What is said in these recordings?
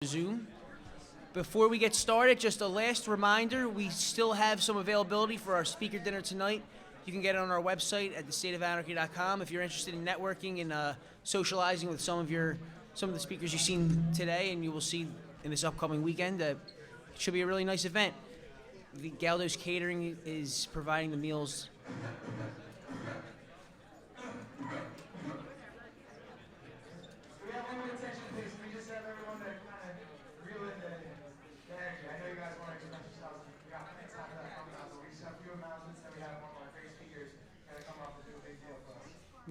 Zoom. Before we get started, just a last reminder, we still have some availability for our speaker dinner tonight. You can get it on our website at thestateofanarchy.com if you're interested in networking and socializing with some of the speakers you've seen today and you will see in this upcoming weekend. It should be a really nice event. The Galdo's Catering is providing the meals.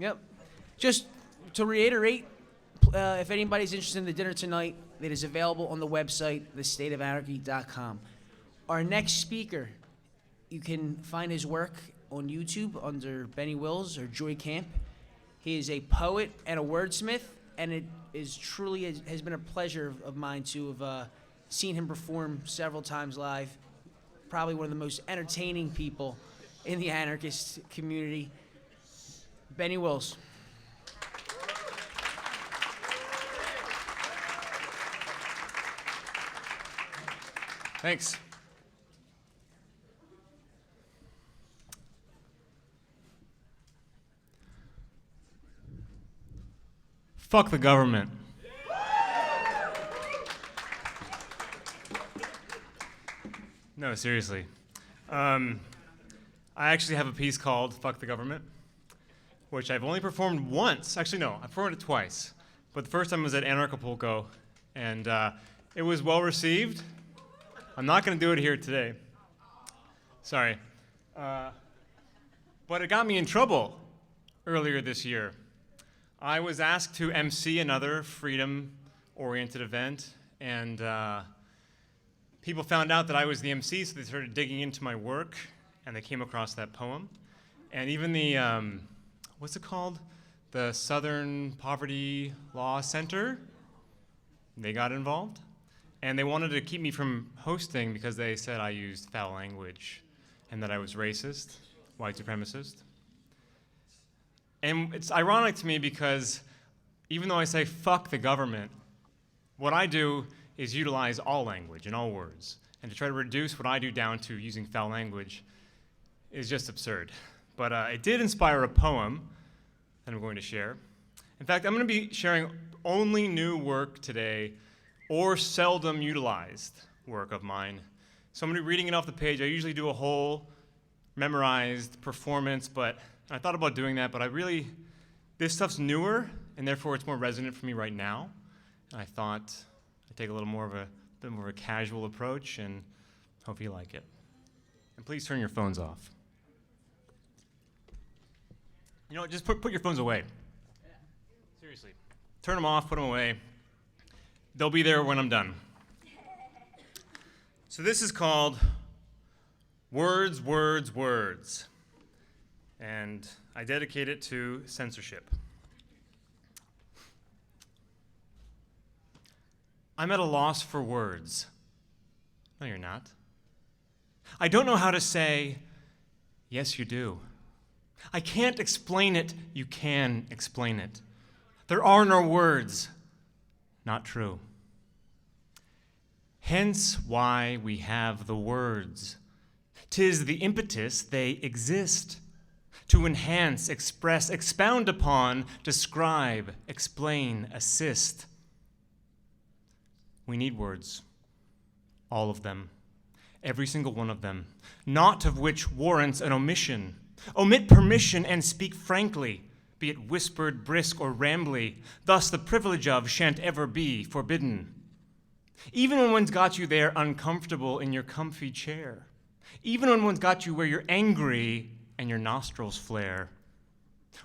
Yep. Just to reiterate, if anybody's interested in the dinner tonight, it is available on the website, thestateofanarchy.com. Our next speaker, you can find his work on YouTube under Benny Wills or Joy Camp. He is a poet and a wordsmith, and it is truly has been a pleasure of mine to have seen him perform several times live. Probably one of the most entertaining people in the anarchist community. Benny Wills. Thanks. Fuck the government. No, seriously. I actually have a piece called Fuck the Government, which I've only performed once. Actually, no, I performed it twice. But the first time was at Anarchadelphia, and it was well received. I'm not going to do it here today. Sorry. But it got me in trouble earlier this year. I was asked to MC another freedom-oriented event, and people found out that I was the MC, so they started digging into my work, and they came across that poem. And even the what's it called? The Southern Poverty Law Center, they got involved. And they wanted to keep me from hosting because they said I used foul language and that I was racist, white supremacist. And it's ironic to me because even though I say fuck the government, what I do is utilize all language and all words. And to try to reduce what I do down to using foul language is just absurd. But it did inspire a poem that I'm going to share. In fact, I'm going to be sharing only new work today or seldom utilized work of mine. So I'm going to be reading it off the page. I usually do a whole memorized performance, but I thought about doing that, but this stuff's newer, and therefore it's more resonant for me right now. And I thought I'd take a bit more of a casual approach, and hope you like it. And please turn your phones off. You know what, just put your phones away. Seriously. Turn them off, put them away. They'll be there when I'm done. So this is called Words, Words, Words. And I dedicate it to censorship. I'm at a loss for words. No, you're not. I don't know how to say, yes, you do. I can't explain it, you can explain it. There are no words. Not true. Hence why we have the words. 'Tis the impetus they exist. To enhance, express, expound upon, describe, explain, assist. We need words. All of them. Every single one of them. Naught of which warrants an omission. Omit permission and speak frankly, be it whispered, brisk, or rambly. Thus the privilege of shan't ever be forbidden. Even when one's got you there uncomfortable in your comfy chair. Even when one's got you where you're angry and your nostrils flare.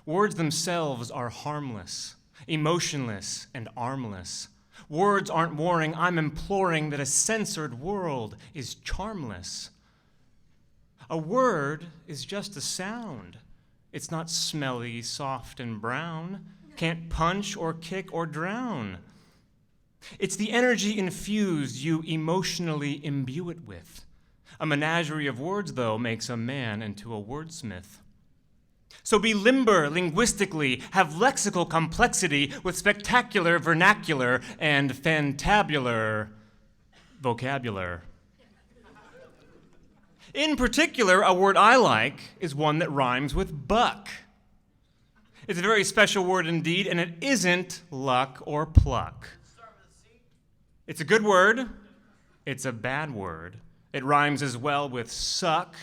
Words themselves are harmless, emotionless, and armless. Words aren't warring, I'm imploring that a censored world is charmless. A word is just a sound. It's not smelly, soft, and brown. Can't punch or kick or drown. It's the energy infused you emotionally imbue it with. A menagerie of words, though, makes a man into a wordsmith. So be limber linguistically, have lexical complexity with spectacular vernacular and fantabular vocabulary. In particular, a word I like is one that rhymes with buck. It's a very special word indeed, and it isn't luck or pluck. It's a good word. It's a bad word. It rhymes as well with suck.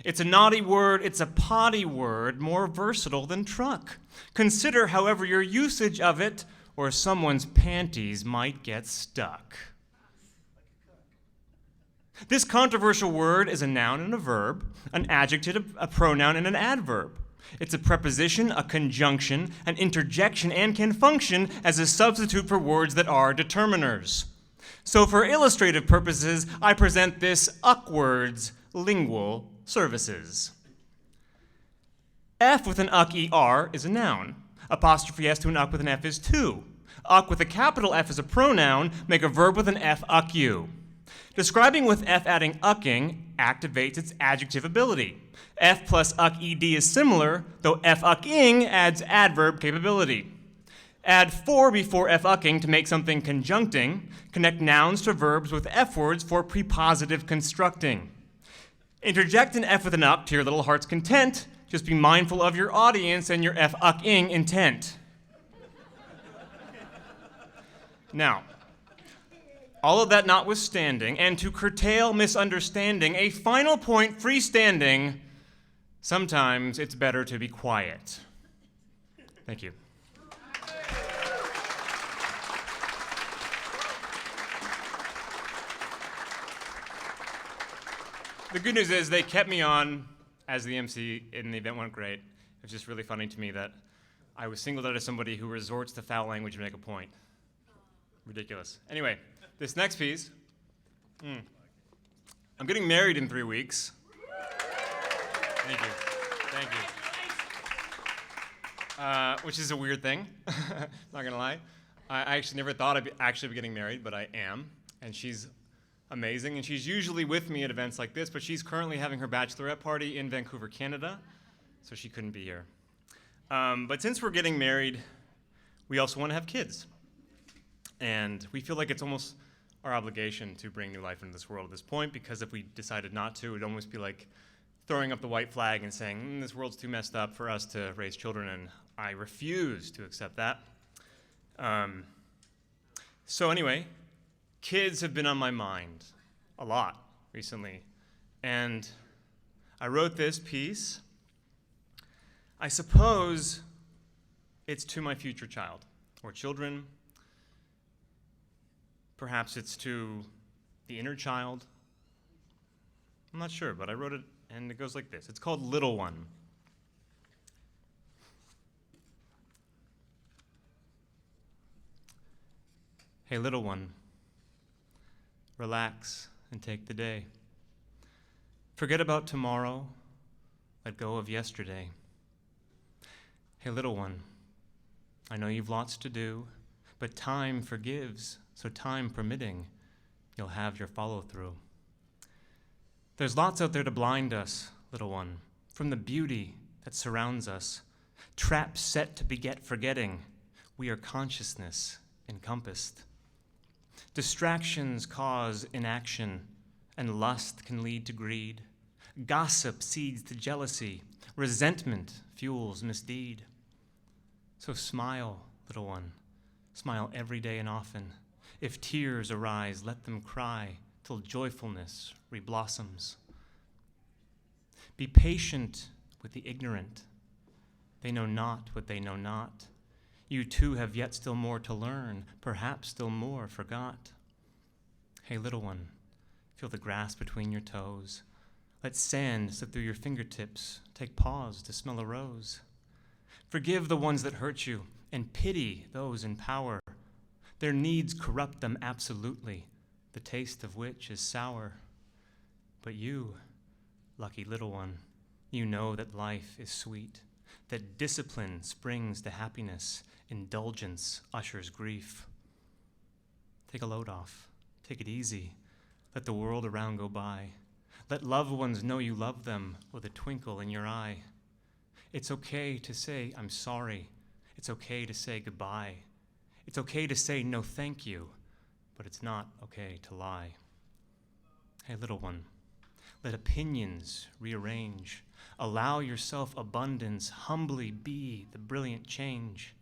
It's a naughty word. It's a potty word, more versatile than truck. Consider, however, your usage of it, or someone's panties might get stuck. This controversial word is a noun and a verb, an adjective, a pronoun, and an adverb. It's a preposition, a conjunction, an interjection, and can function as a substitute for words that are determiners. So for illustrative purposes, I present this uckwords lingual services. F with an uck er is a noun. Apostrophe s to an uck with an f is to. Uck with a capital F is a pronoun. Make a verb with an f, uck you. Describing with f adding ucking activates its adjective ability. F plus uck ed is similar, though f ucking adds adverb capability. Add for before f ucking to make something conjuncting. Connect nouns to verbs with f words for prepositive constructing. Interject an f with an uck to your little heart's content. Just be mindful of your audience and your f ucking intent. Now, all of that notwithstanding, and to curtail misunderstanding, a final point freestanding, sometimes it's better to be quiet. Thank you. The good news is they kept me on as the MC, and the event went great. It was just really funny to me that I was singled out as somebody who resorts to foul language to make a point. Ridiculous. Anyway, this next piece, I'm getting married in 3 weeks. Thank you. Thank you. Which is a weird thing, not gonna lie. I actually never thought I'd actually be getting married, but I am. And she's amazing, and she's usually with me at events like this, but she's currently having her bachelorette party in Vancouver, Canada, so she couldn't be here. But since we're getting married, we also want to have kids. And we feel like it's almost our obligation to bring new life into this world at this point, because if we decided not to, it'd almost be like throwing up the white flag and saying, this world's too messed up for us to raise children, and I refuse to accept that. So anyway, kids have been on my mind a lot recently, and I wrote this piece. I suppose it's to my future child or children. Perhaps it's to the inner child. I'm not sure, but I wrote it, and it goes like this. It's called Little One. Hey, little one. Relax and take the day. Forget about tomorrow. Let go of yesterday. Hey, little one, I know you've lots to do, but time forgives, so time permitting, you'll have your follow-through. There's lots out there to blind us, little one, from the beauty that surrounds us. Traps set to beget forgetting. We are consciousness encompassed. Distractions cause inaction, and lust can lead to greed. Gossip seeds to jealousy. Resentment fuels misdeed. So smile, little one. Smile every day and often. If tears arise, let them cry till joyfulness reblossoms. Be patient with the ignorant. They know not what they know not. You too have yet still more to learn, perhaps still more forgot. Hey, little one, feel the grass between your toes. Let sand slip through your fingertips. Take pause to smell a rose. Forgive the ones that hurt you, and pity those in power. Their needs corrupt them absolutely, the taste of which is sour. But you, lucky little one, you know that life is sweet, that discipline springs to happiness, indulgence ushers grief. Take a load off. Take it easy. Let the world around go by. Let loved ones know you love them with a twinkle in your eye. It's okay to say, I'm sorry. It's okay to say goodbye. It's okay to say no thank you, but it's not okay to lie. Hey, little one, let opinions rearrange. Allow yourself abundance, humbly be the brilliant change.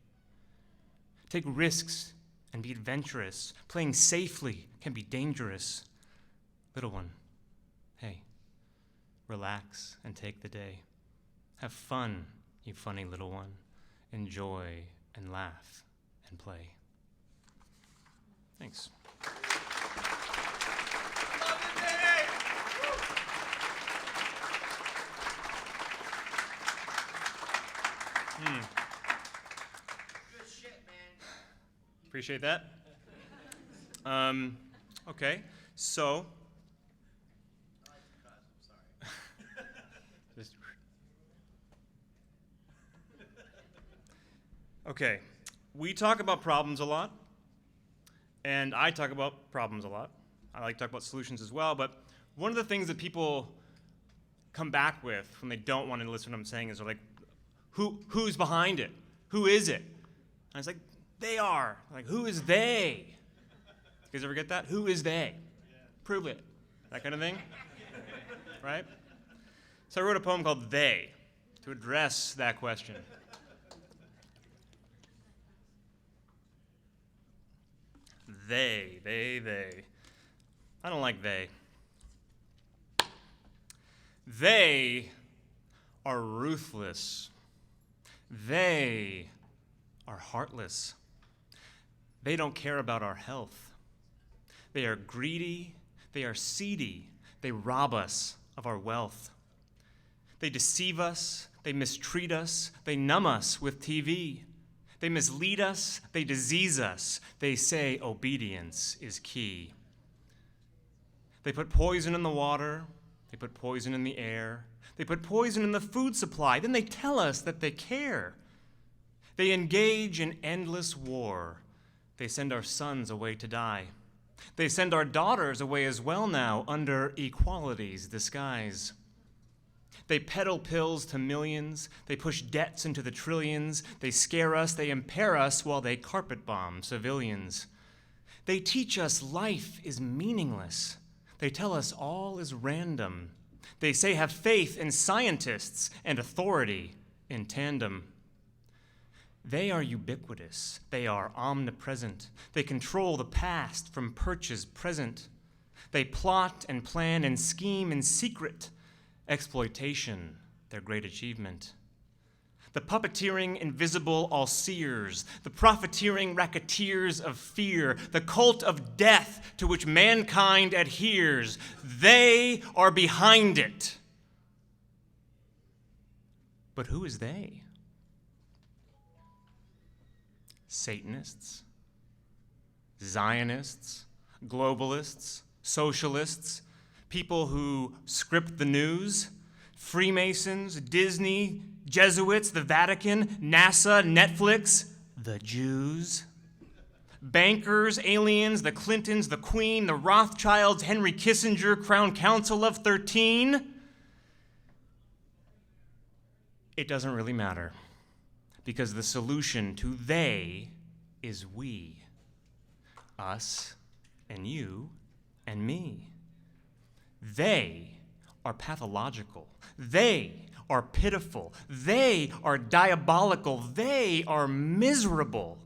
Take risks and be adventurous. Playing safely can be dangerous. Little one, hey, relax and take the day. Have fun, you funny little one. Enjoy and laugh and play. Thanks. Good shit, man. Appreciate that. Okay, so. Just- Okay, we talk about problems a lot, and I talk about problems a lot. I like to talk about solutions as well, but one of the things that people come back with when they don't want to listen to what I'm saying is they're like, who's behind it? Who is it? And I was like, they are. Like, who is they? You guys ever get that? Who is they? Yeah. Prove it. That kind of thing. Right? So I wrote a poem called They to address that question. They. I don't like they. They are ruthless. They are heartless. They don't care about our health. They are greedy. They are seedy. They rob us of our wealth. They deceive us. They mistreat us. They numb us with TV. They mislead us. They disease us. They say obedience is key. They put poison in the water. They put poison in the air. They put poison in the food supply. Then they tell us that they care. They engage in endless war. They send our sons away to die. They send our daughters away as well now under equality's disguise. They peddle pills to millions. They push debts into the trillions. They scare us. They impair us while they carpet bomb civilians. They teach us life is meaningless. They tell us all is random. They say have faith in scientists and authority in tandem. They are ubiquitous. They are omnipresent. They control the past from perches present. They plot and plan and scheme in secret. Exploitation, their great achievement. The puppeteering invisible all-seers, the profiteering racketeers of fear, the cult of death to which mankind adheres, they are behind it. But who is they? Satanists, Zionists, globalists, socialists, people who script the news, Freemasons, Disney, Jesuits, the Vatican, NASA, Netflix, the Jews, bankers, aliens, the Clintons, the Queen, the Rothschilds, Henry Kissinger, Crown Council of 13. It doesn't really matter, because the solution to they is we, us and you and me. They are pathological. They are pitiful. They are diabolical. They are miserable.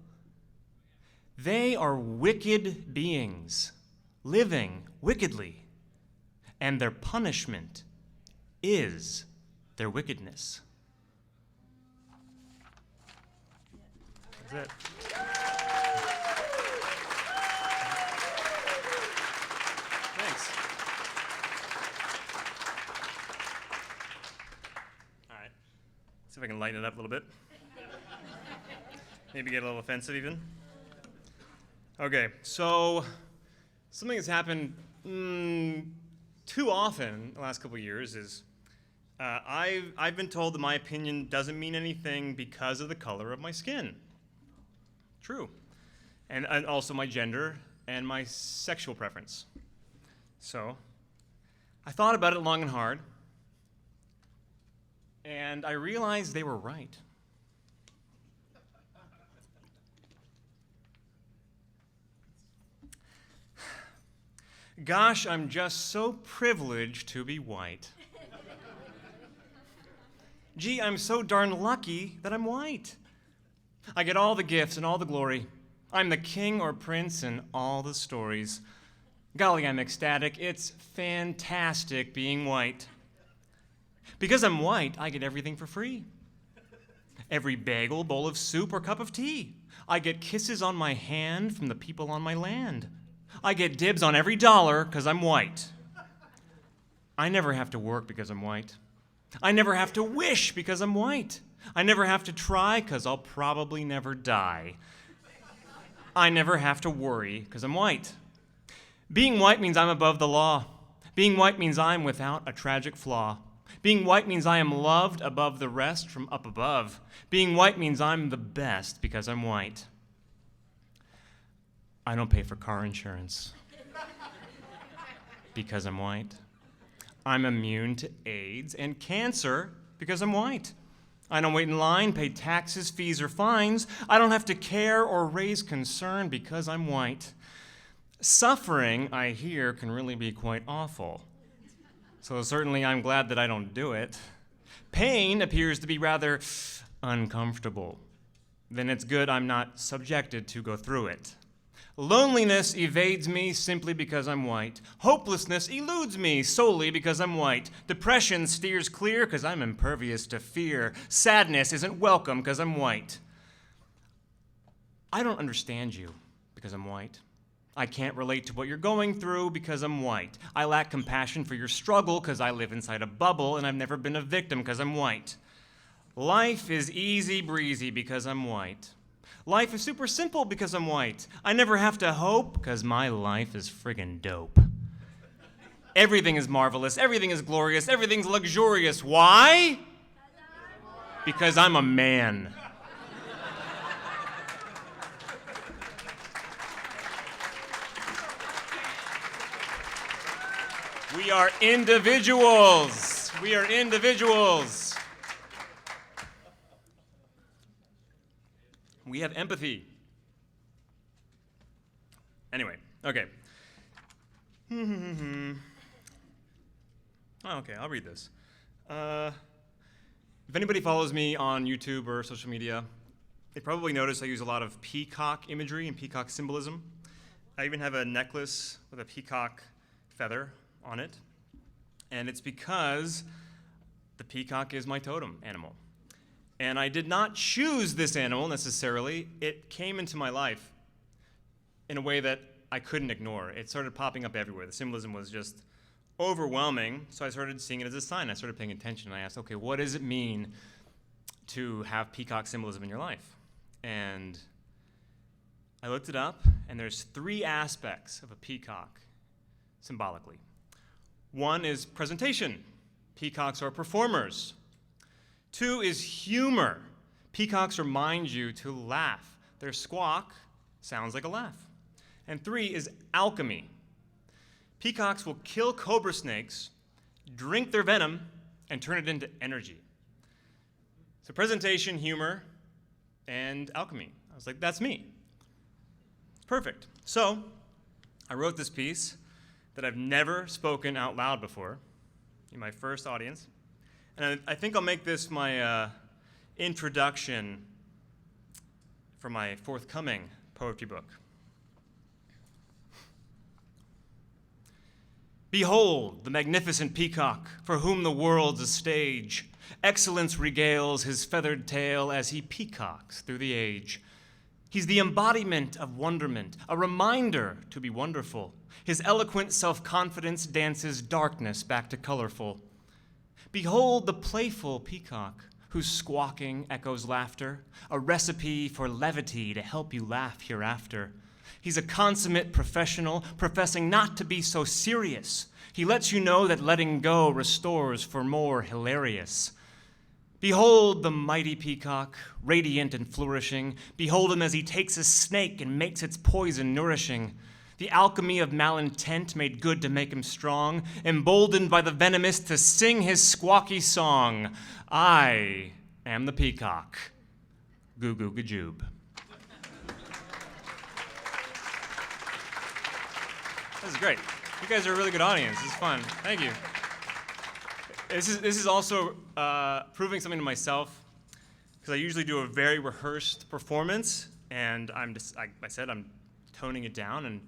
They are wicked beings living wickedly, and their punishment is their wickedness. That's it. Thanks. All right. See if I can lighten it up a little bit. Maybe get a little offensive even. Okay, so something that's happened too often in the last couple of years is I've been told that my opinion doesn't mean anything because of the color of my skin. True. And also my gender and my sexual preference. So I thought about it long and hard. And I realized they were right. Gosh, I'm just so privileged to be white. Gee, I'm so darn lucky that I'm white. I get all the gifts and all the glory. I'm the king or prince in all the stories. Golly, I'm ecstatic. It's fantastic being white. Because I'm white, I get everything for free. Every bagel, bowl of soup, or cup of tea. I get kisses on my hand from the people on my land. I get dibs on every dollar because I'm white. I never have to work because I'm white. I never have to wish because I'm white. I never have to try because I'll probably never die. I never have to worry because I'm white. Being white means I'm above the law. Being white means I'm without a tragic flaw. Being white means I am loved above the rest from up above. Being white means I'm the best because I'm white. I don't pay for car insurance because I'm white. I'm immune to AIDS and cancer because I'm white. I don't wait in line, pay taxes, fees, or fines. I don't have to care or raise concern because I'm white. Suffering, I hear, can really be quite awful. So certainly I'm glad that I don't do it. Pain appears to be rather uncomfortable. Then it's good I'm not subjected to go through it. Loneliness evades me simply because I'm white. Hopelessness eludes me solely because I'm white. Depression steers clear because I'm impervious to fear. Sadness isn't welcome because I'm white. I don't understand you because I'm white. I can't relate to what you're going through because I'm white. I lack compassion for your struggle because I live inside a bubble and I've never been a victim because I'm white. Life is easy breezy because I'm white. Life is super simple because I'm white. I never have to hope because my life is friggin' dope. Everything is marvelous, everything is glorious, everything's luxurious. Why? Because I'm a man. We are individuals. We are individuals. We have empathy. Anyway, okay. Oh, okay, I'll read this. If anybody follows me on YouTube or social media, they probably notice I use a lot of peacock imagery and peacock symbolism. I even have a necklace with a peacock feather on it. And it's because the peacock is my totem animal. And I did not choose this animal necessarily. It came into my life in a way that I couldn't ignore. It started popping up everywhere. The symbolism was just overwhelming, so I started seeing it as a sign. I started paying attention, and I asked, okay, what does it mean to have peacock symbolism in your life? And I looked it up, and there's 3 aspects of a peacock symbolically. One is presentation. Peacocks are performers. 2 is humor. Peacocks remind you to laugh. Their squawk sounds like a laugh. And 3 is alchemy. Peacocks will kill cobra snakes, drink their venom, and turn it into energy. So presentation, humor, and alchemy. I was like, that's me. Perfect. So I wrote this piece that I've never spoken out loud before in my first audience. And I think I'll make this my introduction for my forthcoming poetry book. Behold the magnificent peacock, for whom the world's a stage. Excellence regales his feathered tail as he peacocks through the age. He's the embodiment of wonderment, a reminder to be wonderful. His eloquent self-confidence dances darkness back to colorful. Behold the playful peacock, whose squawking echoes laughter, a recipe for levity to help you laugh hereafter. He's a consummate professional, professing not to be so serious. He lets you know that letting go restores for more hilarious. Behold the mighty peacock, radiant and flourishing. Behold him as he takes a snake and makes its poison nourishing. The alchemy of malintent made good to make him strong, emboldened by the venomous to sing his squawky song. I am the peacock. Goo goo gajoob. This is great. You guys are a really good audience. This is fun. Thank you. This is also proving something to myself, because I usually do a very rehearsed performance, and I'm just, like I said, I'm toning it down and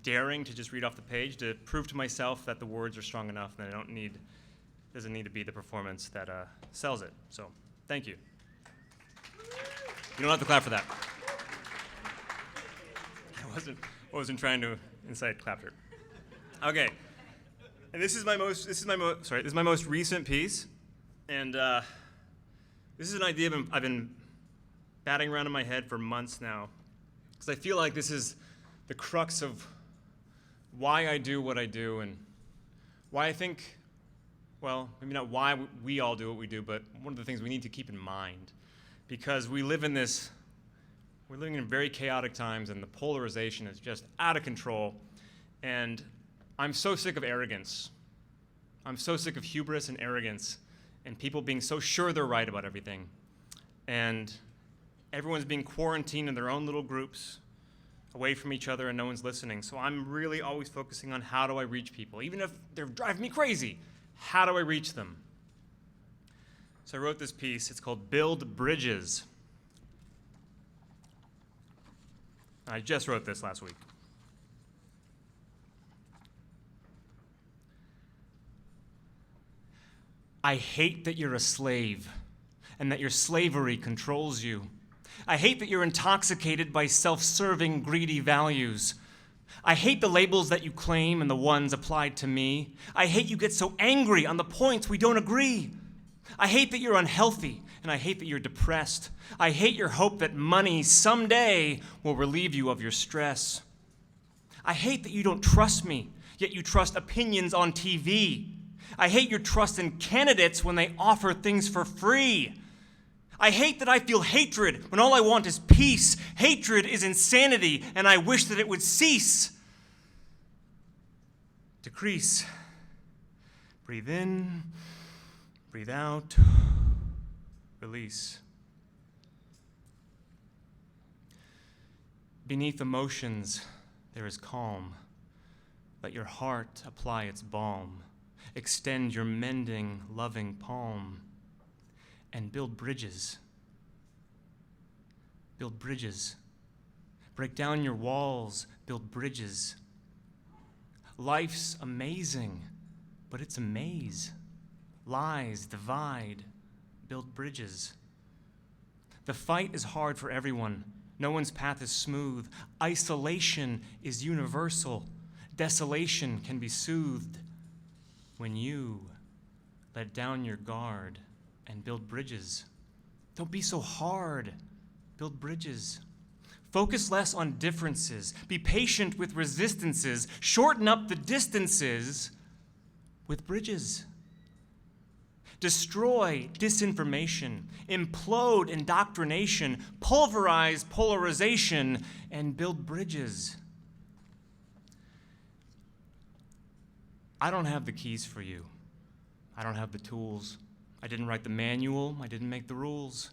daring to just read off the page to prove to myself that the words are strong enough and that doesn't need to be the performance that sells it. So, thank you. You don't have to clap for that. I wasn't trying to incite clapper. Okay. And this is my most recent piece, and this is an idea I've been batting around in my head for months now, because I feel like this is the crux of why I do what I do, and why I think, well, maybe not why we all do what we do, but one of the things we need to keep in mind, because we're living in very chaotic times, and the polarization is just out of control, and I'm so sick of arrogance. I'm so sick of hubris and arrogance and people being so sure they're right about everything. And everyone's being quarantined in their own little groups, away from each other, and no one's listening. So I'm really always focusing on how do I reach people? Even if they're driving me crazy, how do I reach them? So I wrote this piece. It's called Build Bridges. I just wrote this last week. I hate that you're a slave and that your slavery controls you. I hate that you're intoxicated by self-serving, greedy values. I hate the labels that you claim and the ones applied to me. I hate you get so angry on the points we don't agree. I hate that you're unhealthy, and I hate that you're depressed. I hate your hope that money someday will relieve you of your stress. I hate that you don't trust me, yet you trust opinions on TV. I hate your trust in candidates when they offer things for free. I hate that I feel hatred when all I want is peace. Hatred is insanity, and I wish that it would cease. Decrease. Breathe in, breathe out, release. Beneath emotions, there is calm. Let your heart apply its balm. Extend your mending, loving palm, and build bridges. Build bridges. Break down your walls, build bridges. Life's amazing, but it's a maze. Lies divide, build bridges. The fight is hard for everyone. No one's path is smooth. Isolation is universal. Desolation can be soothed when you let down your guard and build bridges. Don't be so hard. Build bridges. Focus less on differences. Be patient with resistances. Shorten up the distances with bridges. Destroy disinformation. Implode indoctrination. Pulverize polarization and build bridges. I don't have the keys for you. I don't have the tools. I didn't write the manual. I didn't make the rules.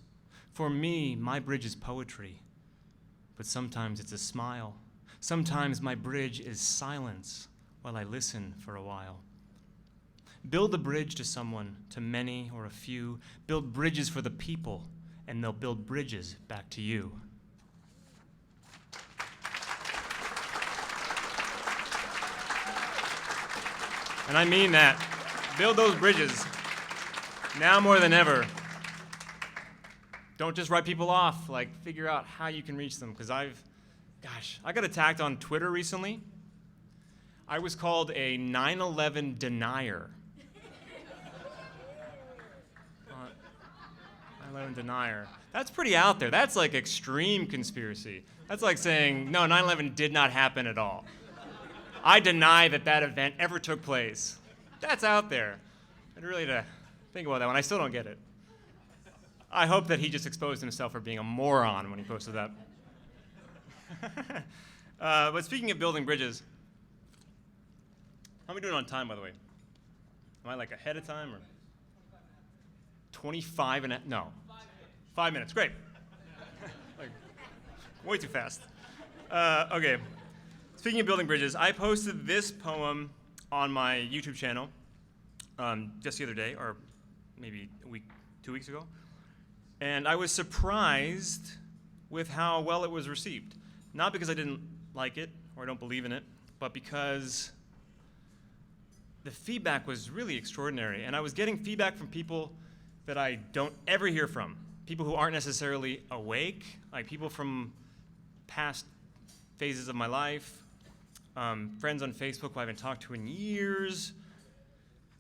For me, my bridge is poetry. But sometimes it's a smile. Sometimes my bridge is silence while I listen for a while. Build a bridge to someone, to many or a few. Build bridges for the people, and they'll build bridges back to you. And I mean that. Build those bridges. Now more than ever. Don't just write people off. Figure out how you can reach them. Because I got attacked on Twitter recently. I was called a 9/11 denier. 9/11 denier. That's pretty out there. That's like extreme conspiracy. That's like saying, no, 9/11 did not happen at all. I deny that event ever took place. That's out there. I'd really to think about that one. I still don't get it. I hope that he just exposed himself for being a moron when he posted that. But speaking of building bridges, how are we doing on time, by the way? Am I like ahead of time or 25 and no, 5 minutes. Great. Like, way too fast. Okay. Speaking of building bridges, I posted this poem on my YouTube channel just the other day, or maybe a week, 2 weeks ago, and I was surprised with how well it was received. Not because I didn't like it or I don't believe in it, but because the feedback was really extraordinary, and I was getting feedback from people that I don't ever hear from, people who aren't necessarily awake, like people from past phases of my life, friends on Facebook who I haven't talked to in years,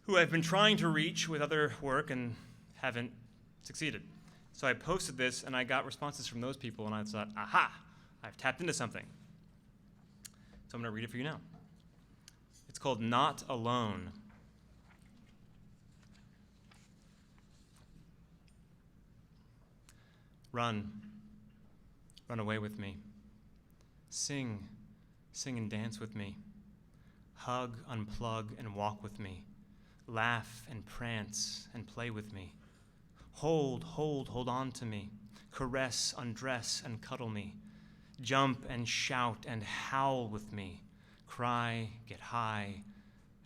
who I've been trying to reach with other work and haven't succeeded. So I posted this, and I got responses from those people, and I thought, aha, I've tapped into something. So I'm going to read it for you now. It's called Not Alone. Run away with me. Sing and dance with me. Hug, unplug, and walk with me. Laugh and prance and play with me. Hold on to me. Caress, undress, and cuddle me. Jump and shout and howl with me. Cry, get high,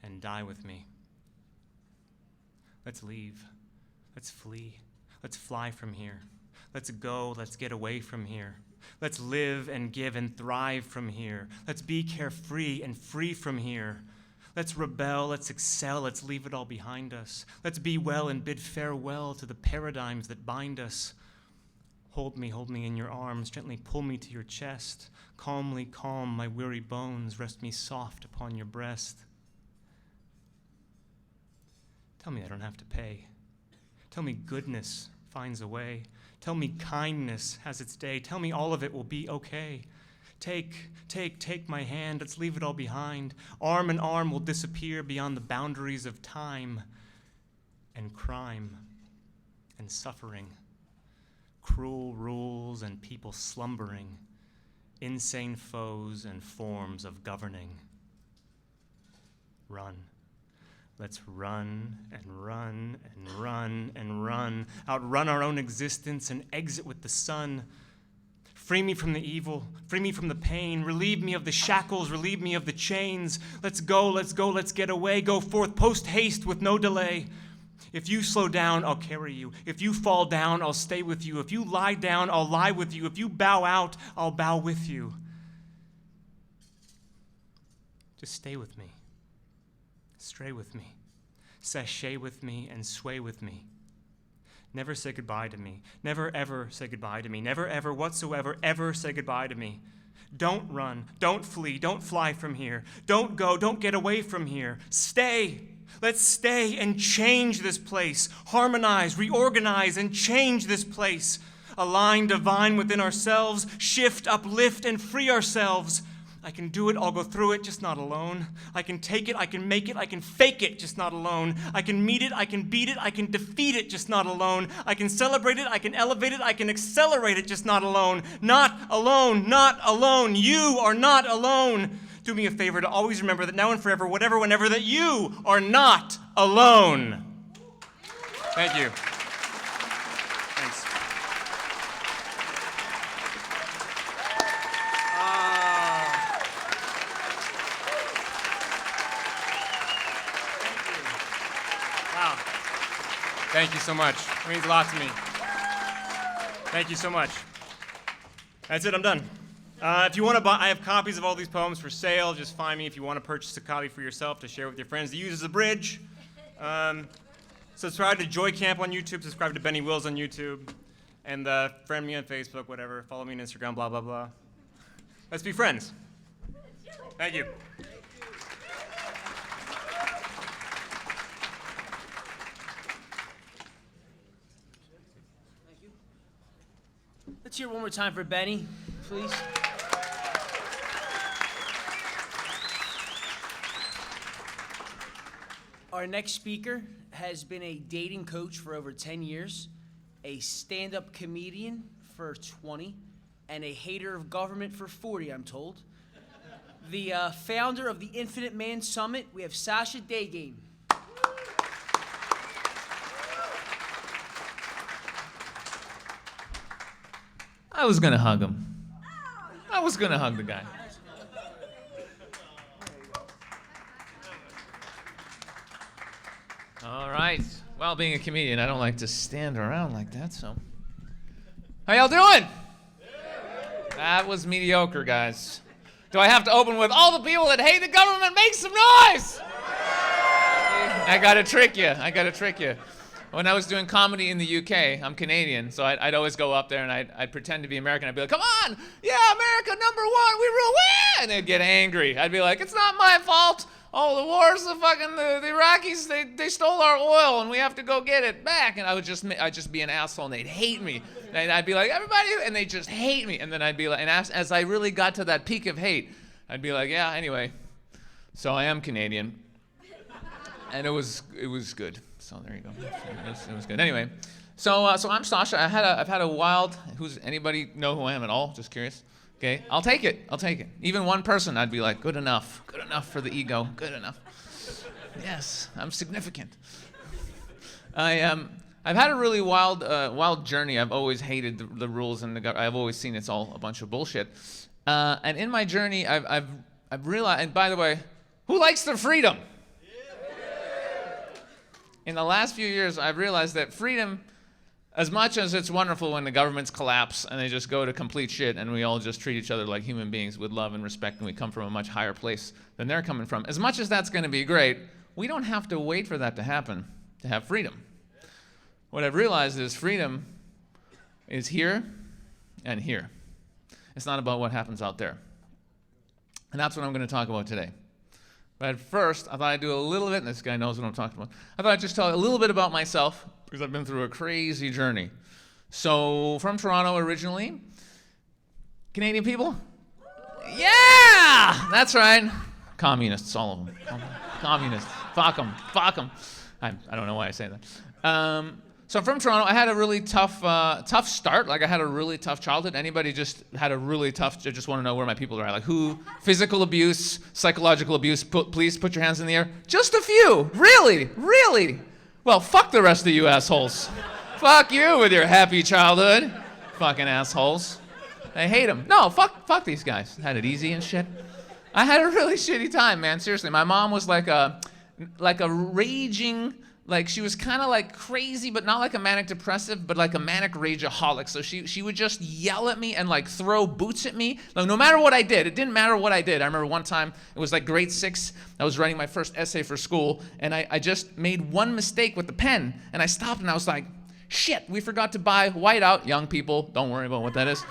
and die with me. Let's leave. Let's flee. Let's fly from here. Let's go. Let's get away from here. Let's live and give and thrive from here. Let's be carefree and free from here. Let's rebel. Let's excel. Let's leave it all behind us. Let's be well and bid farewell to the paradigms that bind us. Hold me in your arms. Gently pull me to your chest. Calmly calm my weary bones. Rest me soft upon your breast. Tell me I don't have to pay. Tell me goodness finds a way. Tell me kindness has its day. Tell me all of it will be okay. Take my hand. Let's leave it all behind. Arm in arm will disappear beyond the boundaries of time and crime and suffering. Cruel rules and people slumbering. Insane foes and forms of governing. Run. Let's run and run and run and run. Outrun our own existence and exit with the sun. Free me from the evil. Free me from the pain. Relieve me of the shackles. Relieve me of the chains. Let's go, let's get away. Go forth post-haste with no delay. If you slow down, I'll carry you. If you fall down, I'll stay with you. If you lie down, I'll lie with you. If you bow out, I'll bow with you. Just stay with me. Stray with me. Sashay with me and sway with me. Never say goodbye to me. Never ever say goodbye to me. Never ever whatsoever ever say goodbye to me. Don't run. Don't flee. Don't fly from here. Don't go. Don't get away from here. Stay. Let's stay and change this place. Harmonize, reorganize, and change this place. Align divine within ourselves. Shift, uplift, and free ourselves. I can do it, I'll go through it, just not alone. I can take it, I can make it, I can fake it, just not alone. I can meet it, I can beat it, I can defeat it, just not alone. I can celebrate it, I can elevate it, I can accelerate it, just not alone. Not alone, not alone. You are not alone. Do me a favor to always remember that now and forever, whatever, whenever, that you are not alone. Thank you. Thanks. Wow. Thank you so much. It means a lot to me. Thank you so much. That's it, I'm done. If you want to buy, I have copies of all these poems for sale. Just find me if you want to purchase a copy for yourself to share with your friends to use as a bridge. Subscribe to Joy Camp on YouTube. Subscribe to Benny Wills on YouTube. And friend me on Facebook, whatever. Follow me on Instagram, blah, blah, blah. Let's be friends. Thank you. Let's hear it one more time for Benny, please. Our next speaker has been a dating coach for over 10 years, a stand-up comedian for 20, and a hater of government for 40, I'm told. the founder of the Infinite Man Summit. We have Sasha Daygame. I was gonna hug him. I was gonna hug the guy. All right. Well, being a comedian, I don't like to stand around like that, so. How y'all doing? That was mediocre, guys. Do I have to open with all the people that hate the government? Make some noise! I gotta trick you. When I was doing comedy in the UK, I'm Canadian, so I'd always go up there and I'd pretend to be American. I'd be like, come on, yeah, America #1, we rule, wah! And they'd get angry. I'd be like, it's not my fault. Oh, the wars, the Iraqis, they stole our oil and we have to go get it back. And I'd just be an asshole and they'd hate me. And I'd be like, everybody, and they'd just hate me. And then I'd be like, and as I really got to that peak of hate, I'd be like, yeah, anyway, so I am Canadian. And it was good. So there you go. It was good. Anyway, so I'm Sasha. I've had a wild. Anybody know who I am at all? Just curious. Okay, I'll take it. Even one person, I'd be like, good enough for the ego. Good enough. Yes, I'm significant. I've had a really wild journey. I've always hated the rules and I've always seen it's all a bunch of bullshit. And in my journey, I've realized. And by the way, who likes their freedom? In the last few years, I've realized that freedom, as much as it's wonderful when the governments collapse and they just go to complete shit and we all just treat each other like human beings with love and respect and we come from a much higher place than they're coming from, as much as that's going to be great, we don't have to wait for that to happen to have freedom. What I've realized is freedom is here and here. It's not about what happens out there. And that's what I'm going to talk about today. But at first, I thought I'd do a little bit, and this guy knows what I'm talking about. I thought I'd just tell a little bit about myself, because I've been through a crazy journey. So, from Toronto originally. Canadian people? Yeah! That's right. Communists, all of them. Communists. Fuck them. I don't know why I say that. So I'm from Toronto. I had a really tough start. Like I had a really tough childhood. Anybody just had a really tough? I just want to know where my people are. Like who? Physical abuse, psychological abuse. Please put your hands in the air. Just a few. Really. Well, fuck the rest of you assholes. Fuck you with your happy childhood. Fucking assholes. I hate them. No, fuck these guys. Had it easy and shit. I had a really shitty time, man. Seriously, my mom was like a raging. Like she was kind of like crazy, but not like a manic depressive, but like a manic rageaholic. So she would just yell at me and like throw boots at me. Like no matter what I did, it didn't matter what I did. I remember one time, it was like grade 6. I was writing my first essay for school and I just made one mistake with the pen and I stopped and I was like, shit, we forgot to buy whiteout. Young people, don't worry about what that is.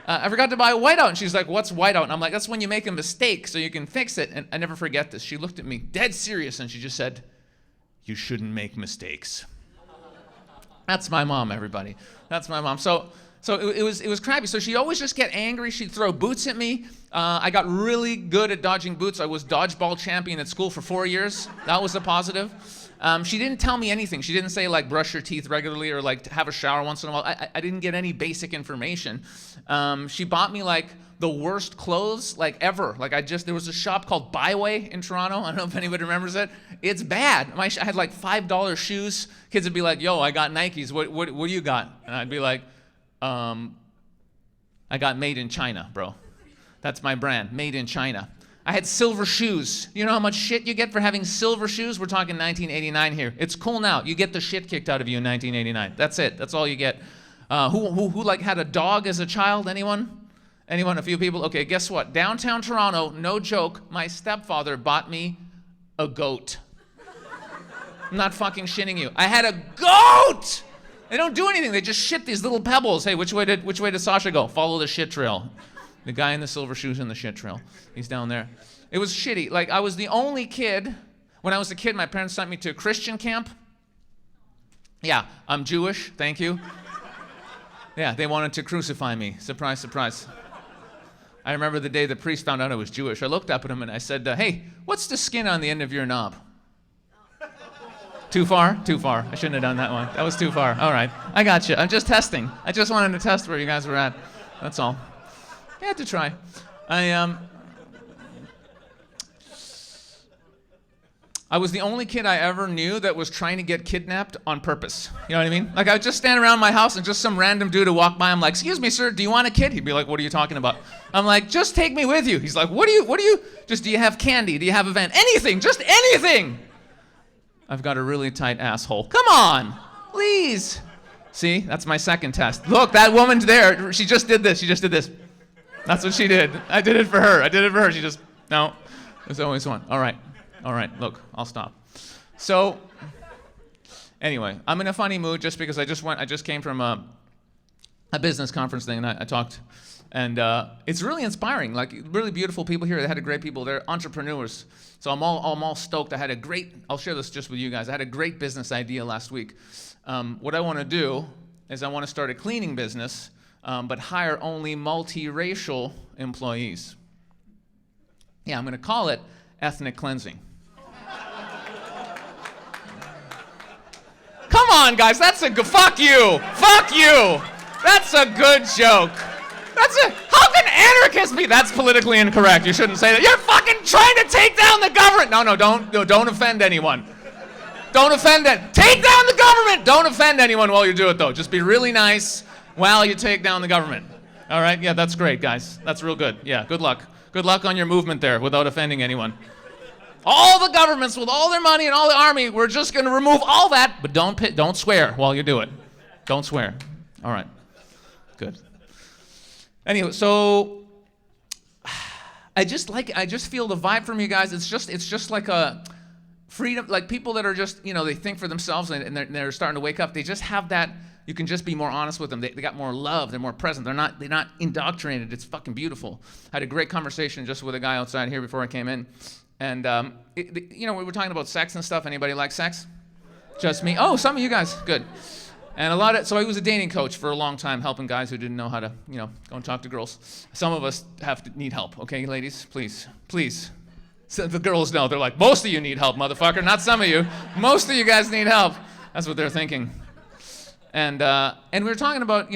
I forgot to buy whiteout. And she's like, what's whiteout? And I'm like, that's when you make a mistake so you can fix it. And I never forget this. She looked at me dead serious and she just said, you shouldn't make mistakes. That's my mom, everybody. That's my mom. So it was crappy. So she'd always just get angry. She'd throw boots at me. I got really good at dodging boots. I was dodgeball champion at school for 4 years. That was a positive. She didn't tell me anything. She didn't say like brush your teeth regularly or like have a shower once in a while. I didn't get any basic information. She bought me like the worst clothes like ever. Like there was a shop called Byway in Toronto. I don't know if anybody remembers it. It's bad. I had like $5 shoes. Kids would be like, yo, I got Nikes. What do you got? And I'd be like, I got made in China, bro. That's my brand, made in China. I had silver shoes. You know how much shit you get for having silver shoes? We're talking 1989 here. It's cool now. You get the shit kicked out of you in 1989. That's it. That's all you get. Who like had a dog as a child? Anyone? A few people? Okay, guess what? Downtown Toronto, no joke, my stepfather bought me a goat. I'm not fucking shitting you. I had a goat! They don't do anything. They just shit these little pebbles. Hey, which way did Sasha go? Follow the shit trail. The guy in the silver shoes in the shit trail. He's down there. It was shitty. Like, I was the only kid. When I was a kid, my parents sent me to a Christian camp. Yeah, I'm Jewish. Thank you. Yeah, they wanted to crucify me. Surprise, surprise. I remember the day the priest found out I was Jewish. I looked up at him and I said, hey, what's the skin on the end of your knob? Too far? Too far. I shouldn't have done that one. That was too far. All right. I got you. I'm just testing. I just wanted to test where you guys were at. That's all. I had to try. I was the only kid I ever knew that was trying to get kidnapped on purpose. You know what I mean? Like I would just stand around my house and just some random dude would walk by. I'm like, excuse me, sir, do you want a kid? He'd be like, what are you talking about? I'm like, just take me with you. He's like, do you have candy? Do you have a van? Anything, just anything. I've got a really tight asshole. Come on, please. See, that's my second test. Look, that woman's there. She just did this. That's what she did. I did it for her. She just, no, there's always one. All right, look, I'll stop. So, anyway, I'm in a funny mood just because I just came from a business conference thing, and I talked, and it's really inspiring, like really beautiful people here. They had great people. They're entrepreneurs. So I'm all stoked. I'll share this just with you guys. I had a great business idea last week. What I want to do is I want to start a cleaning business, but hire only multiracial employees. Yeah, I'm going to call it ethnic cleansing. Come on, guys, that's a good, fuck you. That's a good joke. How can anarchists be? That's politically incorrect. You shouldn't say that. You're fucking trying to take down the government. No, don't offend anyone. Don't offend it. Take down the government. Don't offend anyone while you do it, though. Just be really nice while you take down the government. All right? Yeah, that's great, guys. That's real good. Yeah, good luck. Good luck on your movement there without offending anyone. All the governments with all their money and all the army, we're just going to remove all that, but don't swear while you do it. Don't swear. All right. Good. Anyway, so I just feel the vibe from you guys. It's just like a freedom, like people that are just, they think for themselves and they're starting to wake up. They just have that. You can just be more honest with them. They got more love. They're more present. They're not indoctrinated. It's fucking beautiful. I had a great conversation just with a guy outside here before I came in, and we were talking about sex and stuff. Anybody like sex? Just me. Oh, some of you guys. Good. And so I was a dating coach for a long time, helping guys who didn't know how to, go and talk to girls. Some of us need help. Okay, ladies, please. So the girls know. They're like, most of you need help, motherfucker. Not some of you. Most of you guys need help. That's what they're thinking. And we were talking about,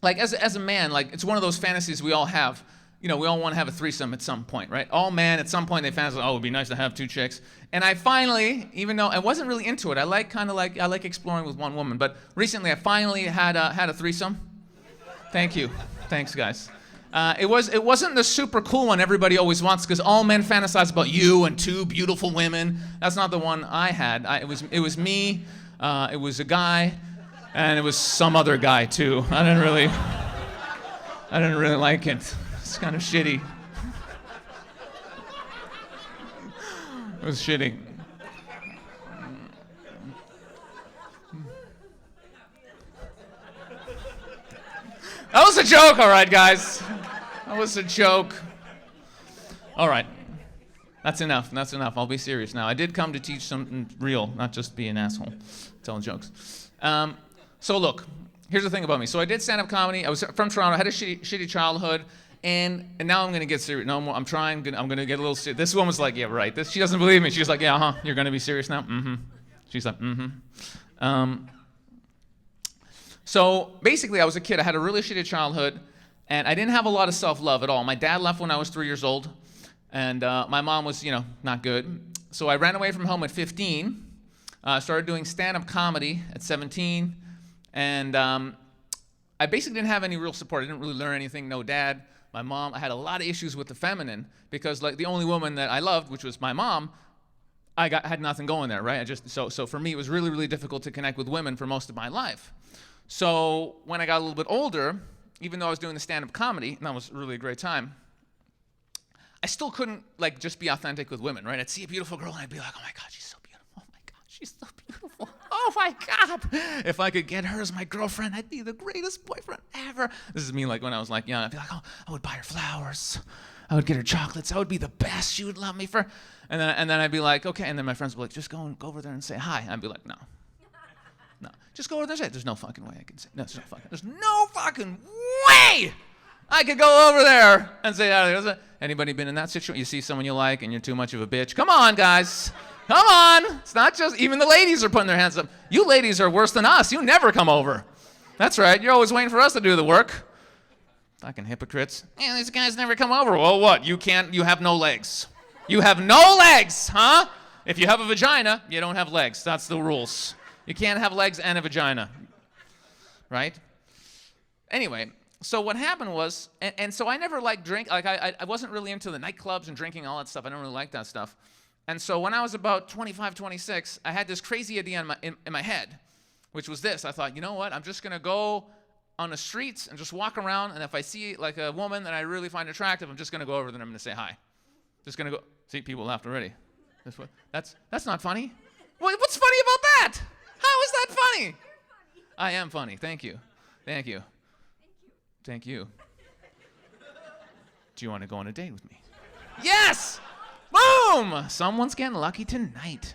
like as a man, like it's one of those fantasies we all have. We all want to have a threesome at some point, right? All men at some point they fantasize, it'd be nice to have two chicks. And I finally, even though I wasn't really into it, I like exploring with one woman. But recently I finally had a threesome. Thank you. Thanks, guys. It wasn't the super cool one everybody always wants, because all men fantasize about you and two beautiful women. That's not the one I had. It was me. It was a guy, and it was some other guy too. I didn't really like it. It's kind of shitty. It was shitty. That was a joke, all right, guys. That was a joke. All right. That's enough. I'll be serious now. I did come to teach something real, not just be an asshole telling jokes. So look, here's the thing about me. So I did stand-up comedy. I was from Toronto. I had a shitty childhood, and now I'm gonna get serious. No more. I'm gonna get a little serious. This woman's like, yeah, right. She doesn't believe me. She's like, yeah, You're gonna be serious now? Mm-hmm. She's like, mm-hmm. So basically, I was a kid. I had a really shitty childhood, and I didn't have a lot of self-love at all. My dad left when I was 3 years old. And my mom was, not good. So I ran away from home at 15, started doing stand-up comedy at 17, and I basically didn't have any real support. I didn't really learn anything, no dad. My mom, I had a lot of issues with the feminine, because like the only woman that I loved, which was my mom, had nothing going there, right? So for me, it was really, really difficult to connect with women for most of my life. So when I got a little bit older, even though I was doing the stand-up comedy, and that was really a great time, I still couldn't just be authentic with women, right? I'd see a beautiful girl and I'd be like, oh my God, she's so beautiful. Oh my God, she's so beautiful. Oh my God. If I could get her as my girlfriend, I'd be the greatest boyfriend ever. This is me when I was young. I'd be like, oh, I would buy her flowers. I would get her chocolates. I would be the best. She would love me for. And then I'd be like, okay. And then my friends would be like, just go over there and say hi. I'd be like, no. Just go over there and say it. There's no fucking way I can say it. There's no fucking way I could go over there and say hi. Anybody been in that situation? You see someone you like and you're too much of a bitch? Come on, guys. Come on. It's not just, even the ladies are putting their hands up. You ladies are worse than us. You never come over. That's right. You're always waiting for us to do the work. Fucking hypocrites. Yeah, these guys never come over. Well, what? You have no legs. You have no legs, huh? If you have a vagina, you don't have legs. That's the rules. You can't have legs and a vagina, right? Anyway, so what happened was, and so I never liked drink. Like I wasn't really into the nightclubs and drinking, all that stuff. I don't really like that stuff. And so when I was about 25, 26, I had this crazy idea in my head, which was this. I thought, you know what? I'm just going to go on the streets and just walk around, and if I see like a woman that I really find attractive, I'm just going to go over there and I'm going to say hi. Just going to go. See, people laughed already. That's not funny. What's funny about that? How is that funny? You're funny. I am funny. Thank you. Thank you. Thank you. Do you want to go on a date with me? Yes! Boom! Someone's getting lucky tonight.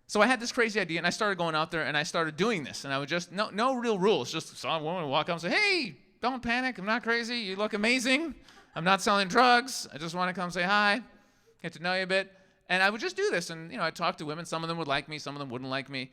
So I had this crazy idea, and I started going out there, and I started doing this, and I would just, no real rules, just saw a woman walk up and say, hey, don't panic, I'm not crazy, you look amazing, I'm not selling drugs, I just want to come say hi, get to know you a bit. And I would just do this, and I'd talk to women. Some of them would like me, some of them wouldn't like me.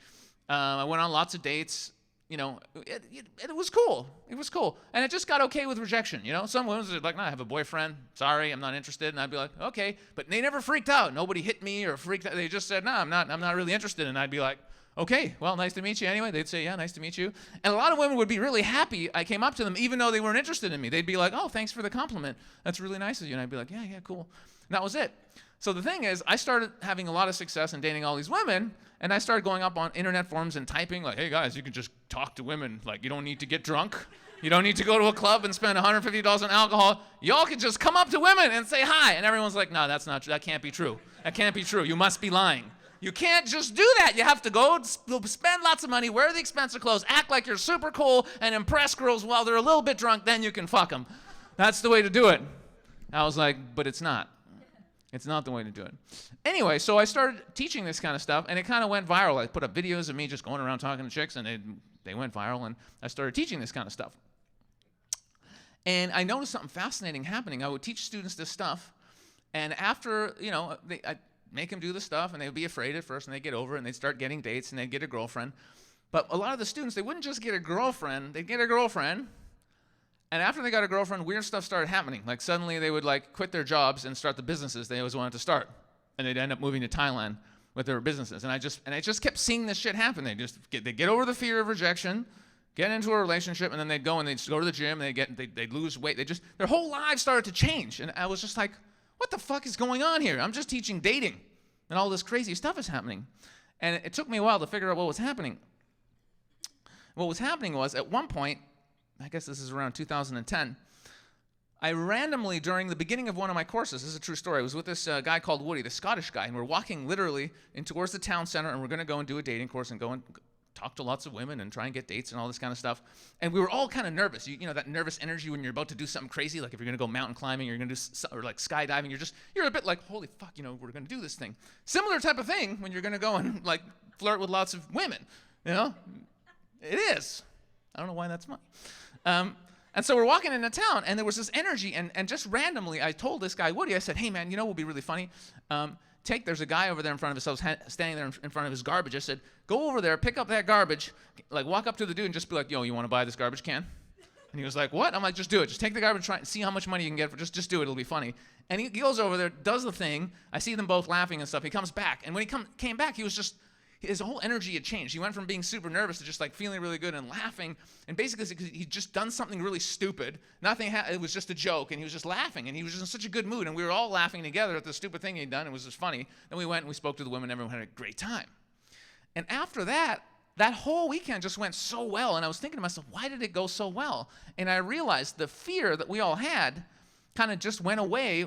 I went on lots of dates. It was cool. It was cool. And it just got okay with rejection. Some women would like, no, I have a boyfriend. Sorry, I'm not interested. And I'd be like, okay. But they never freaked out. Nobody hit me or freaked out. They just said, no, I'm not really interested. And I'd be like, okay, well, nice to meet you anyway. They'd say, yeah, nice to meet you. And a lot of women would be really happy I came up to them, even though they weren't interested in me. They'd be like, oh, thanks for the compliment. That's really nice of you. And I'd be like, yeah, cool. And that was it. So the thing is, I started having a lot of success in dating all these women, and I started going up on internet forums and typing like, hey guys, you can just talk to women. Like, you don't need to get drunk. You don't need to go to a club and spend $150 on alcohol. Y'all can just come up to women and say hi. And everyone's like, no, that's not true. That can't be true. That can't be true. You must be lying. You can't just do that. You have to go spend lots of money, wear the expensive clothes, act like you're super cool, and impress girls while they're a little bit drunk. Then you can fuck them. That's the way to do it. I was like, but it's not. It's not the way to do it. Anyway, so I started teaching this kind of stuff, and it kind of went viral. I put up videos of me just going around talking to chicks, and they went viral, and I started teaching this kind of stuff. And I noticed something fascinating happening. I would teach students this stuff, and after, I'd make them do the stuff, and they would be afraid at first, and they'd get over it, and they'd start getting dates, and they'd get a girlfriend. But a lot of the students, they wouldn't just get a girlfriend, they'd get a girlfriend. And after they got a girlfriend, weird stuff started happening. Like suddenly they would quit their jobs and start the businesses they always wanted to start. And they'd end up moving to Thailand with their businesses. And I just kept seeing this shit happen. They'd get over the fear of rejection, get into a relationship, and then they'd go to the gym, and they'd lose weight. Their whole lives started to change. And I was just like, what the fuck is going on here? I'm just teaching dating, and all this crazy stuff is happening. And it took me a while to figure out what was happening. What was happening was, at one point, I guess this is around 2010, I randomly, during the beginning of one of my courses, this is a true story, I was with this guy called Woody, the Scottish guy, and we're walking literally towards the town center, and we're going to go and do a dating course and go and talk to lots of women and try and get dates and all this kind of stuff. And we were all kind of nervous. You know that nervous energy when you're about to do something crazy, like if you're going to go mountain climbing, or you're going to do, or like skydiving, you're a bit like, holy fuck, we're going to do this thing. Similar type of thing when you're going to go and flirt with lots of women, It is. I don't know why that's funny. And so we're walking into town, and there was this energy, and just randomly, I told this guy, Woody, I said, hey, man, what would be really funny? There's a guy over there in front of us. I was standing there in front of his garbage. I said, go over there, pick up that garbage, walk up to the dude and just be like, yo, you want to buy this garbage can? And he was like, what? I'm like, just do it. Just take the garbage, try and see how much money you can get for just do it. It'll be funny. And he goes over there, does the thing. I see them both laughing and stuff. He comes back, and when he came back, he was just, his whole energy had changed. He went from being super nervous to just feeling really good and laughing. And basically, he'd just done something really stupid. It was just a joke, and he was just laughing. And he was just in such a good mood. And we were all laughing together at the stupid thing he'd done. It was just funny. Then we went and we spoke to the women. Everyone had a great time. And after that whole weekend just went so well. And I was thinking to myself, why did it go so well? And I realized the fear that we all had kind of just went away.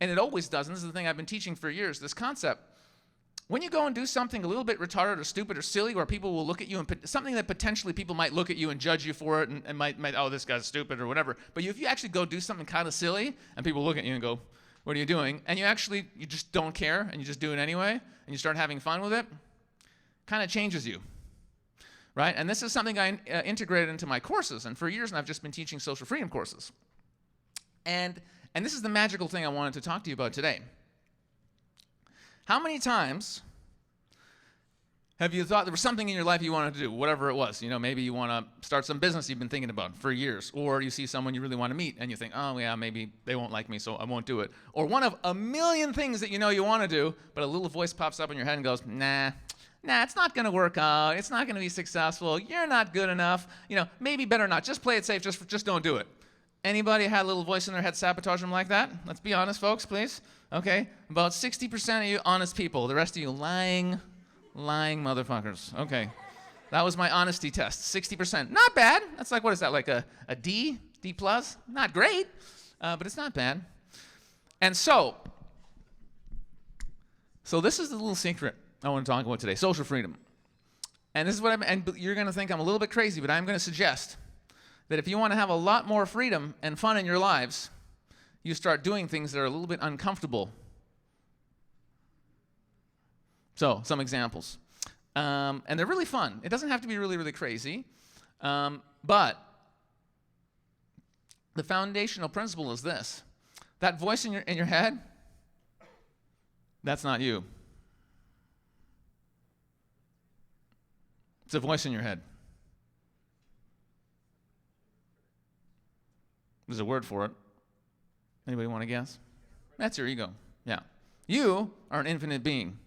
And it always does. And this is the thing I've been teaching for years, this concept. When you go and do something a little bit retarded or stupid or silly, where people will look at you, and something that potentially people might look at you and judge you for it, and might oh, this guy's stupid or whatever. But if you actually go do something kind of silly, and people look at you and go, what are you doing? And you just don't care, and you just do it anyway, and you start having fun with it, kind of changes you, right? And this is something I integrated into my courses, and for years now I've just been teaching social freedom courses. And this is the magical thing I wanted to talk to you about today. How many times Have you thought there was something in your life you wanted to do, whatever it was? You know, maybe you want to start some business you've been thinking about for years, or you see someone you really want to meet and you think, oh yeah, maybe they won't like me, so I won't do it. Or one of a million things that you know you want to do, but a little voice pops up in your head and goes, nah, it's not going to work out. It's not going to be successful. You're not good enough. You know, maybe better not. Just play it safe. Just don't do it. Anybody had a little voice in their head sabotage them like that? Let's be honest, folks, please. Okay, about 60% of you honest people. The rest of you lying motherfuckers. Okay, that was my honesty test. 60%, not bad. That's like, what is that, like a D plus? Not great, but it's not bad. And so this is the little secret I want to talk about today: social freedom. And this is what and you're going to think I'm a little bit crazy, but I'm going to suggest that if you want to have a lot more freedom and fun in your lives, you start doing things that are a little bit uncomfortable. So, some examples. And they're really fun. It doesn't have to be really, really crazy. But the foundational principle is this. That voice in your head, that's not you. It's a voice in your head. There's a word for it. Anybody want to guess? That's your ego. Yeah. You are an infinite being.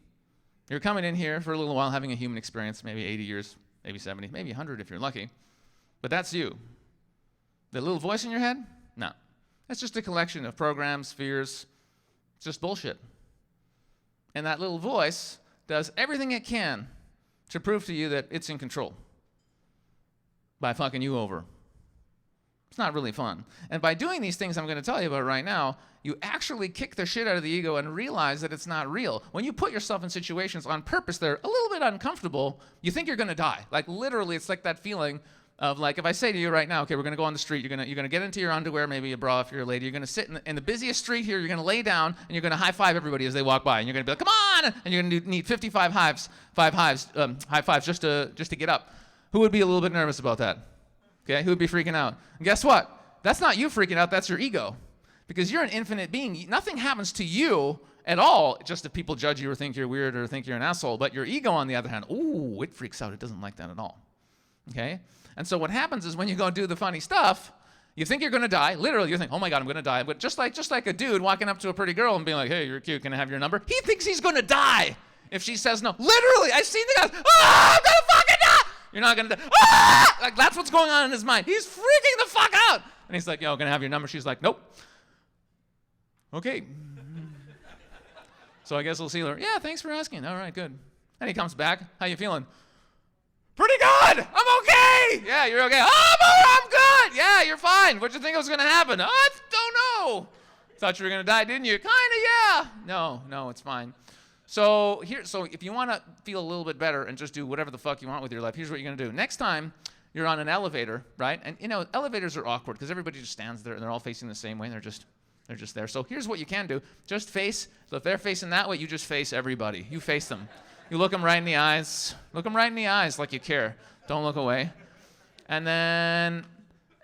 You're coming in here for a little while, having a human experience, maybe 80 years, maybe 70, maybe 100 if you're lucky. But that's you. The little voice in your head? No. That's just a collection of programs, fears. It's just bullshit. And that little voice does everything it can to prove to you that it's in control by fucking you over. It's not really fun. And by doing these things I'm going to tell you about right now, you actually kick the shit out of the ego and realize that it's not real. When you put yourself in situations on purpose that are a little bit uncomfortable, you think you're going to die. Like literally, it's like that feeling of like, if I say to you right now, okay, we're going to go on the street, you're going to get into your underwear, maybe a bra if you're a lady, you're going to sit in the busiest street here, you're going to lay down, and you're going to high five everybody as they walk by, and you're going to be like, come on, and you're going to need 55 high fives just to get up. Who would be a little bit nervous about that? Okay, who would be freaking out? And guess what? That's not you freaking out, that's your ego. Because you're an infinite being. Nothing happens to you at all, just if people judge you or think you're weird or think you're an asshole. But your ego, on the other hand, ooh, it freaks out. It doesn't like that at all. Okay? And so what happens is when you go do the funny stuff, you think you're going to die. Literally, you think, oh my God, I'm going to die. But just like a dude walking up to a pretty girl and being like, hey, you're cute, can I have your number? He thinks he's going to die if she says no. Literally, I've seen the guys, I'm going to fucking die. You're not going to die. Ah! Like, that's what's going on in his mind. He's freaking the fuck out. And he's like, yo, can I have your number? She's like, nope. Okay. So I guess we'll see her. Yeah, thanks for asking. All right, good. And he comes back. How you feeling? Pretty good. I'm okay. Yeah, you're okay. I'm good. Yeah, you're fine. What'd you think was going to happen? I don't know. Thought you were going to die, didn't you? Kind of, yeah. No, it's fine. So if you want to feel a little bit better and just do whatever the fuck you want with your life, here's what you're going to do. Next time you're on an elevator, right? And, you know, elevators are awkward because everybody just stands there and they're all facing the same way and they're just there. So here's what you can do. Just face, so if they're facing that way, you just face everybody. You face them. You look them right in the eyes. Look them right in the eyes like you care. Don't look away. And then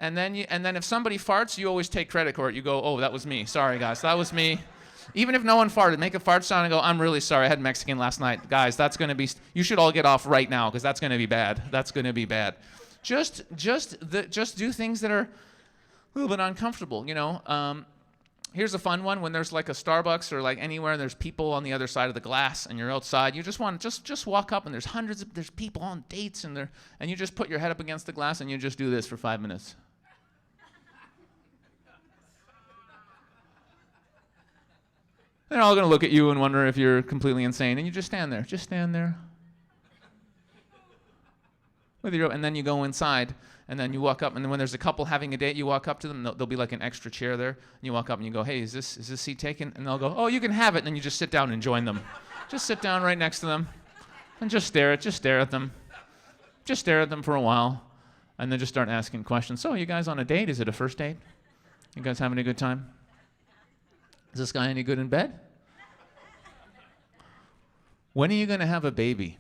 if somebody farts, you always take credit for it. You go, oh, that was me. Sorry, guys. That was me. Even if no one farted, make a fart sound and go, I'm really sorry. I had Mexican last night. Guys, that's going to be, you should all get off right now because that's going to be bad. That's going to be bad. Just do things that are a little bit uncomfortable, you know. Here's a fun one. When there's like a Starbucks or like anywhere and there's people on the other side of the glass and you're outside, you just want to just walk up and there's people on dates and you just put your head up against the glass and you just do this for 5 minutes. They're all going to look at you and wonder if you're completely insane, and you just stand there. Just stand there. And then you go inside, and then you walk up, and then when there's a couple having a date, you walk up to them. There'll be like an extra chair there, and you walk up and you go, hey, is this seat taken? And they'll go, oh, you can have it, and then you just sit down and join them. Just sit down right next to them, and just stare at them. Just stare at them for a while, and then just start asking questions. So, you guys on a date? Is it a first date? You guys having a good time? Is this guy any good in bed? When are you going to have a baby?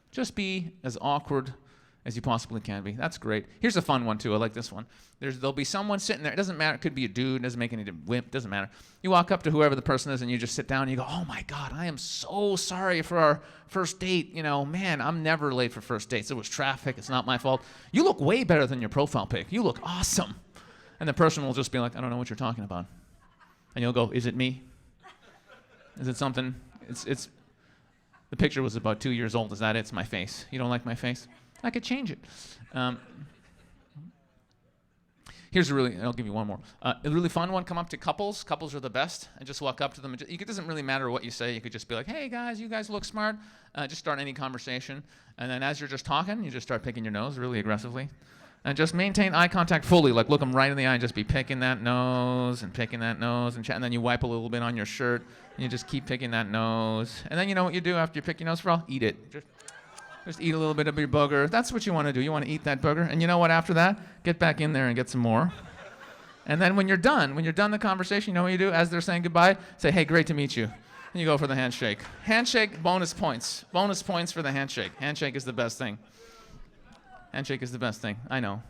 Just be as awkward as you possibly can be. That's great. Here's a fun one too. I like this one. There'll be someone sitting there. It doesn't matter. It could be a dude. It doesn't make any wimp. Doesn't matter. You walk up to whoever the person is and you just sit down and you go, oh my God, I am so sorry for our first date. You know, man, I'm never late for first dates. It was traffic. It's not my fault. You look way better than your profile pic. You look awesome. And the person will just be like, I don't know what you're talking about. And you'll go, is it me? Is it something? It's. The picture was about 2 years old. Is that it? It's my face. You don't like my face? I could change it. Here's I'll give you one more. A really fun one, come up to couples. Couples are the best. And just walk up to them. It doesn't really matter what you say. You could just be like, hey guys, you guys look smart. Just start any conversation. And then as you're just talking, you just start picking your nose really aggressively. And just maintain eye contact fully. Like look them right in the eye and just be picking that nose and picking that nose. And then you wipe a little bit on your shirt. And you just keep picking that nose. And then you know what you do after you pick your nose for all? Eat it. Just eat a little bit of your booger. That's what you want to do. You want to eat that booger. And you know what, after that, get back in there and get some more. And then when you're done the conversation, you know what you do? As they're saying goodbye, say, hey, great to meet you. And you go for the handshake. Handshake, bonus points. Bonus points for the handshake. Handshake is the best thing. Handshake is the best thing. I know.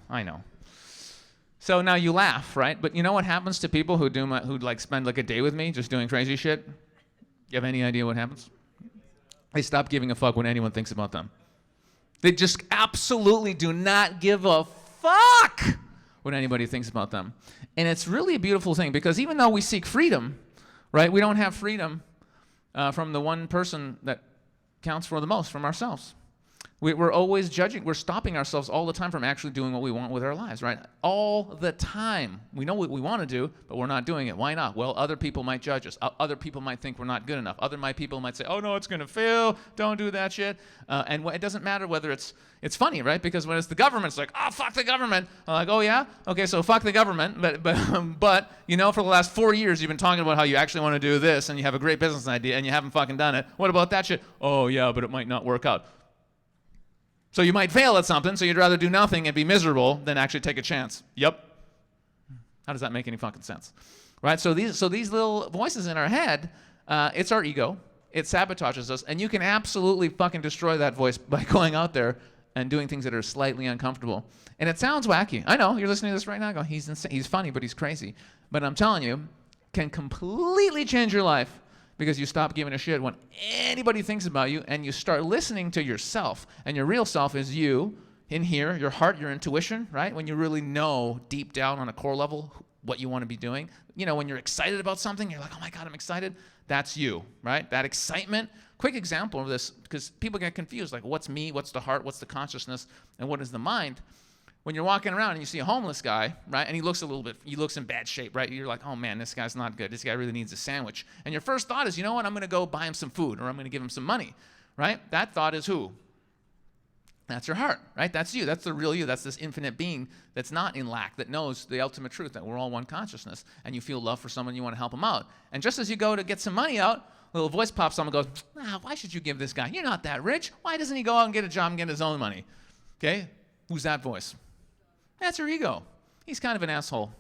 So now you laugh, right? But you know what happens to people who spend like a day with me just doing crazy shit? You have any idea what happens? They stop giving a fuck when anyone thinks about them. They just absolutely do not give a fuck when anybody thinks about them. And it's really a beautiful thing because even though we seek freedom, right, we don't have freedom from the one person that counts for the most, from ourselves. We're always judging. We're stopping ourselves all the time from actually doing what we want with our lives, right? All the time. We know what we want to do, but we're not doing it. Why not? Well, other people might judge us. Other people might think we're not good enough. People might say, oh, no, it's going to fail. Don't do that shit. And it doesn't matter whether it's funny, right? Because when it's the government, it's like, oh, fuck the government. I'm like, oh, yeah? Okay, so fuck the government. But you know, for the last 4 years, you've been talking about how you actually want to do this, and you have a great business idea, and you haven't fucking done it. What about that shit? Oh, yeah, but it might not work out. So you might fail at something, so you'd rather do nothing and be miserable than actually take a chance. Yep. How does that make any fucking sense? Right? So these little voices in our head, it's our ego. It sabotages us, and you can absolutely fucking destroy that voice by going out there and doing things that are slightly uncomfortable. And it sounds wacky. I know, you're listening to this right now going, he's insane. He's funny, but he's crazy. But I'm telling you, can completely change your life because you stop giving a shit when anybody thinks about you and you start listening to yourself. And your real self is you in here, your heart, your intuition, right? When you really know deep down on a core level what you want to be doing. You know, when you're excited about something, you're like, oh my God, I'm excited. That's you, right? That excitement. Quick example of this, because people get confused, like what's me, what's the heart, what's the consciousness, and what is the mind? When you're walking around and you see a homeless guy, right, and he looks in bad shape, right? You're like, oh man, this guy's not good. This guy really needs a sandwich. And your first thought is, you know what, I'm going to go buy him some food, or I'm going to give him some money, right? That thought is who? That's your heart, right? That's you. That's the real you. That's this infinite being that's not in lack, that knows the ultimate truth, that we're all one consciousness. And you feel love for someone, you want to help them out. And just as you go to get some money out, a little voice pops up and goes, why should you give this guy? You're not that rich. Why doesn't he go out and get a job and get his own money? Okay? Who's that voice? That's your ego. He's kind of an asshole.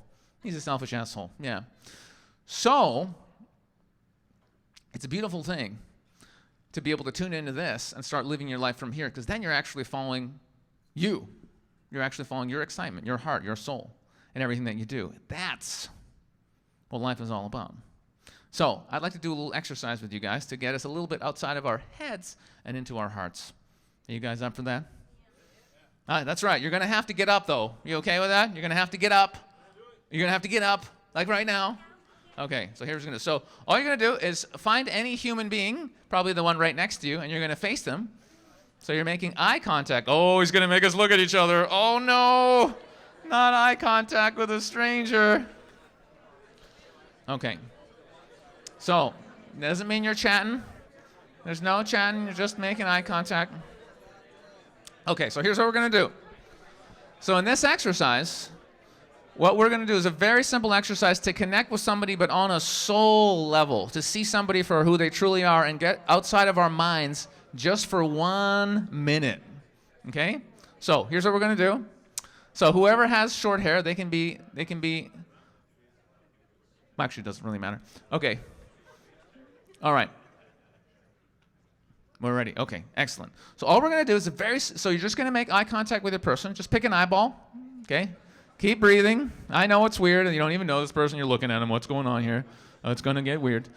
He's a selfish asshole. Yeah. So, it's a beautiful thing to be able to tune into this and start living your life from here, because then you're actually following you. You're actually following your excitement, your heart, your soul, and everything that you do. That's what life is all about. So, I'd like to do a little exercise with you guys to get us a little bit outside of our heads and into our hearts. Are you guys up for that? That's right. You're going to have to get up, though. You okay with that? You're going to have to get up. You're going to have to get up, like right now. Okay, so here's what we're going to do. So all you're going to do is find any human being, probably the one right next to you, and you're going to face them. So you're making eye contact. Oh, he's going to make us look at each other. Oh, no. Not eye contact with a stranger. Okay. So it doesn't mean you're chatting. There's no chatting. You're just making eye contact. Okay, so here's what we're going to do. So in this exercise, what we're going to do is a very simple exercise to connect with somebody, but on a soul level, to see somebody for who they truly are and get outside of our minds just for 1 minute. Okay? So here's what we're going to do. So whoever has short hair, they can be, well, actually, it doesn't really matter. Okay. All right. We're ready. Okay, excellent. So all we're going to do is so you're just going to make eye contact with a person. Just pick an eyeball, okay? Keep breathing. I know it's weird, and you don't even know this person. You're looking at him. What's going on here? Oh, it's going to get weird.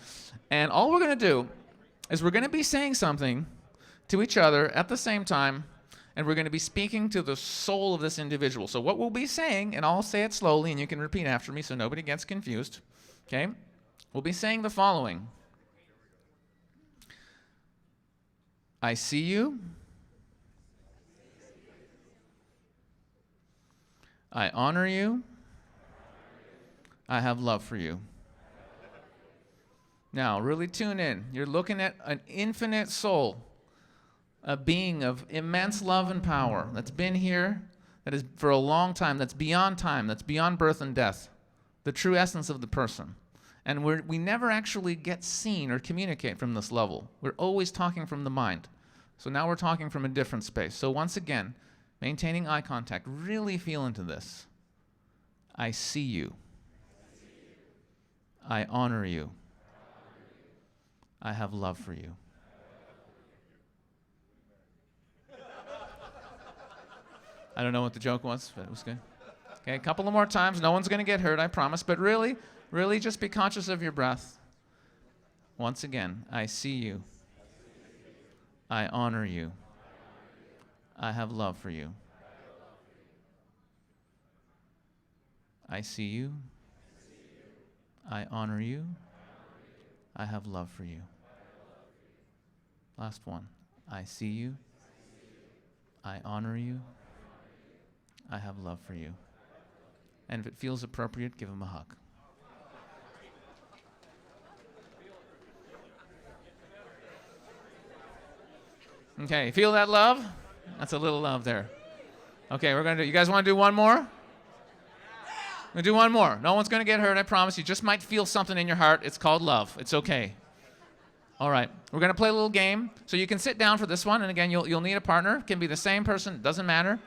And all we're going to do is we're going to be saying something to each other at the same time, and we're going to be speaking to the soul of this individual. So what we'll be saying, and I'll say it slowly, and you can repeat after me so nobody gets confused, okay? We'll be saying the following. I see you. I honor you. I have love for you. Now, really tune in. You're looking at an infinite soul, a being of immense love and power that's been here, that is for a long time, that's beyond birth and death, the true essence of the person. And we never actually get seen or communicate from this level. We're always talking from the mind. So now we're talking from a different space. So once again, maintaining eye contact, really feel into this. I see you. I honor you. I have love for you. I don't know what the joke was, but it was good. Okay, a couple of more times. No one's going to get hurt, I promise. But really just be conscious of your breath. Once again, I see you. I honor you. I have love for you. I see you. I honor you. I have love for you. Last one. I see you. I honor you. I have love for you. And if it feels appropriate, give him a hug. Okay, feel that love? That's a little love there. Okay, you guys want to do one more? We're going to do one more. No one's going to get hurt, I promise. You just might feel something in your heart. It's called love. It's okay. All right, we're going to play a little game. So you can sit down for this one, and again, you'll need a partner. It can be the same person, doesn't matter.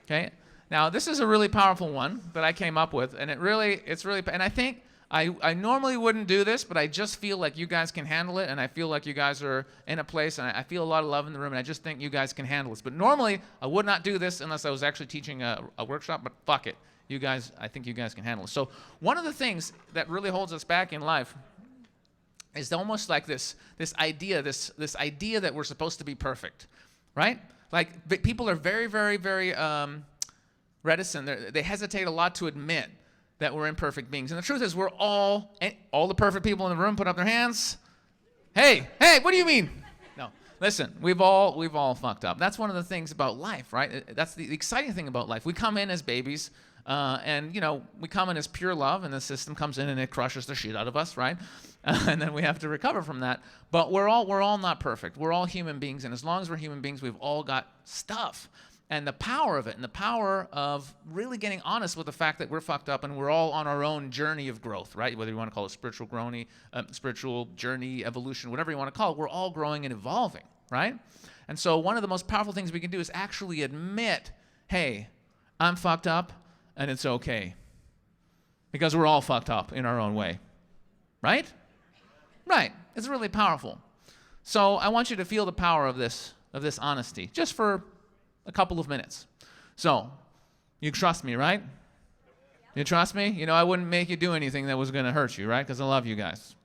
Okay? Now, this is a really powerful one that I came up with, and and I think I normally wouldn't do this, but I just feel like you guys can handle it, and I feel like you guys are in a place, and I feel a lot of love in the room, and I just think you guys can handle this. But normally, I would not do this unless I was actually teaching a workshop, but fuck it. I think you guys can handle it. So one of the things that really holds us back in life is almost like this idea that we're supposed to be perfect, right? Like people are very, very, very reticent. They hesitate a lot to admit that we're imperfect beings. And the truth is we're all the perfect people in the room put up their hands. Hey, what do you mean? No, listen, we've all fucked up. That's one of the things about life, right? That's the exciting thing about life. We come in as babies, and we come in as pure love, and the system comes in and it crushes the shit out of us, right? And then we have to recover from that. But we're all not perfect. We're all human beings, and as long as we're human beings, we've all got stuff. And the power of it, and the power of really getting honest with the fact that we're fucked up and we're all on our own journey of growth, right? Whether you want to call it spiritual journey, evolution, whatever you want to call it, we're all growing and evolving, right? And so one of the most powerful things we can do is actually admit, hey, I'm fucked up, and it's okay. Because we're all fucked up in our own way, right? Right. It's really powerful. So I want you to feel the power of this honesty, just for a couple of minutes. So, you trust me, right? You trust me? I wouldn't make you do anything that was going to hurt you, right? Because I love you guys.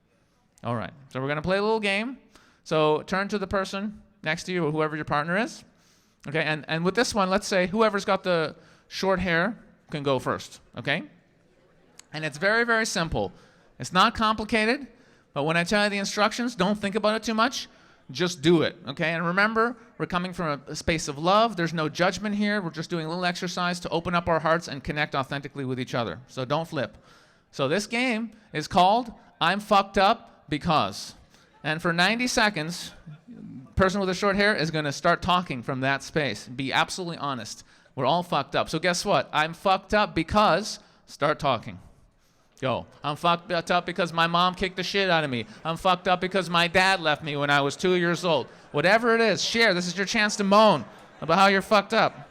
All right. So we're going to play a little game. So turn to the person next to you or whoever your partner is. Okay, and with this one, let's say whoever's got the short hair can go first, okay? And it's very, very simple. It's not complicated, but when I tell you the instructions, don't think about it too much. Just do it, okay? And remember, we're coming from a space of love. There's no judgment here. We're just doing a little exercise to open up our hearts and connect authentically with each other. So don't flip. So this game is called I'm Fucked Up Because. And for 90 seconds, person with the short hair is going to start talking from that space. Be absolutely honest. We're all fucked up. So guess what? I'm fucked up because start talking. Go. I'm fucked up because my mom kicked the shit out of me. I'm fucked up because my dad left me when I was 2 years old. Whatever it is, share. This is your chance to moan about how you're fucked up.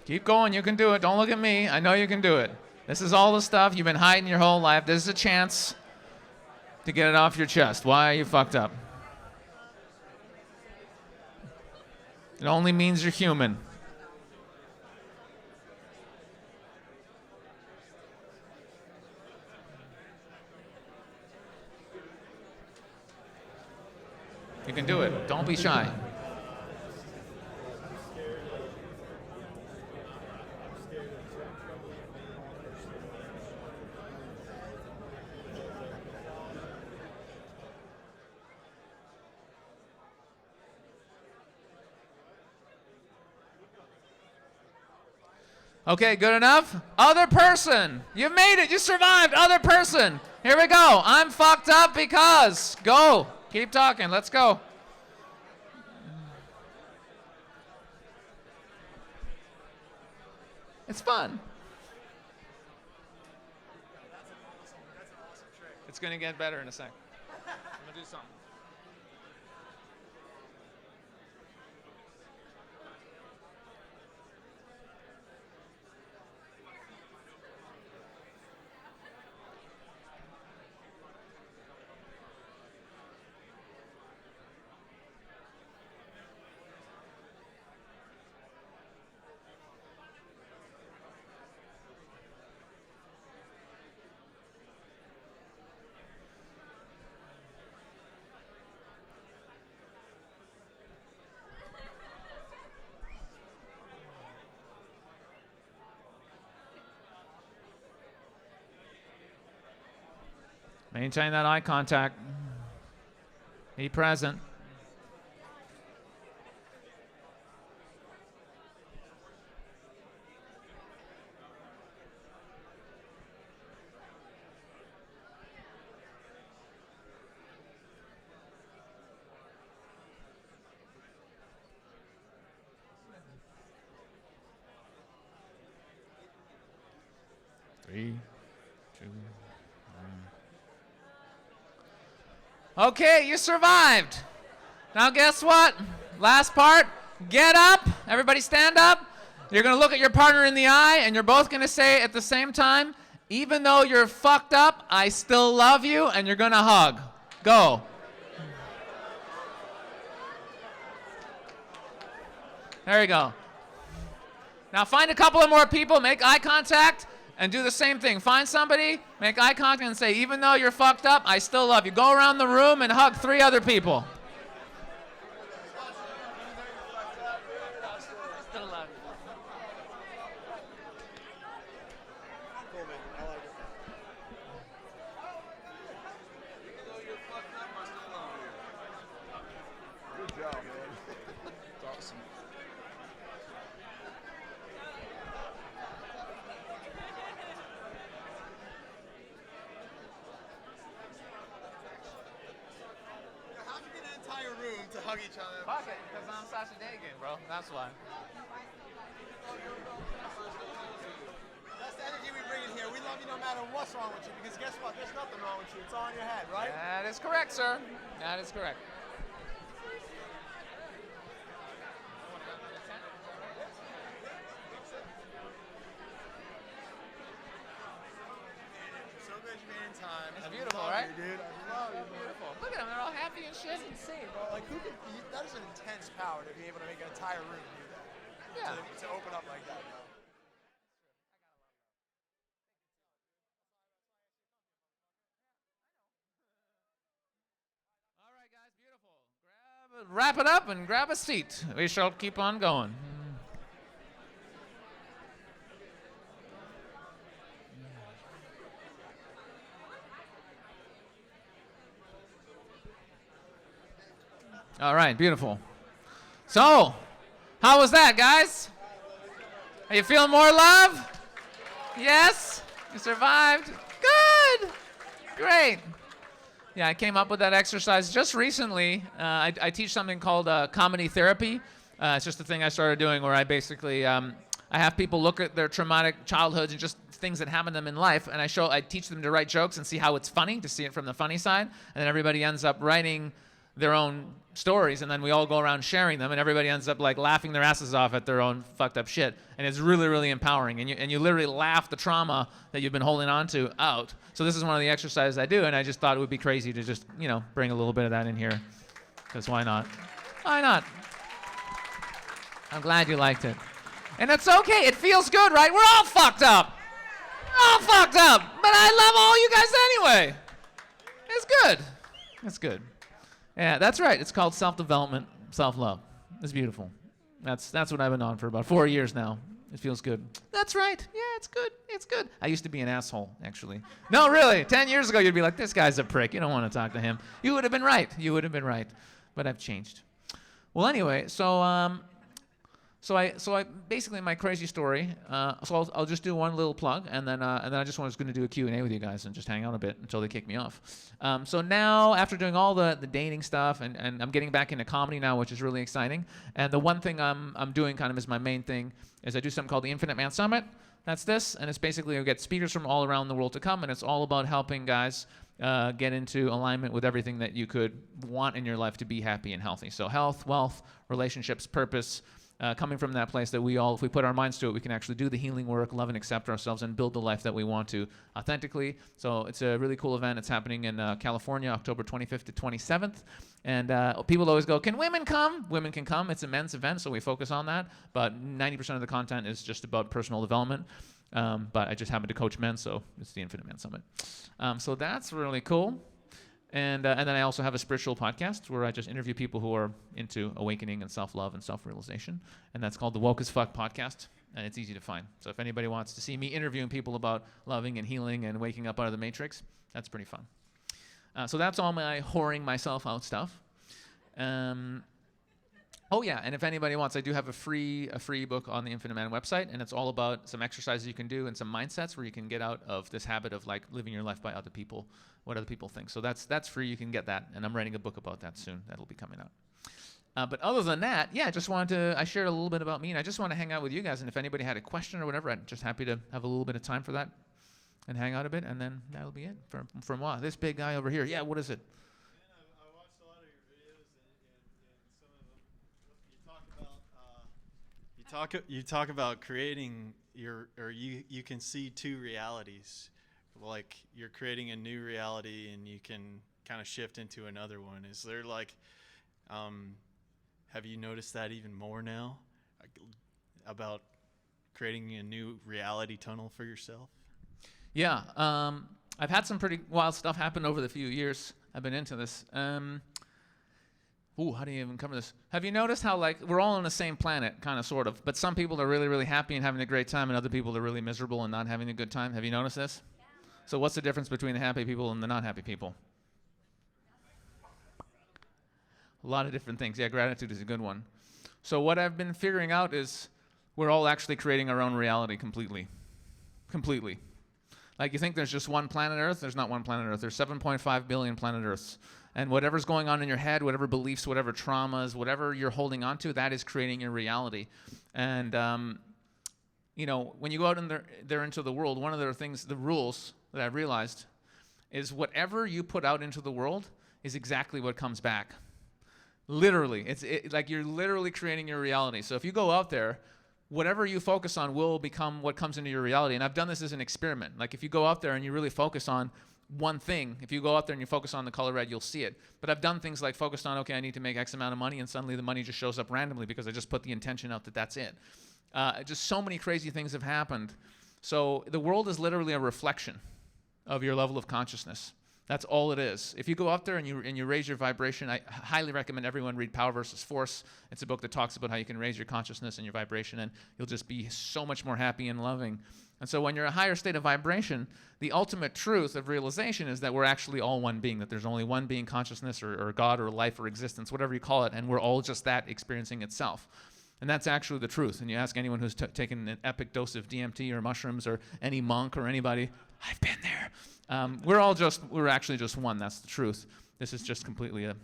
Keep going. You can do it. Don't look at me. I know you can do it. This is all the stuff you've been hiding your whole life. This is a chance to get it off your chest. Why are you fucked up? It only means you're human. You can do it. Don't be shy. Okay, good enough? Other person. You made it. You survived. Other person. Here we go. I'm fucked up because. Go. Keep talking. Let's go. It's fun. It's going to get better in a sec. I'm going to do something. Maintain that eye contact. Be present. Three, two, okay, you survived. Now guess what? Last part. Get up. Everybody stand up. You're going to look at your partner in the eye, and you're both going to say at the same time, even though you're fucked up, I still love you, and you're going to hug. Go. There you go. Now find a couple of more people, make eye contact, and do the same thing. Find somebody, make eye contact, and say, even though you're fucked up, I still love you. Go around the room and hug 3 other people. Still love you. Cool, man. I like it. Even though you're fucked up, I still love you. Good job, man. It's awesome. How'd you get an entire room to hug each other? Fuck it, because I'm Sasha Daygame, bro. That's why. That's the energy we bring in here. We love you no matter what's wrong with you, because guess what? There's nothing wrong with you. It's all in your head, right? That is correct, sir. That is correct. So good you made it in time. It's beautiful, Love right? you, dude. I love you, Beautiful. Look at them. They're all happy and shit. That's insane, bro. Like, who could? That is an intense power to be able to make an entire room do that. Yeah. To open up like that. You know? All right, guys, beautiful. Wrap it up and grab a seat. We shall keep on going. All right, beautiful. So, how was that, guys? Are you feeling more love? Yes? You survived? Good. Great. Yeah, I came up with that exercise just recently. I teach something called comedy therapy. It's just a thing I started doing where I basically I have people look at their traumatic childhoods and just things that happen to them in life, and I teach them to write jokes and see how it's funny, to see it from the funny side, and then everybody ends up writing their own stories, and then we all go around sharing them, and everybody ends up like laughing their asses off at their own fucked up shit, and it's really, really empowering, and you literally laugh the trauma that you've been holding on to out. So this is one of the exercises I do, and I just thought it would be crazy to just, bring a little bit of that in here, because why not? Why not? I'm glad you liked it. And it's okay, it feels good, right? We're all fucked up. We're all fucked up, but I love all you guys anyway. It's good. It's good. Yeah, that's right. It's called self-development, self-love. It's beautiful. That's what I've been on for about 4 years now. It feels good. That's right. Yeah, it's good. It's good. I used to be an asshole, actually. No, really. 10 years ago, you'd be like, this guy's a prick. You don't want to talk to him. You would have been right. You would have been right. But I've changed. Well, anyway, so I basically my crazy story. So I'll just do one little plug, and then I just was going to do a Q&A with you guys and just hang out a bit until they kick me off. So now, after doing all the dating stuff, and I'm getting back into comedy now, which is really exciting. And the one thing I'm doing kind of as my main thing is I do something called the Infinite Man Summit. That's this, and it's basically I get speakers from all around the world to come, and it's all about helping guys get into alignment with everything that you could want in your life to be happy and healthy. So health, wealth, relationships, purpose. Coming from that place that we all, if we put our minds to it, we can actually do the healing work, love and accept ourselves, and build the life that we want to authentically. So it's a really cool event. It's happening in California, October 25th to 27th. And people always go, can women come? Women can come. It's a men's event, so we focus on that. But 90% of the content is just about personal development. But I just happen to coach men, so it's the Infinite Man Summit. So that's really cool. And then I also have a spiritual podcast where I just interview people who are into awakening and self-love and self-realization. And that's called the Woke as Fuck podcast. And it's easy to find. So if anybody wants to see me interviewing people about loving and healing and waking up out of the matrix, that's pretty fun. So that's all my whoring myself out stuff. Oh yeah, and if anybody wants, I do have a free book on the Infinite Man website, and it's all about some exercises you can do and some mindsets where you can get out of this habit of like living your life by other people, what other people think. So that's free. You can get that, and I'm writing a book about that soon. That'll be coming out. But other than that, yeah, I shared a little bit about me, and I just want to hang out with you guys. And if anybody had a question or whatever, I'm just happy to have a little bit of time for that and hang out a bit, and then that'll be it from this big guy over here. Yeah, what is it? I watched a lot of your videos, and some of them you talk about creating you can see two realities, like you're creating a new reality and you can kind of shift into another one. Is there like have you noticed that even more now about creating a new reality tunnel for yourself? Yeah, I've had some pretty wild stuff happen over the few years I've been into this. How do you even cover this? Have you noticed how like we're all on the same planet, kind of, sort of, but some people are really, really happy and having a great time, and other people are really miserable and not having a good time? Have you noticed this? Yeah. So what's the difference between the happy people and the not happy people? A lot of different things. Yeah, gratitude is a good one. So what I've been figuring out is we're all actually creating our own reality completely. Completely. Like you think there's just one planet Earth? There's not one planet Earth. There's 7.5 billion planet Earths. And whatever's going on in your head, whatever beliefs, whatever traumas, whatever you're holding on to, that is creating your reality. And, when you go out there into the world, one of the things, the rules that I've realized is whatever you put out into the world is exactly what comes back. Literally. It's like you're literally creating your reality. So if you go out there, whatever you focus on will become what comes into your reality. And I've done this as an experiment. Like if you go out there and you really focus on one thing, if you go out there and you focus on the color red, you'll see it. But I've done things like focused on, okay, I need to make X amount of money, and suddenly the money just shows up randomly because I just put the intention out that that's it. Just so many crazy things have happened. So the world is literally a reflection of your level of consciousness. That's all it is. If you go out there and you raise your vibration, I highly recommend everyone read Power versus Force. It's a book that talks about how you can raise your consciousness and your vibration, and you'll just be so much more happy and loving. And so when you're a higher state of vibration, the ultimate truth of realization is that we're actually all one being, that there's only one being, consciousness or God or life or existence, whatever you call it, and we're all just that experiencing itself. And that's actually the truth. And you ask anyone who's taken an epic dose of DMT or mushrooms or any monk or anybody, I've been there. We're actually just one. That's the truth. This is just completely a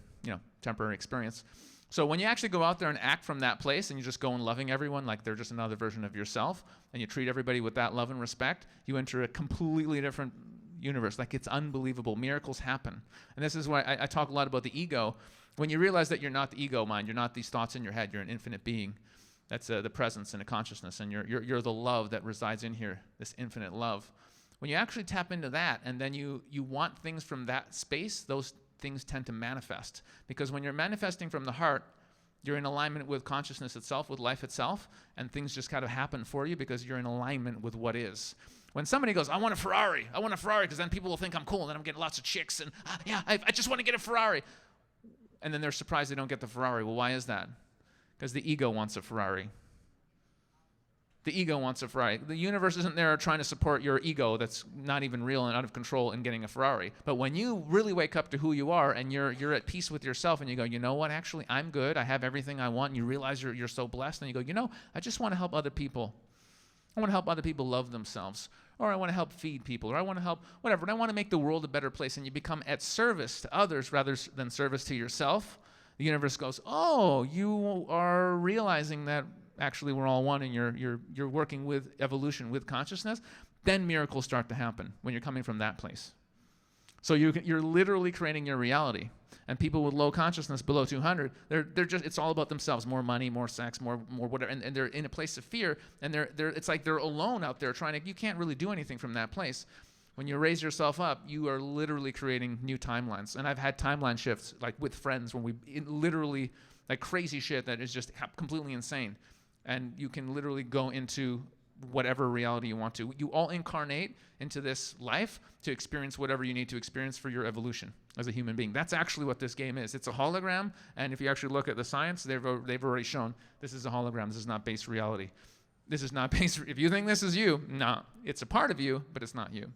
temporary experience. So when you actually go out there and act from that place and you just go in loving everyone like they're just another version of yourself, and you treat everybody with that love and respect, you enter a completely different universe. Like, it's unbelievable. Miracles happen. And this is why I talk a lot about the ego. When you realize that you're not the ego mind, you're not these thoughts in your head, you're an infinite being. That's the presence and a consciousness, and you're the love that resides in here, this infinite love. When you actually tap into that, and then you want things from that space, those things tend to manifest. Because when you're manifesting from the heart, you're in alignment with consciousness itself, with life itself, and things just kind of happen for you because you're in alignment with what is. When somebody goes, I want a Ferrari, because then people will think I'm cool, and then I'm getting lots of chicks, and I just want to get a Ferrari. And then they're surprised they don't get the Ferrari. Well, why is that? Because the ego wants a Ferrari. The ego wants a Ferrari. The universe isn't there trying to support your ego that's not even real and out of control in getting a Ferrari. But when you really wake up to who you are and you're at peace with yourself and you go, you know what, actually, I'm good. I have everything I want. And you realize you're so blessed. And you go, you know, I just want to help other people. I want to help other people love themselves. Or I want to help feed people. Or I want to help whatever. And I want to make the world a better place. And you become at service to others rather than service to yourself. The universe goes, oh, you are realizing that actually we're all one and you're working with evolution, with consciousness. Then miracles start to happen when you're coming from that place. So you're literally creating your reality. And people with low consciousness below 200, they're just, it's all about themselves. More money, more sex, more whatever. And they're in a place of fear. And it's like they're alone out there you can't really do anything from that place. When you raise yourself up, you are literally creating new timelines. And I've had timeline shifts, like with friends, when literally, like crazy shit that is just completely insane. And you can literally go into whatever reality you want to. You all incarnate into this life to experience whatever you need to experience for your evolution as a human being. That's actually what this game is. It's a hologram, and if you actually look at the science, they've already shown this is a hologram. This is not base reality. This is not base. If you think this is you, no, it's a part of you, but it's not you.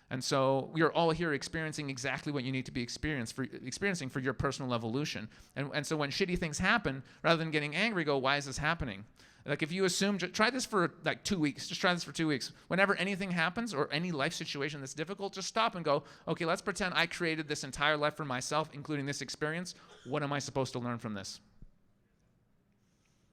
And so we are all here experiencing exactly what you need to be experiencing for your personal evolution. And so when shitty things happen, rather than getting angry, go, why is this happening? Like if you assume, try this for like 2 weeks. Just try this for 2 weeks. Whenever anything happens or any life situation that's difficult, just stop and go, okay, let's pretend I created this entire life for myself, including this experience. What am I supposed to learn from this?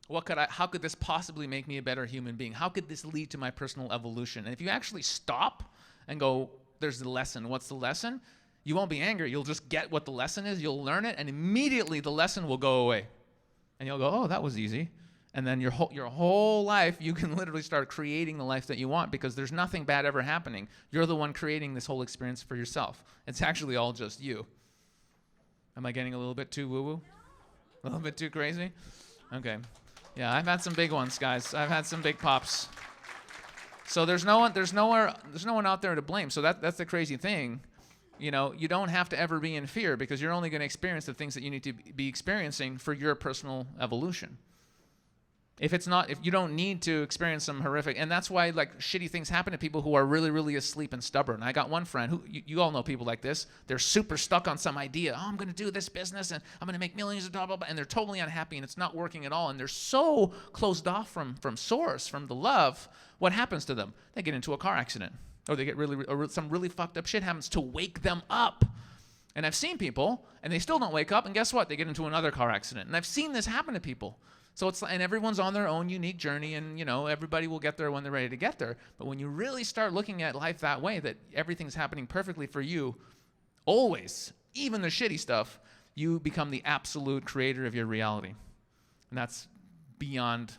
How could this possibly make me a better human being? How could this lead to my personal evolution? And if you actually stop and go, there's the lesson. What's the lesson? You won't be angry. You'll just get what the lesson is. You'll learn it, and immediately the lesson will go away. And you'll go, oh, that was easy. And then your whole life, you can literally start creating the life that you want because there's nothing bad ever happening. You're the one creating this whole experience for yourself. It's actually all just you. Am I getting a little bit too woo-woo? A little bit too crazy? Okay. Yeah, I've had some big ones, guys. I've had some big pops. So there's no one out there to blame. So that's the crazy thing. You know, you don't have to ever be in fear because you're only going to experience the things that you need to be experiencing for your personal evolution. If you don't need to experience some horrific, and that's why like shitty things happen to people who are really, really asleep and stubborn. I got one friend who, you all know people like this. They're super stuck on some idea. Oh, I'm going to do this business and I'm going to make millions of blah, blah, blah. And they're totally unhappy and it's not working at all. And they're so closed off from source, from the love. What happens to them? They get into a car accident or they get or some really fucked up shit happens to wake them up. And I've seen people and they still don't wake up. And guess what? They get into another car accident. And I've seen this happen to people. So and everyone's on their own unique journey, and you know everybody will get there when they're ready to get there. But when you really start looking at life that way, that everything's happening perfectly for you, always, even the shitty stuff, you become the absolute creator of your reality, and that's beyond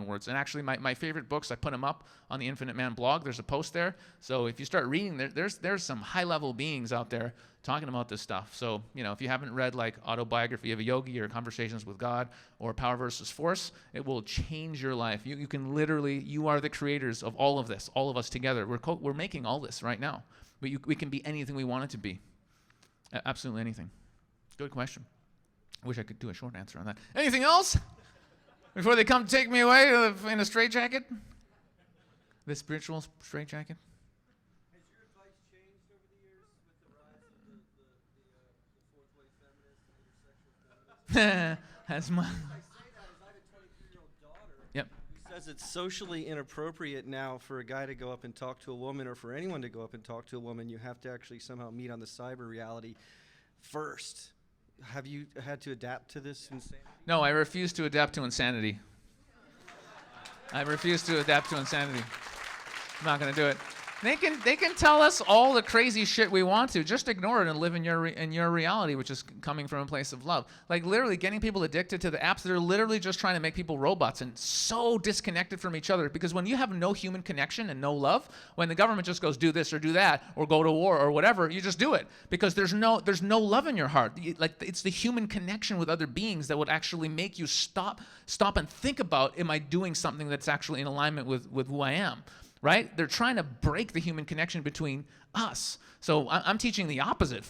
words. And actually, my favorite books, I put them up on the Infinite Man blog. There's a post there. So if you start reading, there's some high-level beings out there talking about this stuff. So, you know, if you haven't read like Autobiography of a Yogi or Conversations with God or Power versus Force, it will change your life. You can literally, you are the creators of all of this, all of us together. We're making all this right now. We can be anything we want it to be. Absolutely anything. Good question. I wish I could do a short answer on that. Anything else? Before they come take me away in a straitjacket? The spiritual straitjacket? Has your advice changed over the years with the rise of the fourth wave feminists and intersectional feminists? That's my... I say that as I have a 23-year-old daughter Yep. who says it's socially inappropriate now for a guy to go up and talk to a woman or for anyone to go up and talk to a woman. You have to actually somehow meet on the cyber reality first. Have you had to adapt to this insanity? No, I refuse to adapt to insanity. I refuse to adapt to insanity. I'm not going to do it. They can tell us all the crazy shit we want to. Just ignore it and live in your reality, which is coming from a place of love. Like literally getting people addicted to the apps that are literally just trying to make people robots and so disconnected from each other. Because when you have no human connection and no love, when the government just goes do this or do that or go to war or whatever, you just do it because there's no love in your heart. Like it's the human connection with other beings that would actually make you stop and think about, am I doing something that's actually in alignment with who I am? Right? They're trying to break the human connection between us. So I'm teaching the opposite.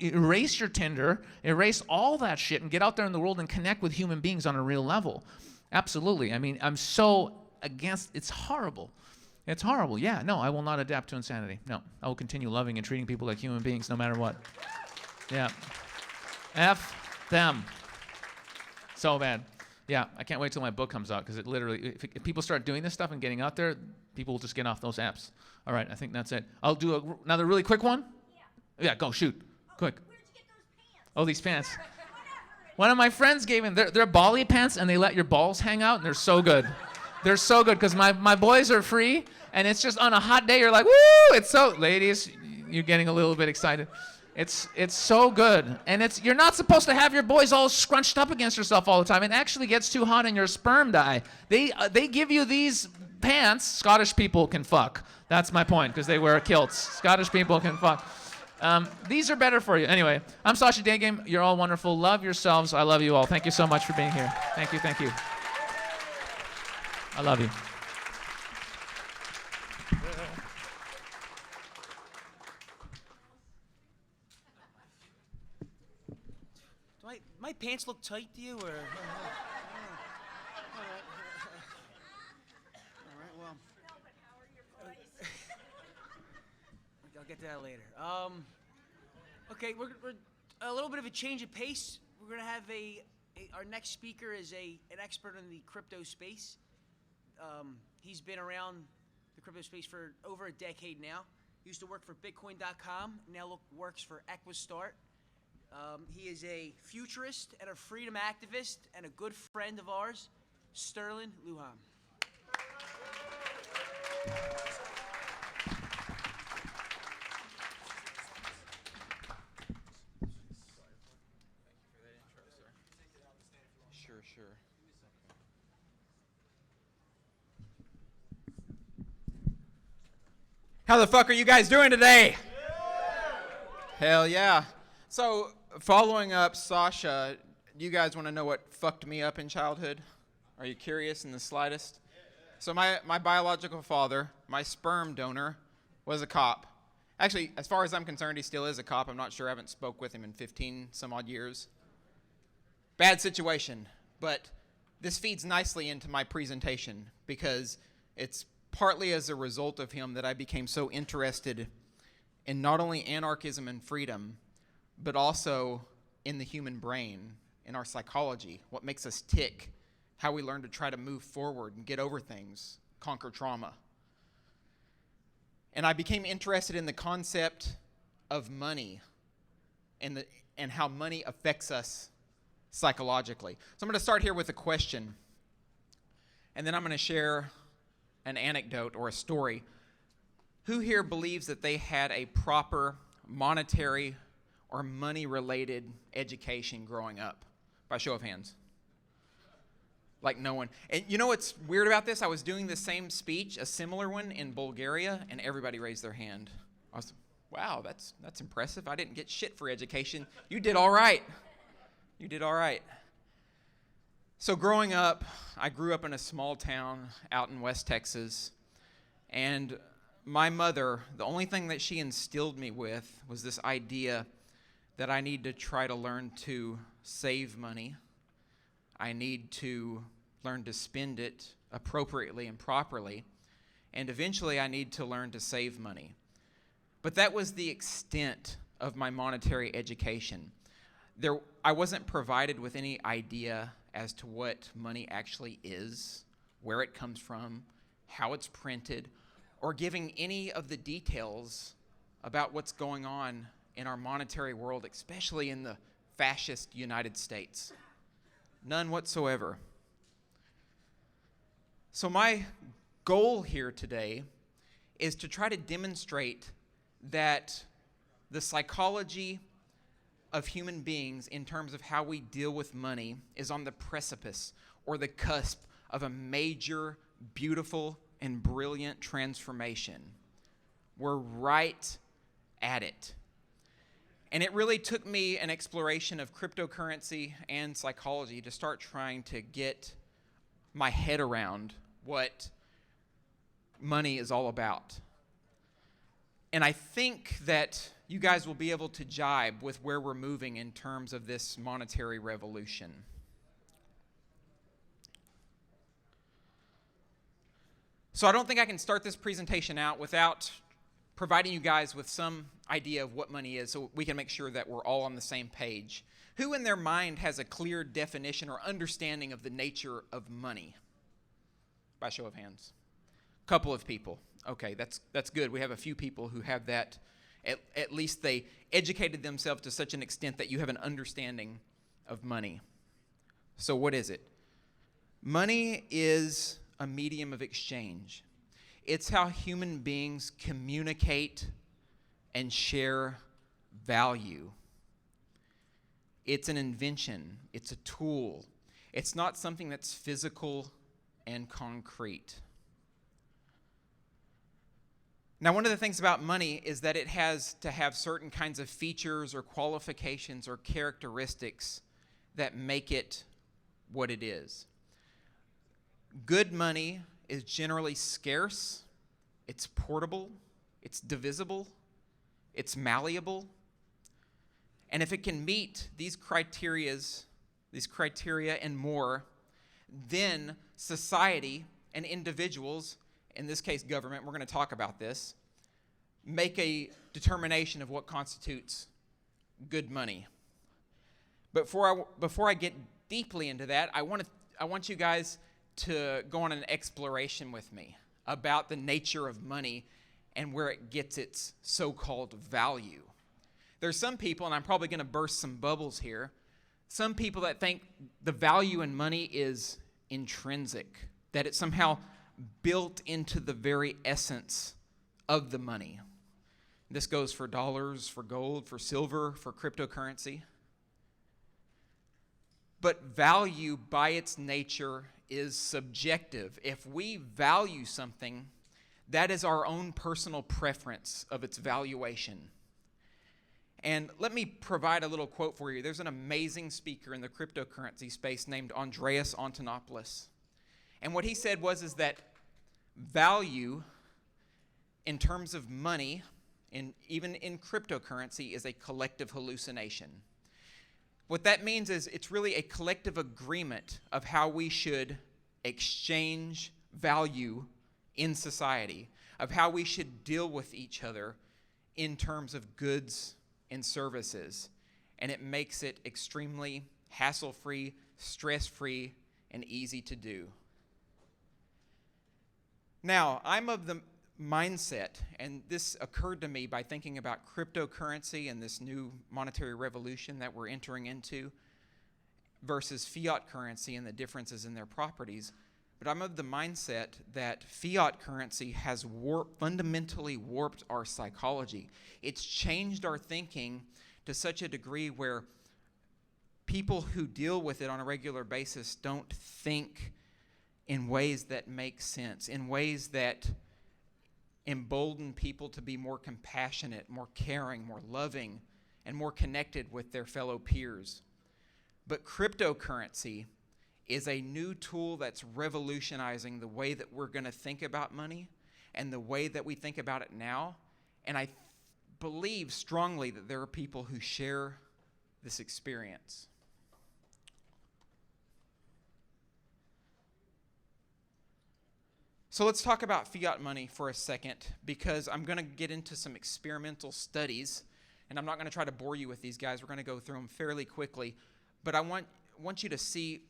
Erase your Tinder, erase all that shit, and get out there in the world and connect with human beings on a real level. Absolutely. I mean, I'm so against. It's horrible. It's horrible. Yeah. No, I will not adapt to insanity. No, I will continue loving and treating people like human beings, no matter what. Yeah. F them. So bad. Yeah, I can't wait till my book comes out because it literally, if people start doing this stuff and getting out there, people will just get off those apps. All right, I think that's it. I'll do another really quick one. Yeah, go shoot, quick. Where'd you get those pants? Oh, these pants. One of my friends gave me, they're Bali pants and they let your balls hang out and they're so good. They're so good because my boys are free and it's just on a hot day you're like, woo! It's so, ladies, you're getting a little bit excited. It's so good, and you're not supposed to have your boys all scrunched up against yourself all the time. It actually gets too hot and your sperm die. They give you these pants. Scottish people can fuck. That's my point, because they wear kilts. Scottish people can fuck. These are better for you. Anyway, I'm Sasha Daygame. You're all wonderful. Love yourselves. I love you all. Thank you so much for being here. Thank you. Thank you. I love you. My pants look tight to you, or? All right, well. I'll get to that later. Okay, we're a little bit of a change of pace. We're gonna have our next speaker is an expert in the crypto space. He's been around the crypto space for over a decade now. He used to work for Bitcoin.com. Now works for Equistart. He is a futurist and a freedom activist and a good friend of ours, Sterlin Lujan. Sure. How the fuck are you guys doing today? Hell yeah. So, following up Sasha, do you guys want to know what fucked me up in childhood? Are you curious in the slightest? So my biological father, my sperm donor, was a cop. Actually, as far as I'm concerned, he still is a cop. I'm not sure. I haven't spoke with him in 15 some odd years. Bad situation, but this feeds nicely into my presentation because it's partly as a result of him that I became so interested in not only anarchism and freedom, but also in the human brain, in our psychology, what makes us tick, how we learn to try to move forward and get over things, conquer trauma. And I became interested in the concept of money and how money affects us psychologically. So I'm going to start here with a question, and then I'm going to share an anecdote or a story. Who here believes that they had a proper monetary or money-related education growing up? By show of hands. Like no one. And you know what's weird about this? I was doing the same speech, a similar one in Bulgaria, and everybody raised their hand. I was, wow, that's impressive. I didn't get shit for education. You did all right. You did all right. So growing up, I grew up in a small town out in West Texas, and my mother, the only thing that she instilled me with was this idea that I need to try to learn to save money. I need to learn to spend it appropriately and properly. And eventually I need to learn to save money. But that was the extent of my monetary education. I wasn't provided with any idea as to what money actually is, where it comes from, how it's printed, or giving any of the details about what's going on in our monetary world, especially in the fascist United States. None whatsoever. So my goal here today is to try to demonstrate that the psychology of human beings in terms of how we deal with money is on the precipice or the cusp of a major, beautiful, and brilliant transformation. We're right at it. And it really took me an exploration of cryptocurrency and psychology to start trying to get my head around what money is all about. And I think that you guys will be able to jibe with where we're moving in terms of this monetary revolution. So I don't think I can start this presentation out without providing you guys with some idea of what money is so we can make sure that we're all on the same page. Who in their mind has a clear definition or understanding of the nature of money? By show of hands. Couple of people. Okay, that's good. We have a few people who have that. At least they educated themselves to such an extent that you have an understanding of money. So what is it? Money is a medium of exchange. It's how human beings communicate and share value. It's an invention. It's a tool. It's not something that's physical and concrete. Now, one of the things about money is that it has to have certain kinds of features or qualifications or characteristics that make it what it is. Good money is generally scarce, it's portable, it's divisible, it's malleable. And if it can meet these criteria and more, then society and individuals, in this case government, we're going to talk about this, make a determination of what constitutes good money. But before I get deeply into that, I want you guys to go on an exploration with me about the nature of money and where it gets its so-called value. There's some people, and I'm probably going to burst some bubbles here, some people that think the value in money is intrinsic, that it's somehow built into the very essence of the money. This goes for dollars, for gold, for silver, for cryptocurrency. But value by its nature is subjective. If we value something, that is our own personal preference of its valuation. And let me provide a little quote for you. There's an amazing speaker in the cryptocurrency space named Andreas Antonopoulos. And what he said is that value in terms of money, even in cryptocurrency, is a collective hallucination. What that means is it's really a collective agreement of how we should exchange value in society, of how we should deal with each other in terms of goods and services. And it makes it extremely hassle-free, stress-free, and easy to do. Now, I'm of the mindset, and this occurred to me by thinking about cryptocurrency and this new monetary revolution that we're entering into versus fiat currency and the differences in their properties. But I'm of the mindset that fiat currency has fundamentally warped our psychology. It's changed our thinking to such a degree where people who deal with it on a regular basis don't think in ways that make sense, in ways that embolden people to be more compassionate, more caring, more loving, and more connected with their fellow peers. But cryptocurrency is a new tool that's revolutionizing the way that we're going to think about money and the way that we think about it now. And I believe strongly that there are people who share this experience. So let's talk about fiat money for a second, because I'm going to get into some experimental studies, and I'm not going to try to bore you with these guys. We're going to go through them fairly quickly. But I want you to see,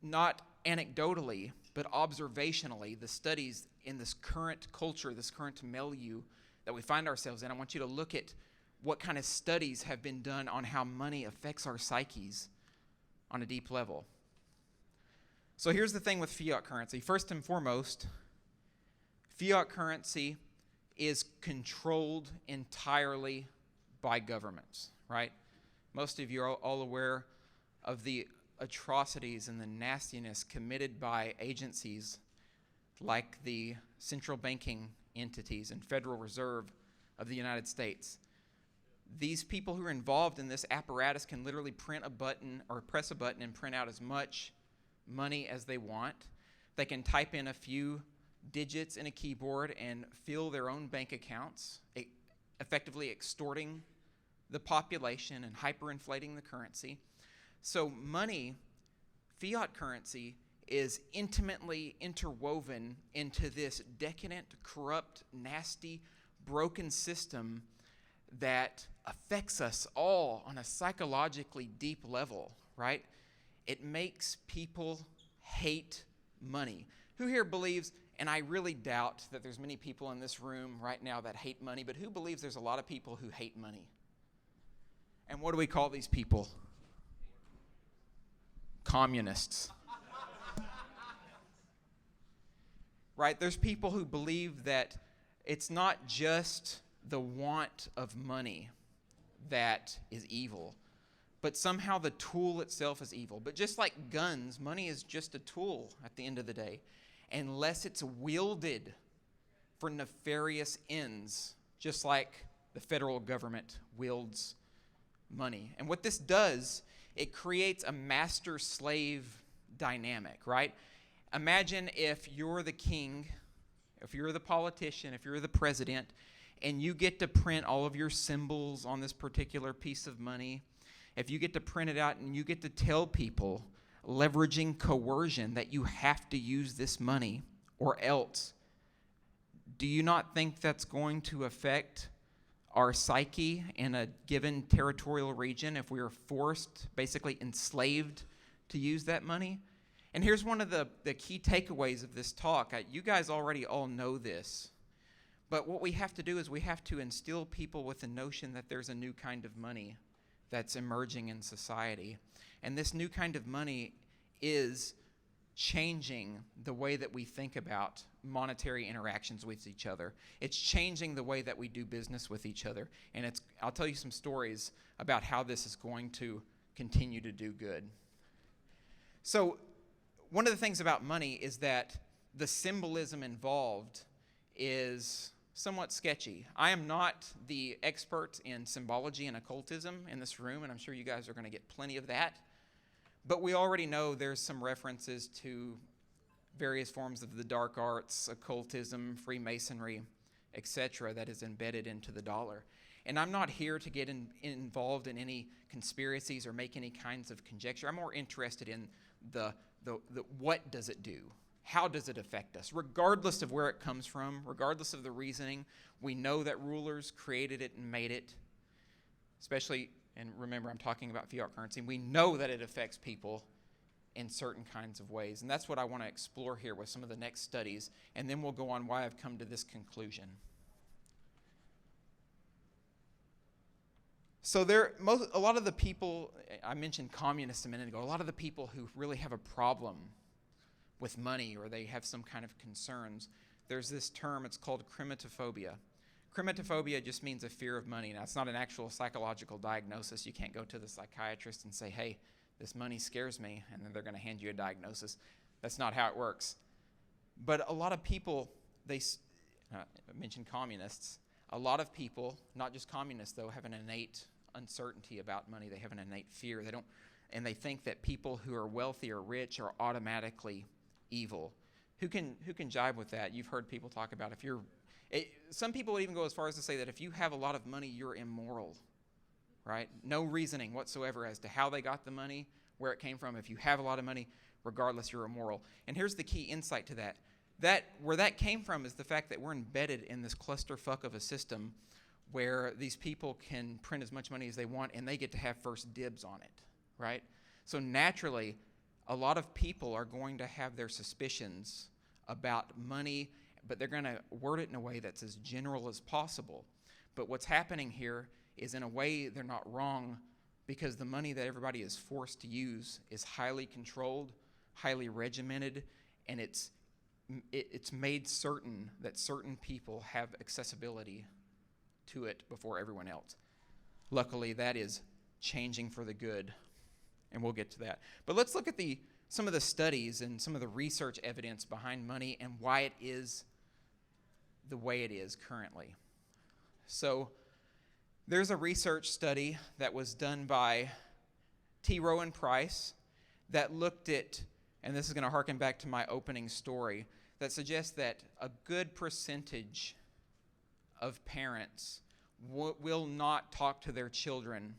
not anecdotally, but observationally, the studies in this current culture, this current milieu that we find ourselves in. I want you to look at what kind of studies have been done on how money affects our psyches on a deep level. So here's the thing with fiat currency. First and foremost, fiat currency is controlled entirely by governments, right? Most of you are all aware of the atrocities and the nastiness committed by agencies like the central banking entities and Federal Reserve of the United States. These people who are involved in this apparatus can literally print a button or press a button and print out as much money as they want. They can type in a few digits in a keyboard and fill their own bank accounts, effectively extorting the population and hyperinflating the currency. So money, fiat currency, is intimately interwoven into this decadent, corrupt, nasty, broken system that affects us all on a psychologically deep level, right? It makes people hate money. Who here believes, and I really doubt that there's many people in this room right now that hate money, but who believes there's a lot of people who hate money? And what do we call these people? Communists. Right? There's people who believe that it's not just the want of money that is evil, but somehow the tool itself is evil. But just like guns, money is just a tool at the end of the day, unless it's wielded for nefarious ends, just like the federal government wields money. And what this does, it creates a master-slave dynamic, right? Imagine if you're the king, if you're the politician, if you're the president, and you get to print all of your symbols on this particular piece of money. If you get to print it out and you get to tell people, leveraging coercion, that you have to use this money or else, do you not think that's going to affect our psyche in a given territorial region if we are forced, basically enslaved, to use that money? And here's one of the key takeaways of this talk. You guys already all know this, but what we have to do is we have to instill people with the notion that there's a new kind of money that's emerging in society. And this new kind of money is changing the way that we think about monetary interactions with each other. It's changing the way that we do business with each other. And I'll tell you some stories about how this is going to continue to do good. So one of the things about money is that the symbolism involved is somewhat sketchy. I am not the expert in symbology and occultism in this room, and I'm sure you guys are going to get plenty of that. But we already know there's some references to various forms of the dark arts, occultism, Freemasonry, etc., that is embedded into the dollar. And I'm not here to get involved in any conspiracies or make any kinds of conjecture. I'm more interested in the what does it do? How does it affect us? Regardless of where it comes from, regardless of the reasoning, we know that rulers created it and made it, especially, and remember I'm talking about fiat currency, we know that it affects people in certain kinds of ways. And that's what I want to explore here with some of the next studies, and then we'll go on why I've come to this conclusion. So a lot of the people, I mentioned communists a minute ago, a lot of the people who really have a problem with money or they have some kind of concerns, there's this term, it's called chromatophobia. Chromatophobia just means a fear of money. Now, it's not an actual psychological diagnosis. You can't go to the psychiatrist and say, hey, this money scares me, and then they're going to hand you a diagnosis. That's not how it works. But a lot of people, I mentioned communists, a lot of people, not just communists though, have an innate uncertainty about money. They have an innate fear. And they think that people who are wealthy or rich are automatically evil. Who can jive with that? You've heard people talk about some people would even go as far as to say that if you have a lot of money, you're immoral, right? No reasoning whatsoever as to how they got the money, where it came from. If you have a lot of money, regardless, you're immoral. And here's the key insight to that. Where that came from is the fact that we're embedded in this clusterfuck of a system where these people can print as much money as they want and they get to have first dibs on it, right? So naturally, a lot of people are going to have their suspicions about money, but they're going to word it in a way that's as general as possible. But what's happening here is, in a way, they're not wrong, because the money that everybody is forced to use is highly controlled, highly regimented, and it's it's made certain that certain people have accessibility to it before everyone else. Luckily, that is changing for the good, and we'll get to that. But let's look at some of the studies and some of the research evidence behind money and why it is the way it is currently. So there's a research study that was done by T. Rowan Price that looked at, and this is going to harken back to my opening story, that suggests that a good percentage of parents will not talk to their children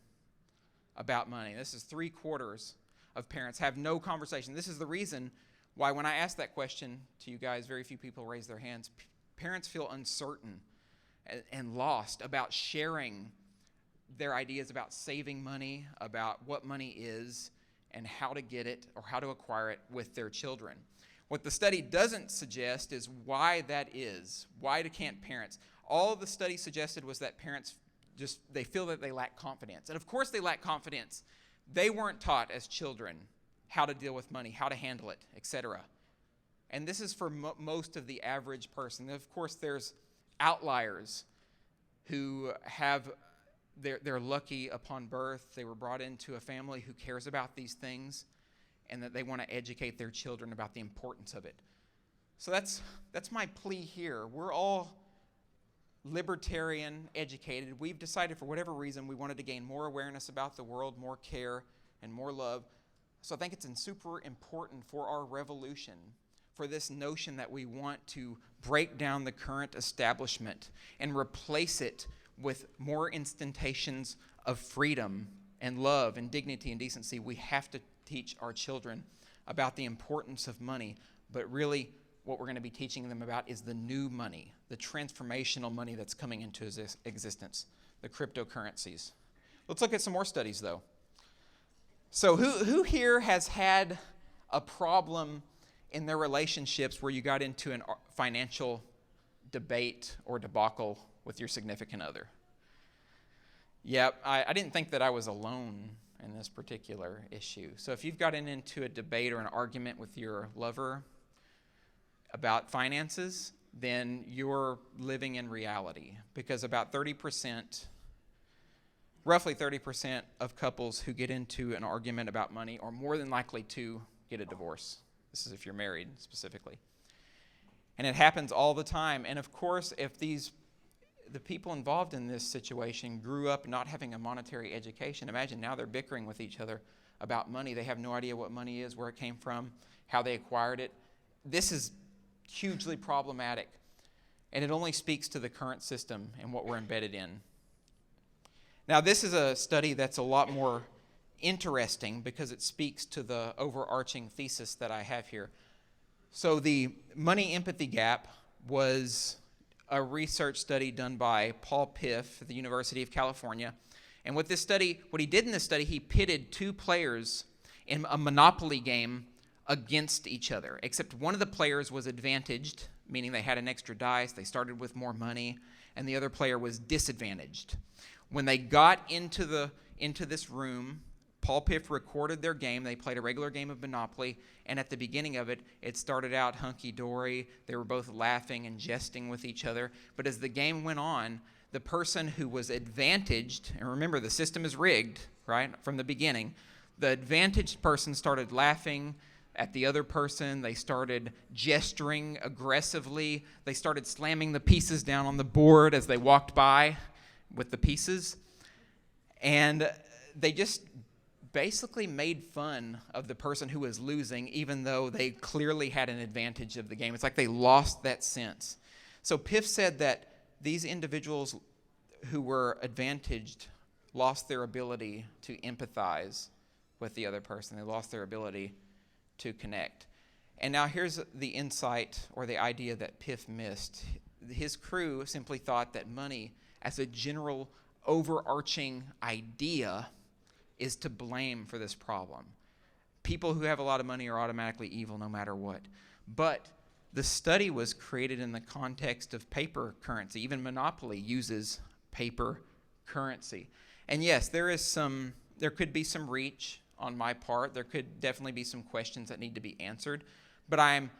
about money. This is 3/4 of parents have no conversation. This is the reason why when I ask that question to you guys, very few people raise their hands. Parents feel uncertain and lost about sharing their ideas about saving money, about what money is, and how to get it or how to acquire it with their children. What the study doesn't suggest is why that is. Why can't parents? All the study suggested was that parents they feel that they lack confidence. And of course they lack confidence. They weren't taught as children how to deal with money, how to handle it, etc. And this is for most of the average person. Of course, there's outliers who they're lucky upon birth. They were brought into a family who cares about these things and that they want to educate their children about the importance of it. So that's my plea here. We're all libertarian educated. We've decided for whatever reason we wanted to gain more awareness about the world, more care, and more love. So I think it's super important for our revolution, for this notion that we want to break down the current establishment and replace it with more instantations of freedom and love and dignity and decency. We have to teach our children about the importance of money, but really what we're going to be teaching them about is the new money, the transformational money that's coming into existence, the cryptocurrencies. Let's look at some more studies, though. So who here has had a problem in their relationships where you got into a financial debate or debacle with your significant other? Yeah, I didn't think that I was alone in this particular issue. So if you've gotten into a debate or an argument with your lover about finances, then you're living in reality, because about 30%, roughly 30% of couples who get into an argument about money are more than likely to get a divorce. This is if you're married specifically. And it happens all the time. And of course, if the people involved in this situation grew up not having a monetary education, imagine now they're bickering with each other about money. They have no idea what money is, where it came from, how they acquired it. This is hugely problematic, and it only speaks to the current system and what we're embedded in. Now, this is a study that's a lot more interesting because it speaks to the overarching thesis that I have here. So the money empathy gap was a research study done by Paul Piff at the University of California. And what he did in this study, he pitted two players in a Monopoly game against each other, except one of the players was advantaged, meaning they had an extra dice, they started with more money, and the other player was disadvantaged. When they got into this room, Paul Piff recorded their game. They played a regular game of Monopoly, and at the beginning of it, it started out hunky-dory. They were both laughing and jesting with each other. But as the game went on, the person who was advantaged, and remember, the system is rigged, right, from the beginning, the advantaged person started laughing at the other person. They started gesturing aggressively. They started slamming the pieces down on the board as they walked by with the pieces. And they just basically made fun of the person who was losing, even though they clearly had an advantage of the game. It's like they lost that sense. So Piff said that these individuals who were advantaged lost their ability to empathize with the other person. They lost their ability to connect. And now here's the insight or the idea that Piff missed. His crew simply thought that money, as a general overarching idea, is to blame for this problem. People who have a lot of money are automatically evil no matter what. But the study was created in the context of paper currency. Even Monopoly uses paper currency. And yes, there could be some reach on my part. There could definitely be some questions that need to be answered. But I'm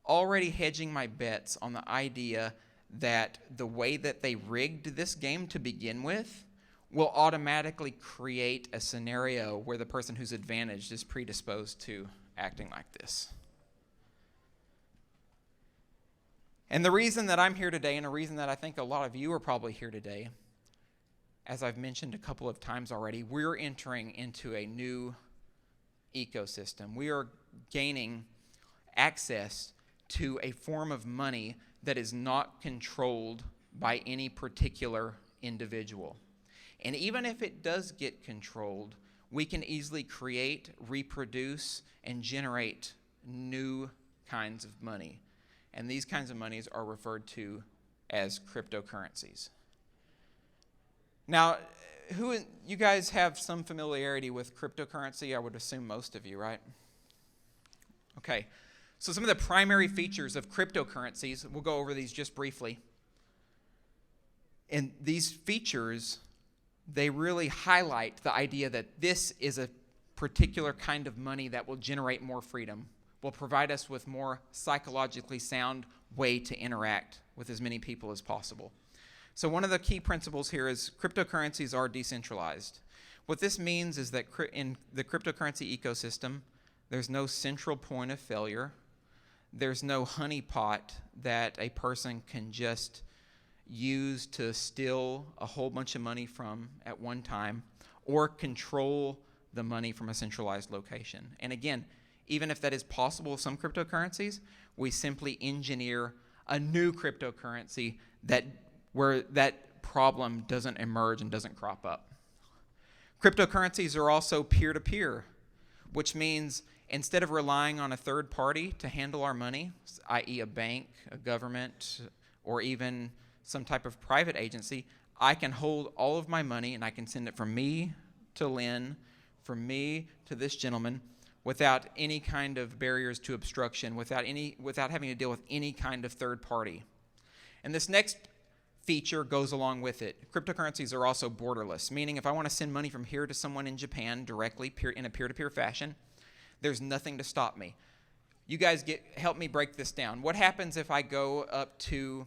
already hedging my bets on the idea that the way that they rigged this game to begin with will automatically create a scenario where the person who's advantaged is predisposed to acting like this. And the reason that I'm here today, and a reason that I think a lot of you are probably here today, as I've mentioned a couple of times already, we're entering into a new ecosystem. We are gaining access to a form of money that is not controlled by any particular individual. And even if it does get controlled, we can easily create, reproduce, and generate new kinds of money. And these kinds of monies are referred to as cryptocurrencies. Now, you guys have some familiarity with cryptocurrency? I would assume most of you, right? Okay. So some of the primary features of cryptocurrencies, we'll go over these just briefly. And these features, they really highlight the idea that this is a particular kind of money that will generate more freedom, will provide us with more psychologically sound way to interact with as many people as possible. So one of the key principles here is cryptocurrencies are decentralized. What this means is that in the cryptocurrency ecosystem, there's no central point of failure. There's no honeypot that a person can just use to steal a whole bunch of money from at one time or control the money from a centralized location. And again, even if that is possible with some cryptocurrencies, we simply engineer a new cryptocurrency where that problem doesn't emerge and doesn't crop up. Cryptocurrencies are also peer-to-peer, which means instead of relying on a third party to handle our money, i.e. a bank, a government, or even some type of private agency, I can hold all of my money and I can send it from me to Lynn, from me to this gentleman, without any kind of barriers to obstruction, without having to deal with any kind of third party. And this next feature goes along with it. Cryptocurrencies are also borderless, meaning if I want to send money from here to someone in Japan directly in a peer-to-peer fashion, there's nothing to stop me. You guys help me break this down. What happens if I go up to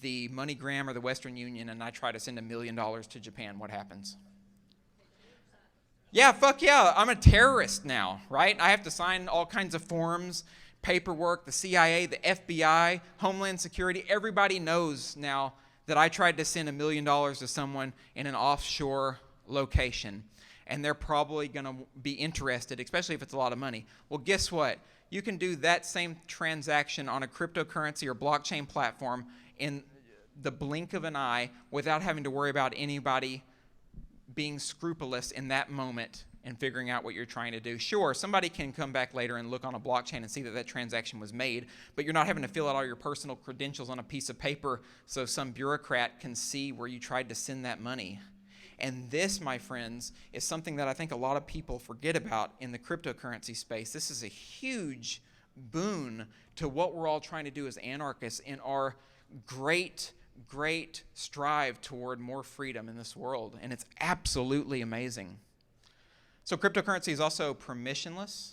the MoneyGram or the Western Union and I try to send $1 million to Japan? What happens? Yeah, fuck yeah, I'm a terrorist now, right? I have to sign all kinds of forms, paperwork, the CIA, the FBI, Homeland Security. Everybody knows now that I tried to send $1 million to someone in an offshore location, and they're probably going to be interested, especially if it's a lot of money. Well, guess what? You can do that same transaction on a cryptocurrency or blockchain platform in the blink of an eye without having to worry about anybody being scrupulous in that moment and figuring out what you're trying to do. Sure, somebody can come back later and look on a blockchain and see that that transaction was made, but you're not having to fill out all your personal credentials on a piece of paper so some bureaucrat can see where you tried to send that money. And this, my friends, is something that I think a lot of people forget about in the cryptocurrency space. This is a huge boon to what we're all trying to do as anarchists in our great strive toward more freedom in this world, and it's absolutely amazing. So cryptocurrency is also permissionless,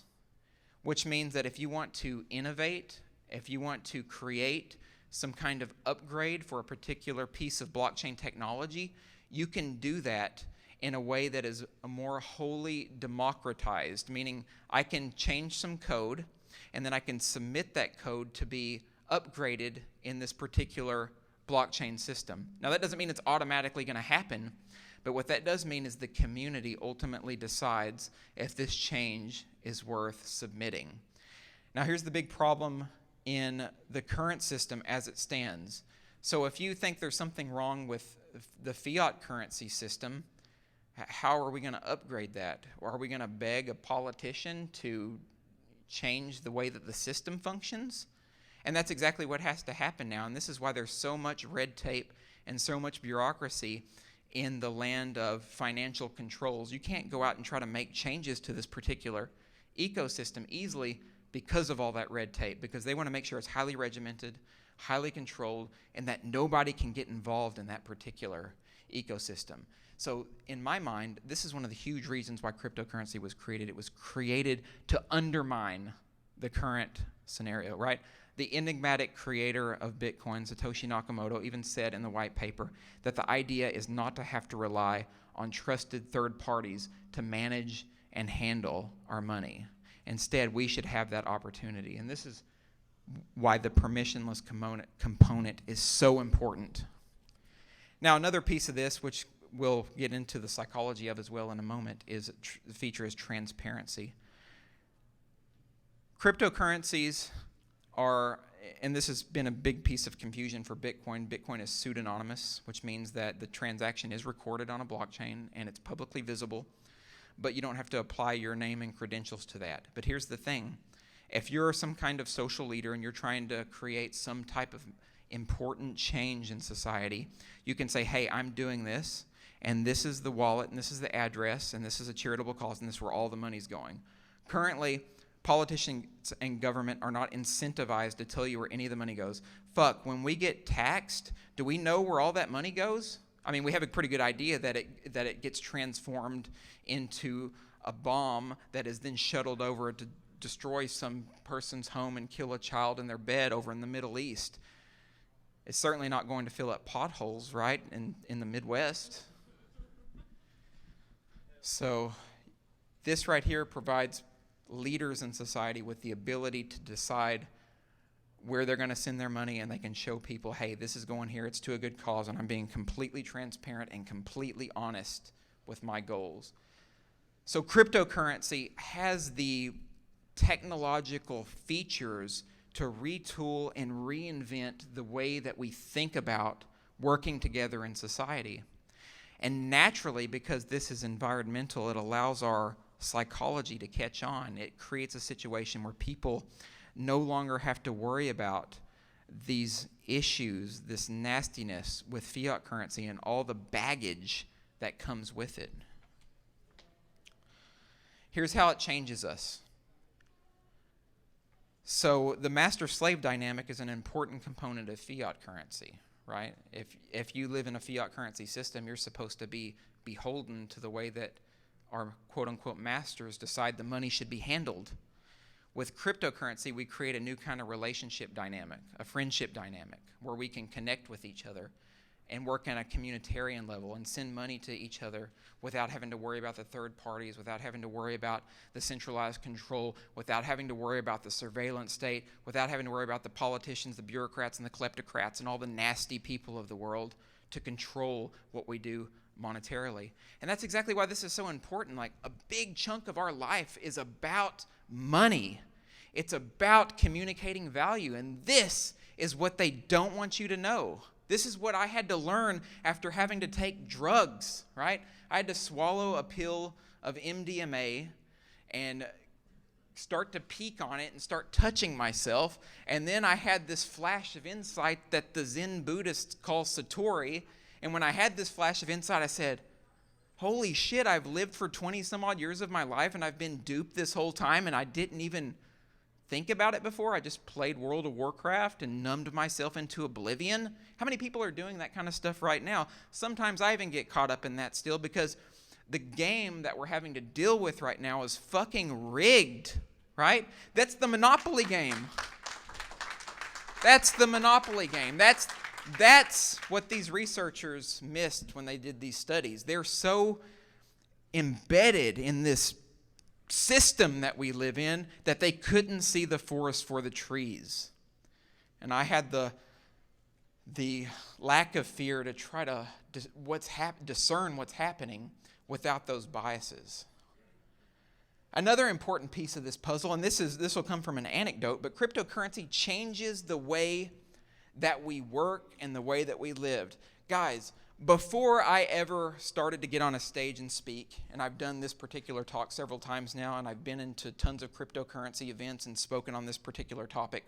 which means that if you want to innovate, if you want to create some kind of upgrade for a particular piece of blockchain technology, you can do that in a way that is more wholly democratized, meaning I can change some code, and then I can submit that code to be upgraded in this particular blockchain system. Now, that doesn't mean it's automatically going to happen, but what that does mean is the community ultimately decides if this change is worth submitting. Now, here's the big problem in the current system as it stands. So if you think there's something wrong with the fiat currency system, how are we going to upgrade that? Or are we going to beg a politician to change the way that the system functions? And that's exactly what has to happen now. And this is why there's so much red tape and so much bureaucracy in the land of financial controls. You can't go out and try to make changes to this particular ecosystem easily because of all that red tape, because they want to make sure it's highly regimented, highly controlled, and that nobody can get involved in that particular ecosystem. So in my mind, this is one of the huge reasons why cryptocurrency was created. It was created to undermine the current scenario, right? The enigmatic creator of Bitcoin, Satoshi Nakamoto, even said in the white paper that the idea is not to have to rely on trusted third parties to manage and handle our money. Instead, we should have that opportunity. And this is why the permissionless component is so important. Now, another piece of this, which we'll get into the psychology of as well in a moment, is the feature is transparency. Cryptocurrencies are, and this has been a big piece of confusion for Bitcoin. Bitcoin is pseudonymous, which means that the transaction is recorded on a blockchain and it's publicly visible, but you don't have to apply your name and credentials to that. But here's the thing. If you're some kind of social leader and you're trying to create some type of important change in society, you can say, hey, I'm doing this, and this is the wallet, and this is the address, and this is a charitable cause, and this is where all the money's going. Currently, politicians and government are not incentivized to tell you where any of the money goes. Fuck, when we get taxed, do we know where all that money goes? I mean, we have a pretty good idea that it gets transformed into a bomb that is then shuttled over to destroy some person's home and kill a child in their bed over in the Middle East. It's certainly not going to fill up potholes, right, in the Midwest. So this right here provides leaders in society with the ability to decide where they're going to send their money, and they can show people, hey, this is going here, it's to a good cause, and I'm being completely transparent and completely honest with my goals. So cryptocurrency has the technological features to retool and reinvent the way that we think about working together in society. And naturally, because this is environmental, it allows our psychology to catch on. It creates a situation where people no longer have to worry about these issues, this nastiness with fiat currency and all the baggage that comes with it. Here's how it changes us. So the master-slave dynamic is an important component of fiat currency, right? If you live in a fiat currency system, you're supposed to be beholden to the way that our quote-unquote masters decide the money should be handled. With cryptocurrency, we create a new kind of relationship dynamic, a friendship dynamic, where we can connect with each other and work on a communitarian level and send money to each other without having to worry about the third parties, without having to worry about the centralized control, without having to worry about the surveillance state, without having to worry about the politicians, the bureaucrats, and the kleptocrats, and all the nasty people of the world to control what we do monetarily. And that's exactly why this is so important. Like, a big chunk of our life is about money. It's about communicating value, and this is what they don't want you to know. This is what I had to learn after having to take drugs, right? I had to swallow a pill of MDMA and start to peek on it and start touching myself. And then I had this flash of insight that the Zen Buddhists call Satori. And when I had this flash of insight, I said, holy shit, I've lived for 20 some odd years of my life and I've been duped this whole time, and I didn't even think about it before. I just played World of Warcraft and numbed myself into oblivion. How many people are doing that kind of stuff right now? Sometimes I even get caught up in that still, because the game that we're having to deal with right now is fucking rigged, right? That's the Monopoly game. That's the Monopoly game. That's what these researchers missed when they did these studies. They're so embedded in this system that we live in that they couldn't see the forest for the trees. And I had the lack of fear to try to discern what's happening without those biases. Another important piece of this puzzle, and this will come from an anecdote, but cryptocurrency changes the way that we work and the way that we lived. Guys, before I ever started to get on a stage and speak, and I've done this particular talk several times now, and I've been into tons of cryptocurrency events and spoken on this particular topic,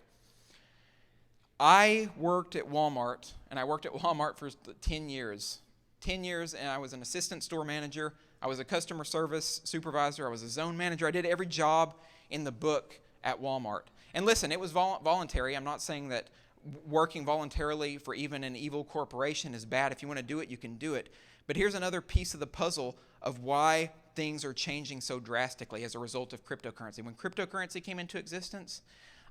I worked at Walmart, and I worked at Walmart for 10 years. 10 years, and I was an assistant store manager. I was a customer service supervisor. I was a zone manager. I did every job in the book at Walmart. And listen, it was voluntary. I'm not saying that working voluntarily for even an evil corporation is bad. If you want to do it, you can do it. But here's another piece of the puzzle of why things are changing so drastically as a result of cryptocurrency. When cryptocurrency came into existence,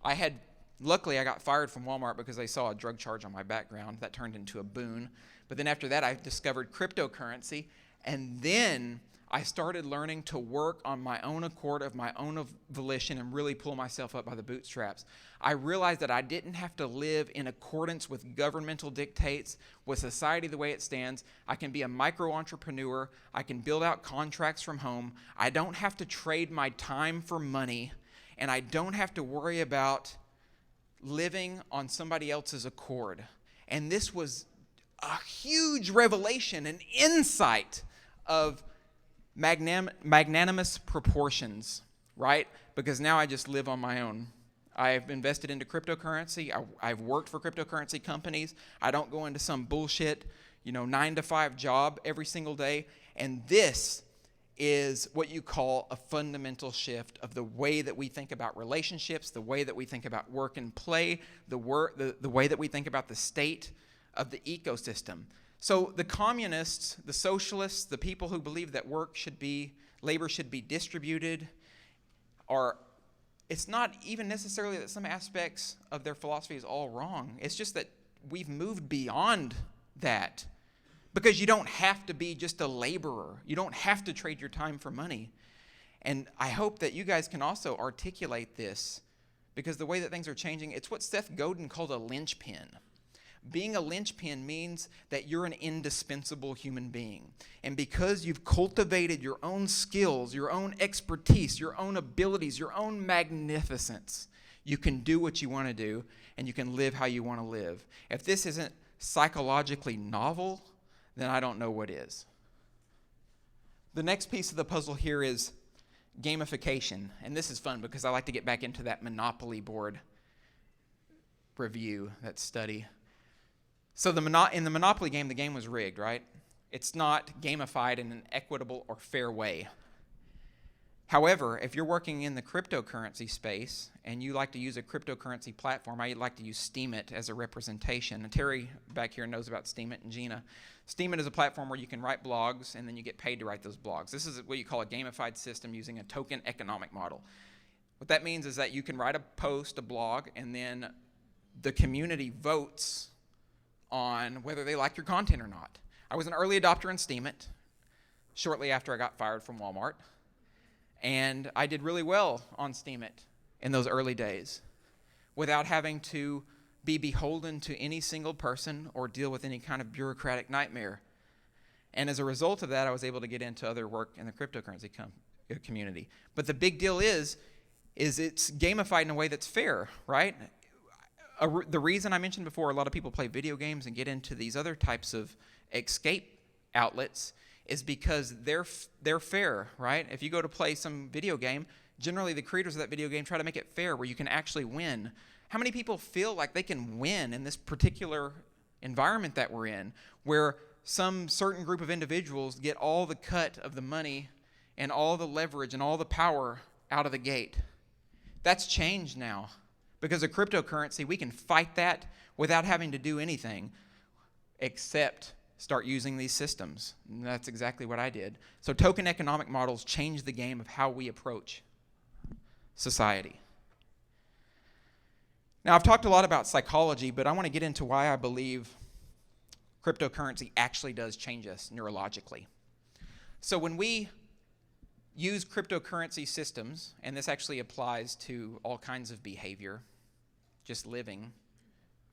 I had Luckily, I got fired from Walmart because they saw a drug charge on my background. That turned into a boon. But then after that, I discovered cryptocurrency. And then I started learning to work on my own accord, of my own volition, and really pull myself up by the bootstraps. I realized that I didn't have to live in accordance with governmental dictates, with society the way it stands. I can be a micro-entrepreneur. I can build out contracts from home. I don't have to trade my time for money, and I don't have to worry about living on somebody else's accord. And this was a huge revelation, an insight of magnanimous proportions, right? Because now I just live on my own. I've invested into cryptocurrency. I've worked for cryptocurrency companies. I don't go into some bullshit, 9-to-5 job every single day. And this is what you call a fundamental shift of the way that we think about relationships, the way that we think about work and play, the way that we think about the state of the ecosystem. So the communists, the socialists, the people who believe that labor should be distributed, it's not even necessarily that some aspects of their philosophy is all wrong. It's just that we've moved beyond that. Because you don't have to be just a laborer. You don't have to trade your time for money. And I hope that you guys can also articulate this, because the way that things are changing, it's what Seth Godin called a linchpin. Being a linchpin means that you're an indispensable human being. And because you've cultivated your own skills, your own expertise, your own abilities, your own magnificence, you can do what you want to do, and you can live how you want to live. If this isn't psychologically novel, then I don't know what is. The next piece of the puzzle here is gamification. And this is fun because I like to get back into that Monopoly board review, that study. So in the Monopoly game, the game was rigged, right? It's not gamified in an equitable or fair way. However, if you're working in the cryptocurrency space and you like to use a cryptocurrency platform, I like to use Steemit as a representation. And Terry back here knows about Steemit, and Gina. Steemit is a platform where you can write blogs and then you get paid to write those blogs. This is what you call a gamified system using a token economic model. What that means is that you can write a post, a blog, and then the community votes on whether they like your content or not. I was an early adopter in Steemit shortly after I got fired from Walmart. And I did really well on Steemit in those early days without having to be beholden to any single person or deal with any kind of bureaucratic nightmare. And as a result of that, I was able to get into other work in the cryptocurrency community. But the big deal is it's gamified in a way that's fair, right? The reason I mentioned before a lot of people play video games and get into these other types of escape outlets is because they're fair, right? If you go to play some video game, generally the creators of that video game try to make it fair where you can actually win. How many people feel like they can win in this particular environment that we're in, where some certain group of individuals get all the cut of the money and all the leverage and all the power out of the gate? That's changed now. Because of cryptocurrency, we can fight that without having to do anything except start using these systems. And that's exactly what I did. So token economic models change the game of how we approach society. Now, I've talked a lot about psychology, but I want to get into why I believe cryptocurrency actually does change us neurologically. So when we use cryptocurrency systems, and this actually applies to all kinds of behavior, just living,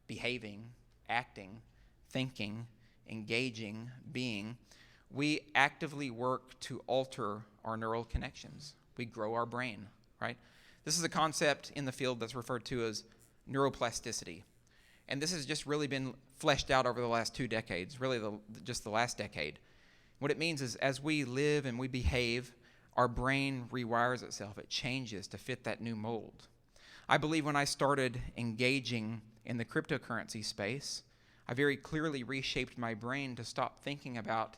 behaving, acting, thinking, engaging, being, we actively work to alter our neural connections. We grow our brain, right? This is a concept in the field that's referred to as neuroplasticity. And this has just really been fleshed out over the last 2 decades, really just the last decade. What it means is as we live and we behave, our brain rewires itself. It changes to fit that new mold. I believe when I started engaging in the cryptocurrency space, I very clearly reshaped my brain to stop thinking about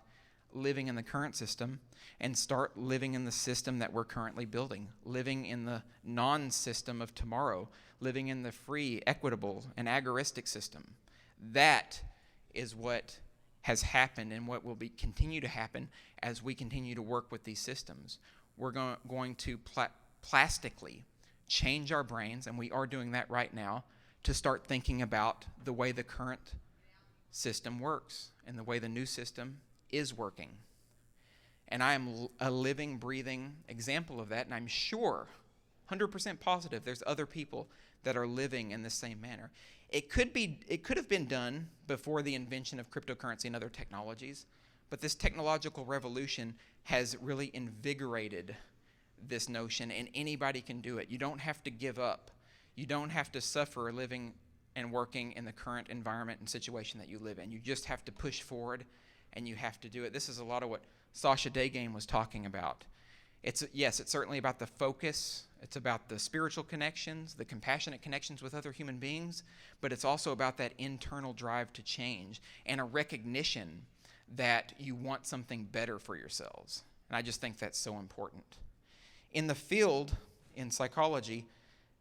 living in the current system and start living in the system that we're currently building, living in the non-system of tomorrow, living in the free, equitable, and agoristic system. That is what has happened and what will continue to happen as we continue to work with these systems. We're going to plastically change our brains, and we are doing that right now, to start thinking about the way the current system works and the way the new system is working. And I am a living, breathing example of that, and I'm sure, 100% positive, there's other people that are living in the same manner. It could have been done before the invention of cryptocurrency and other technologies, but this technological revolution has really invigorated this notion, and anybody can do it. You don't have to give up. You don't have to suffer living and working in the current environment and situation that you live in. You just have to push forward, and you have to do it. This is a lot of what Sasha Daygame was talking about. It's certainly about the focus. It's about the spiritual connections, the compassionate connections with other human beings, but it's also about that internal drive to change and a recognition that you want something better for yourselves. And I just think that's so important. In the field, in psychology,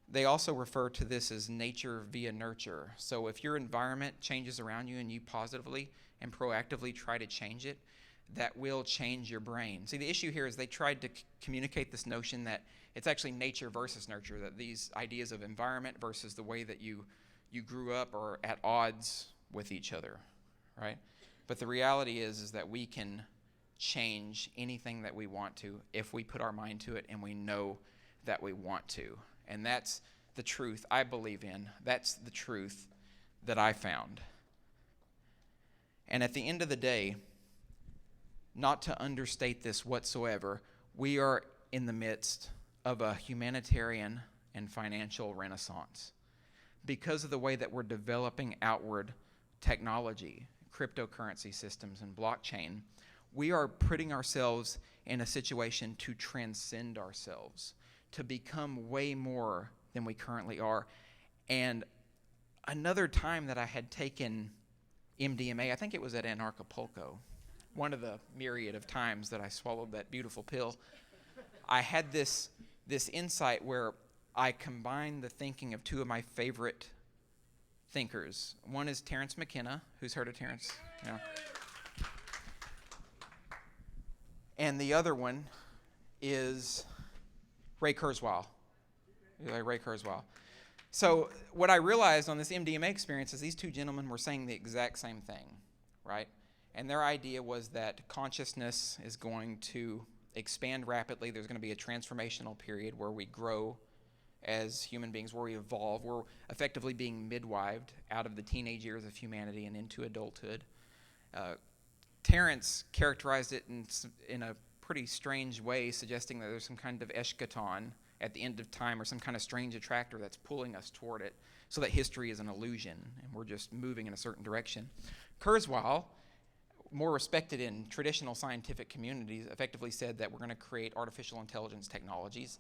they also refer to this as nature via nurture. So if your environment changes around you and you positively and proactively try to change it, that will change your brain. See, the issue here is they tried to communicate this notion that it's actually nature versus nurture, that these ideas of environment versus the way that you grew up are at odds with each other, right? But the reality is that we can change anything that we want to if we put our mind to it and we know that we want to. And that's the truth I believe in. That's the truth that I found. And at the end of the day, not to understate this whatsoever, we are in the midst of a humanitarian and financial renaissance. Because of the way that we're developing outward technology, cryptocurrency systems, and blockchain, we are putting ourselves in a situation to transcend ourselves, to become way more than we currently are. And another time that I had taken MDMA, I think it was at Anarchadelphia, one of the myriad of times that I swallowed that beautiful pill, I had this insight where I combined the thinking of two of my favorite thinkers. One is Terence McKenna. Who's heard of Terence? Yeah. And the other one is Ray Kurzweil. Ray Kurzweil. So what I realized on this MDMA experience is these two gentlemen were saying the exact same thing, right? And their idea was that consciousness is going to expand rapidly. There's going to be a transformational period where we grow as human beings, where we evolve. We're effectively being midwived out of the teenage years of humanity and into adulthood. Terence characterized it in a pretty strange way, suggesting that there's some kind of eschaton at the end of time or some kind of strange attractor that's pulling us toward it, so that history is an illusion and we're just moving in a certain direction. Kurzweil, more respected in traditional scientific communities, effectively said that we're going to create artificial intelligence technologies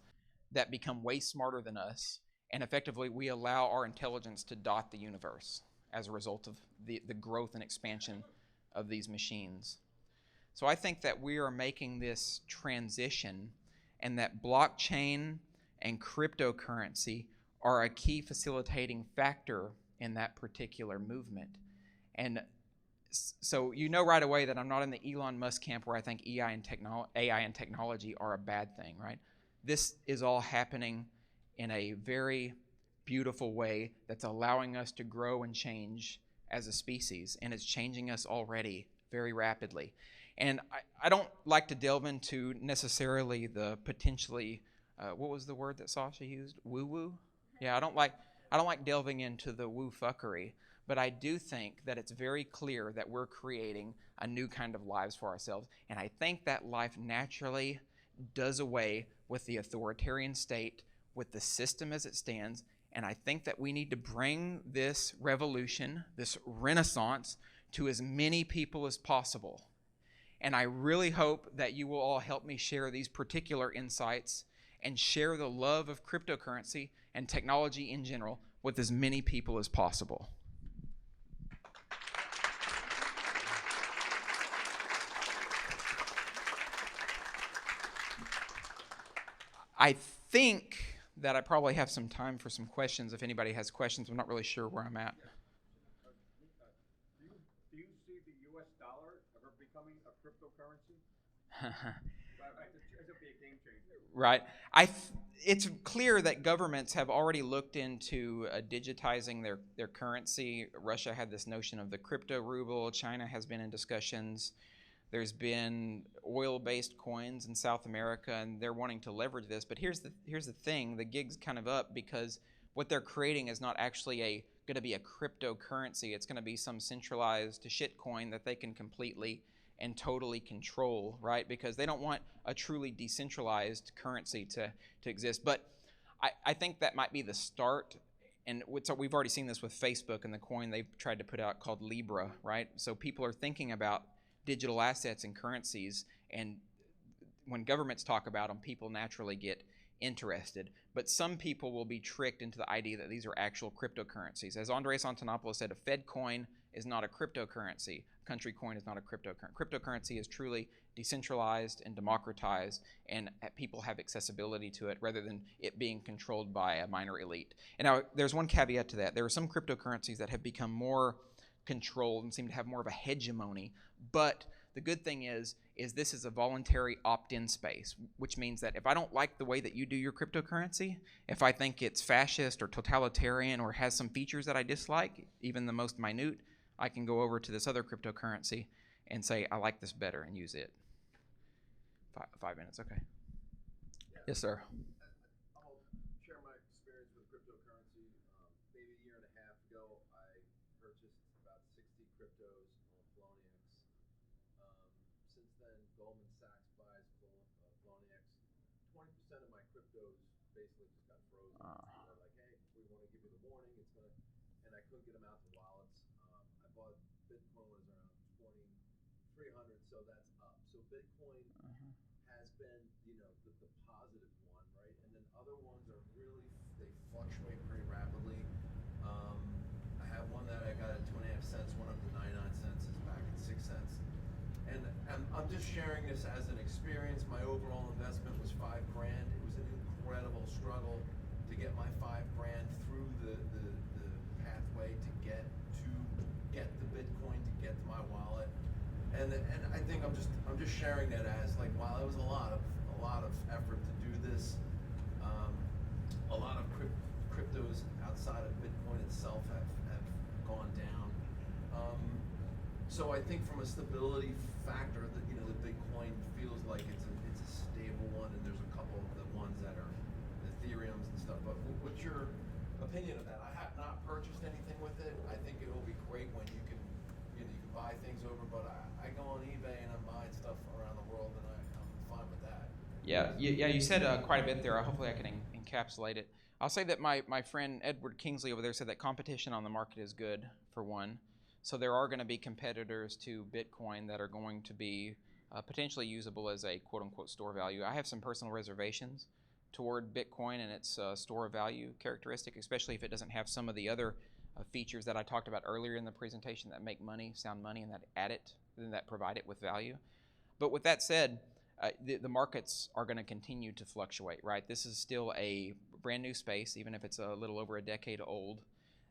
that become way smarter than us, and effectively we allow our intelligence to dot the universe as a result of the growth and expansion of these machines. So I think that we are making this transition, and that blockchain and cryptocurrency are a key facilitating factor in that particular movement. And so you know right away that I'm not in the Elon Musk camp where I think AI and technology are a bad thing, right? This is all happening in a very beautiful way that's allowing us to grow and change as a species, and it's changing us already very rapidly. And I don't like to delve into necessarily the potentially, what was the word that Sasha used? Woo-woo? Yeah, I don't like delving into the woo-fuckery. But I do think that it's very clear that we're creating a new kind of lives for ourselves. And I think that life naturally does away with the authoritarian state, with the system as it stands. And I think that we need to bring this revolution, this renaissance, to as many people as possible. And I really hope that you will all help me share these particular insights and share the love of cryptocurrency and technology in general with as many people as possible. I think that I probably have some time for some questions if anybody has questions. I'm not really sure where I'm at. Do you see the U.S. dollar ever becoming a cryptocurrency? It'll be a game changer. Right. it's clear that governments have already looked into digitizing their currency. Russia had this notion of the crypto ruble. China has been in discussions. There's been oil-based coins in South America, and they're wanting to leverage this. But here's the thing: the gig's kind of up because what they're creating is not actually going to be a cryptocurrency. It's going to be some centralized shitcoin that they can completely and totally control, right? Because they don't want a truly decentralized currency to exist. But I think that might be the start. And so we've already seen this with Facebook and the coin they've tried to put out called Libra, right? So people are thinking about digital assets and currencies, and when governments talk about them, people naturally get interested. But some people will be tricked into the idea that these are actual cryptocurrencies. As Andres Antonopoulos said, a Fed coin is not a cryptocurrency. A country coin is not a cryptocurrency. Cryptocurrency is truly decentralized and democratized, and people have accessibility to it rather than it being controlled by a minor elite. And now there's one caveat to that. There are some cryptocurrencies that have become more controlled and seem to have more of a hegemony. But the good thing is this is a voluntary opt-in space, which means that if I don't like the way that you do your cryptocurrency, if I think it's fascist or totalitarian or has some features that I dislike, even the most minute, I can go over to this other cryptocurrency and say, I like this better and use it. 5 minutes, okay. Yes, sir. I'll share my experience with cryptocurrency. Maybe a year and a half ago, I purchased about 60 cryptos on Poloniex. Since then, Goldman Sachs buys Poloniex. 20% of my cryptos basically just got frozen. They're like, hey, we want to give you the warning. It's gonna, and I couldn't get them out to wallets. I bought Bitcoin was around 2,300, so that's up. So Bitcoin has been, the positive one, right? And then other ones are really, they fluctuate pretty rapidly. I have one that I got at 2.5 cents, one up to 99 cents, is back at 6 cents. And I'm just sharing this as an experience. My overall investment was $5,000. It was an incredible struggle to get my $5,000 through the pathway to get the Bitcoin, to get to my wallet. And I think I'm just sharing that as like, while it was a lot of effort to do this, a lot of cryptos outside of Bitcoin itself have gone down. So I think from a stability factor, that the Bitcoin feels like it's a stable one, and there's a couple of the ones that are Ethereums and stuff. But what's your opinion of that? I have not purchased anything with it. I think it will be great when you can buy things over, but I go on eBay and I'm buying stuff around the world, and I'm fine with that. Yeah, you said quite a bit there. Hopefully I can encapsulate it. I'll say that my friend Edward Kingsley over there said that competition on the market is good, for one. So there are going to be competitors to Bitcoin that are going to be potentially usable as a quote-unquote store value. I have some personal reservations toward Bitcoin and its store value characteristic, especially if it doesn't have some of the other features that I talked about earlier in the presentation that make money sound money and that add it, and that provide it with value. But with that said, the markets are going to continue to fluctuate, right? This is still a brand new space, even if it's a little over a decade old.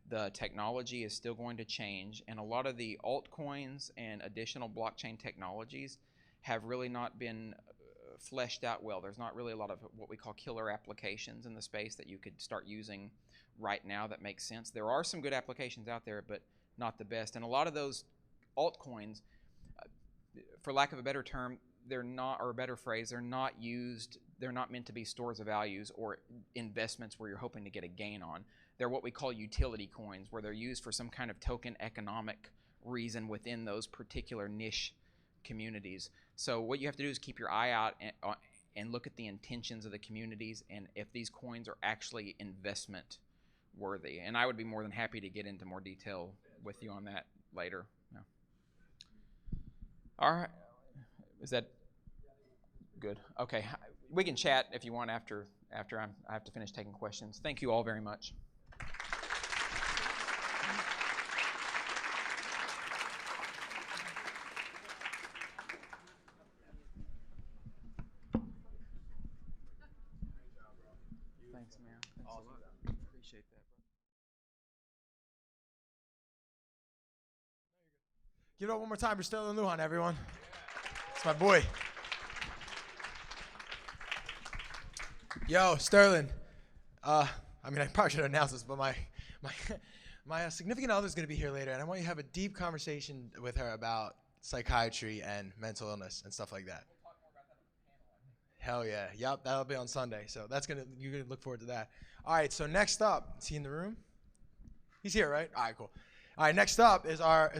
The technology is still going to change, and a lot of the altcoins and additional blockchain technologies have really not been fleshed out well. There's not really a lot of what we call killer applications in the space that you could start using right now that makes sense. There are some good applications out there, but not the best. And a lot of those altcoins, for lack of a better term, they're not, or a better phrase, they're not meant to be stores of values or investments where you're hoping to get a gain on. They're what we call utility coins, where they're used for some kind of token economic reason within those particular niche communities. So what you have to do is keep your eye out and look at the intentions of the communities and if these coins are actually investment worthy. And I would be more than happy to get into more detail with you on that later. Yeah. All right. Is that good? Okay. We can chat if you want after I have to finish taking questions. Thank you all very much. Thanks, man. Thanks a lot. Appreciate that, bro. Give it up one more time for Sterlin Lujan, everyone. It's my boy. Yo, Sterlin. I probably should announce this, but my significant other is going to be here later, and I want you to have a deep conversation with her about psychiatry and mental illness and stuff like that. We'll talk more about that on the panel. Hell yeah. Yep, that'll be on Sunday. So you're going to look forward to that. All right, so next up, is he in the room? He's here, right? All right, cool. All right, next up is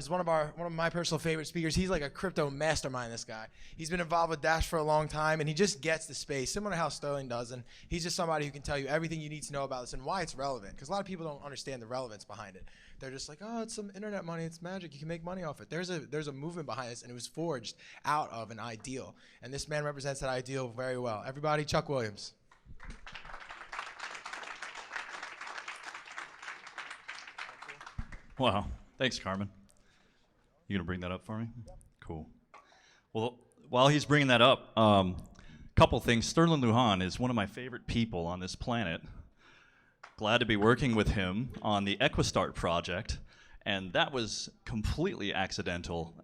one of my personal favorite speakers. He's like a crypto mastermind, this guy. He's been involved with Dash for a long time, and he just gets the space, similar to how Sterling does, and he's just somebody who can tell you everything you need to know about this and why it's relevant, because a lot of people don't understand the relevance behind it. They're just like, oh, it's some internet money, it's magic, you can make money off it. There's a movement behind this, and it was forged out of an ideal, and this man represents that ideal very well. Everybody, Chuck Williams. Wow. Thanks, Carmen. You gonna bring that up for me? Cool. Well, while he's bringing that up, couple things. Sterlin Lujan is one of my favorite people on this planet. Glad to be working with him on the Equistart project, and that was completely accidental.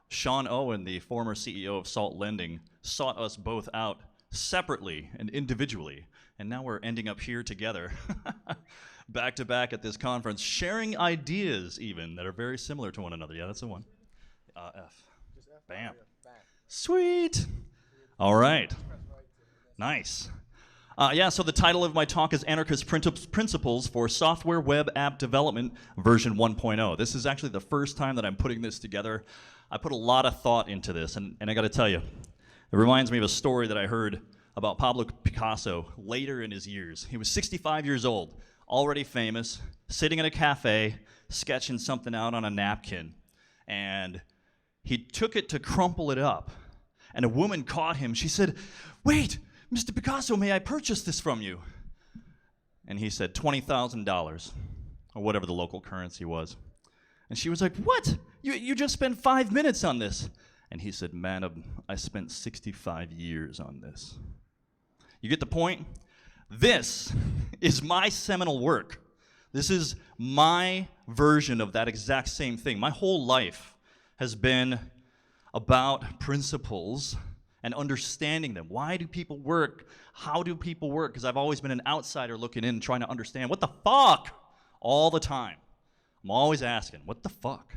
Sean Owen, the former CEO of Salt Lending, sought us both out separately and individually, and now we're ending up here together. Back to back at this conference, sharing ideas even that are very similar to one another. Yeah, that's the one. F. Bam. Sweet. All right. Nice. So the title of my talk is Anarchist Principles for Software Web App Development version 1.0. This is actually the first time that I'm putting this together. I put a lot of thought into this, and I got to tell you, it reminds me of a story that I heard about Pablo Picasso later in his years. He was 65 years old. Already famous, sitting in a cafe, sketching something out on a napkin. And he took it to crumple it up. And a woman caught him. She said, "Wait, Mr. Picasso, may I purchase this from you?" And he said, $20,000, or whatever the local currency was. And she was like, "What? You just spent 5 minutes on this." And he said, "Madam, I spent 65 years on this." You get the point? This is my seminal work. This is my version of that exact same thing. My whole life has been about principles and understanding them. Why do people work? How do people work? Because I've always been an outsider looking in, trying to understand what the fuck all the time. I'm always asking, what the fuck?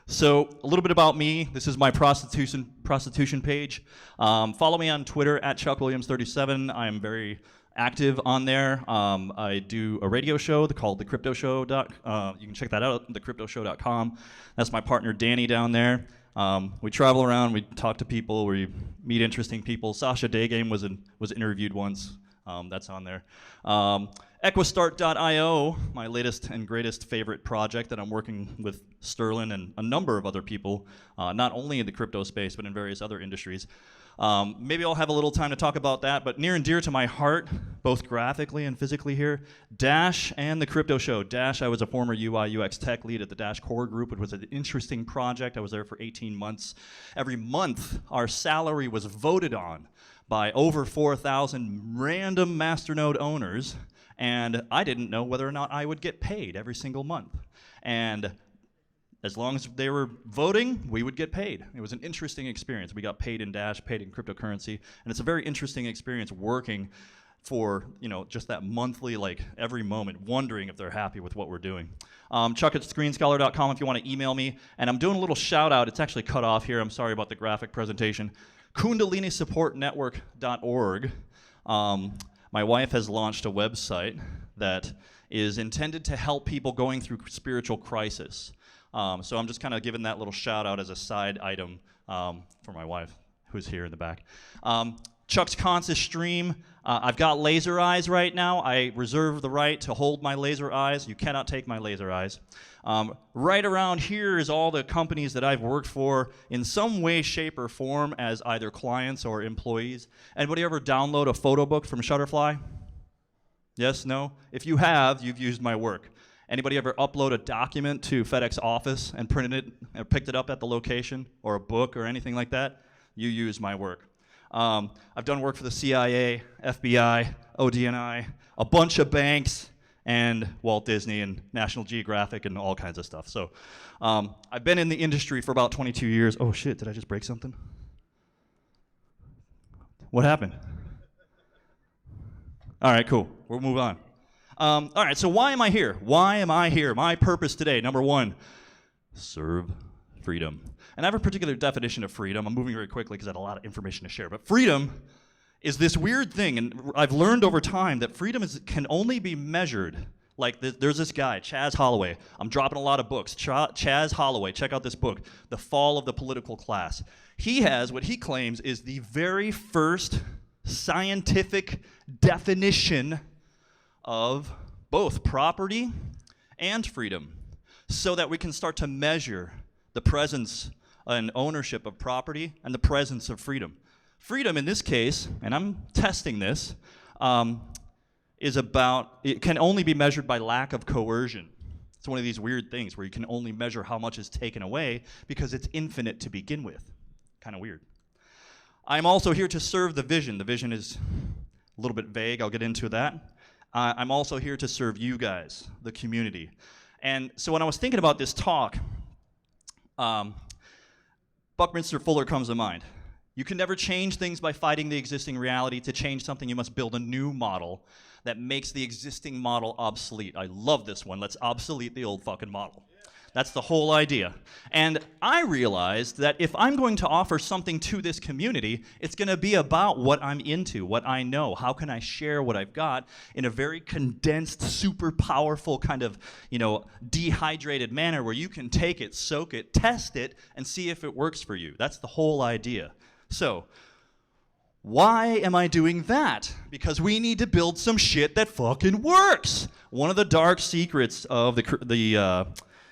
So a little bit about me. This is my prostitution page. Follow me on Twitter at ChuckWilliams37. I am very active on there. I do a radio show called The Crypto Show. You can check that out at thecryptoshow.com. That's my partner Danny down there. We travel around. We talk to people. We meet interesting people. Sasha Daygame was interviewed once. That's on there. Equistart.io, my latest and greatest favorite project that I'm working with Sterlin and a number of other people, not only in the crypto space, but in various other industries. Maybe I'll have a little time to talk about that, but near and dear to my heart, both graphically and physically here, Dash and the Crypto Show. Dash, I was a former UI UX tech lead at the Dash core group. It was an interesting project. I was there for 18 months. Every month, our salary was voted on by over 4,000 random masternode owners, and I didn't know whether or not I would get paid every single month. And as long as they were voting, we would get paid. It was an interesting experience. We got paid in Dash, paid in cryptocurrency, and it's a very interesting experience working for, just that monthly, every moment, wondering if they're happy with what we're doing. Chuck at screenscholar.com if you want to email me. And I'm doing a little shout out. It's actually cut off here. I'm sorry about the graphic presentation. KundaliniSupportNetwork.org. My wife has launched a website that is intended to help people going through spiritual crisis. So I'm just kind of giving that little shout out as a side item for my wife, who's here in the back. Chuck's Conscious Stream. I've got laser eyes right now. I reserve the right to hold my laser eyes. You cannot take my laser eyes. Right around here is all the companies that I've worked for in some way, shape, or form as either clients or employees. Anybody ever download a photo book from Shutterfly? Yes, no? If you have, you've used my work. Anybody ever upload a document to FedEx Office and printed it or picked it up at the location, or a book or anything like that? You use my work. I've done work for the CIA, FBI, ODNI, a bunch of banks, and Walt Disney and National Geographic and all kinds of stuff. So I've been in the industry for about 22 years. Oh shit, did I just break something? What happened? All right, cool. We'll move on. All right, so why am I here? Why am I here? My purpose today, number one, serve freedom. And I have a particular definition of freedom. I'm moving very quickly because I have a lot of information to share. But freedom is this weird thing, and I've learned over time that freedom can only be measured. Like there's this guy, Chaz Holloway. I'm dropping a lot of books. Chaz Holloway, check out this book, The Fall of the Political Class. He has what he claims is the very first scientific definition of both property and freedom, so that we can start to measure the presence and ownership of property and the presence of freedom. Freedom in this case, and I'm testing this, it can only be measured by lack of coercion. It's one of these weird things where you can only measure how much is taken away because it's infinite to begin with. Kind of weird. I'm also here to serve the vision. The vision is a little bit vague. I'll get into that. I'm also here to serve you guys, the community. And so when I was thinking about this talk, Buckminster Fuller comes to mind. You can never change things by fighting the existing reality. To change something, you must build a new model that makes the existing model obsolete. I love this one. Let's obsolete the old fucking model. That's the whole idea. And I realized that if I'm going to offer something to this community, it's going to be about what I'm into, what I know. How can I share what I've got in a very condensed, super powerful kind of, dehydrated manner where you can take it, soak it, test it, and see if it works for you. That's the whole idea. So, why am I doing that? Because we need to build some shit that fucking works. One of the dark secrets of the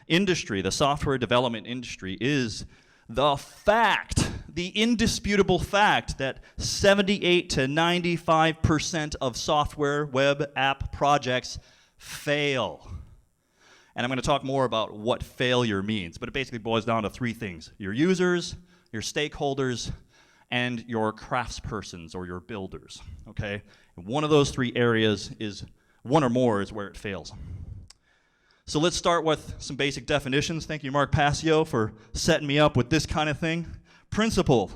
industry, the software development industry, is the indisputable fact that 78 to 95% of software web app projects fail. And I'm going to talk more about what failure means, but it basically boils down to three things: your users, your stakeholders, and your craftspersons or your builders, okay? And one of those three areas is, one or more is where it fails. So let's start with some basic definitions. Thank you, Mark Passio, for setting me up with this kind of thing. Principle.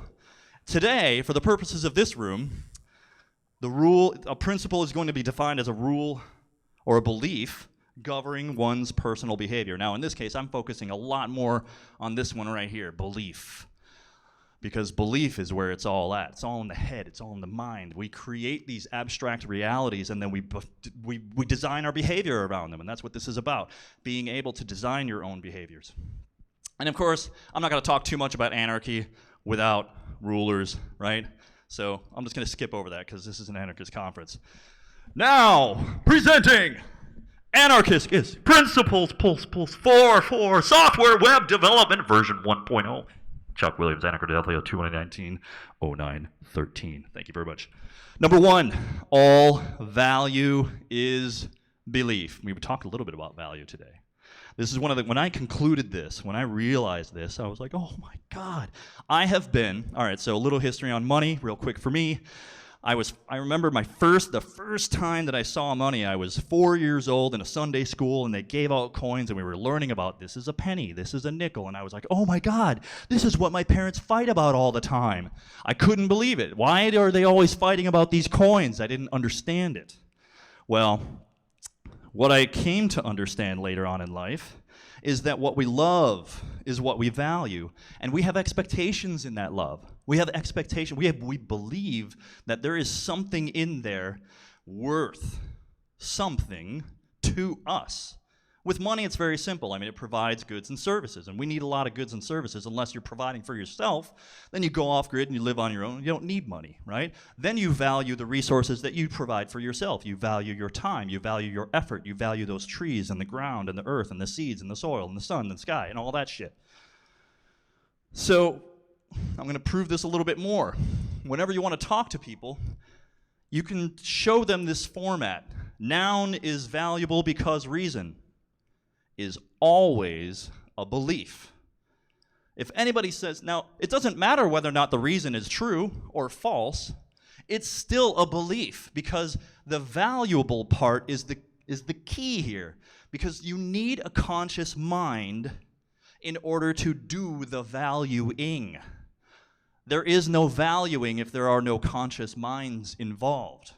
Today, for the purposes of this room, a principle is going to be defined as a rule or a belief governing one's personal behavior. Now, in this case, I'm focusing a lot more on this one right here, belief. Because belief is where it's all at. It's all in the head. It's all in the mind. We create these abstract realities, and then we design our behavior around them, and that's what this is about, being able to design your own behaviors. And of course, I'm not going to talk too much about anarchy without rulers, right? So I'm just going to skip over that because this is an anarchist conference. Now, presenting Anarchist is Principles for Software Web Development version 1.0. Chuck Williams, Anarchadelphia, 2019-09-13. Thank you very much. Number one, all value is belief. We talked a little bit about value today. This is when I concluded this, when I realized this, I was like, oh my God. I have been, all right, so a little history on money, real quick for me. I remember the first time that I saw money, I was 4 years old in a Sunday school, and they gave out coins, and we were learning about this is a penny, this is a nickel, and I was like, oh my God, this is what my parents fight about all the time. I couldn't believe it. Why are they always fighting about these coins? I didn't understand it. Well, what I came to understand later on in life is that what we love is what we value, and we have expectations in that love. We have expectation. We believe that there is something in there worth something to us. With money, it's very simple. I mean, it provides goods and services, and we need a lot of goods and services. Unless you're providing for yourself, then you go off grid and you live on your own. You don't need money, right? Then you value the resources that you provide for yourself. You value your time. You value your effort. You value those trees and the ground and the earth and the seeds and the soil and the sun and the sky and all that shit. So I'm going to prove this a little bit more. Whenever you want to talk to people, you can show them this format. Noun is valuable because reason is always a belief. If anybody says, now, it doesn't matter whether or not the reason is true or false, it's still a belief, because the valuable part is the key here, because you need a conscious mind in order to do the valuing. There is no valuing if there are no conscious minds involved.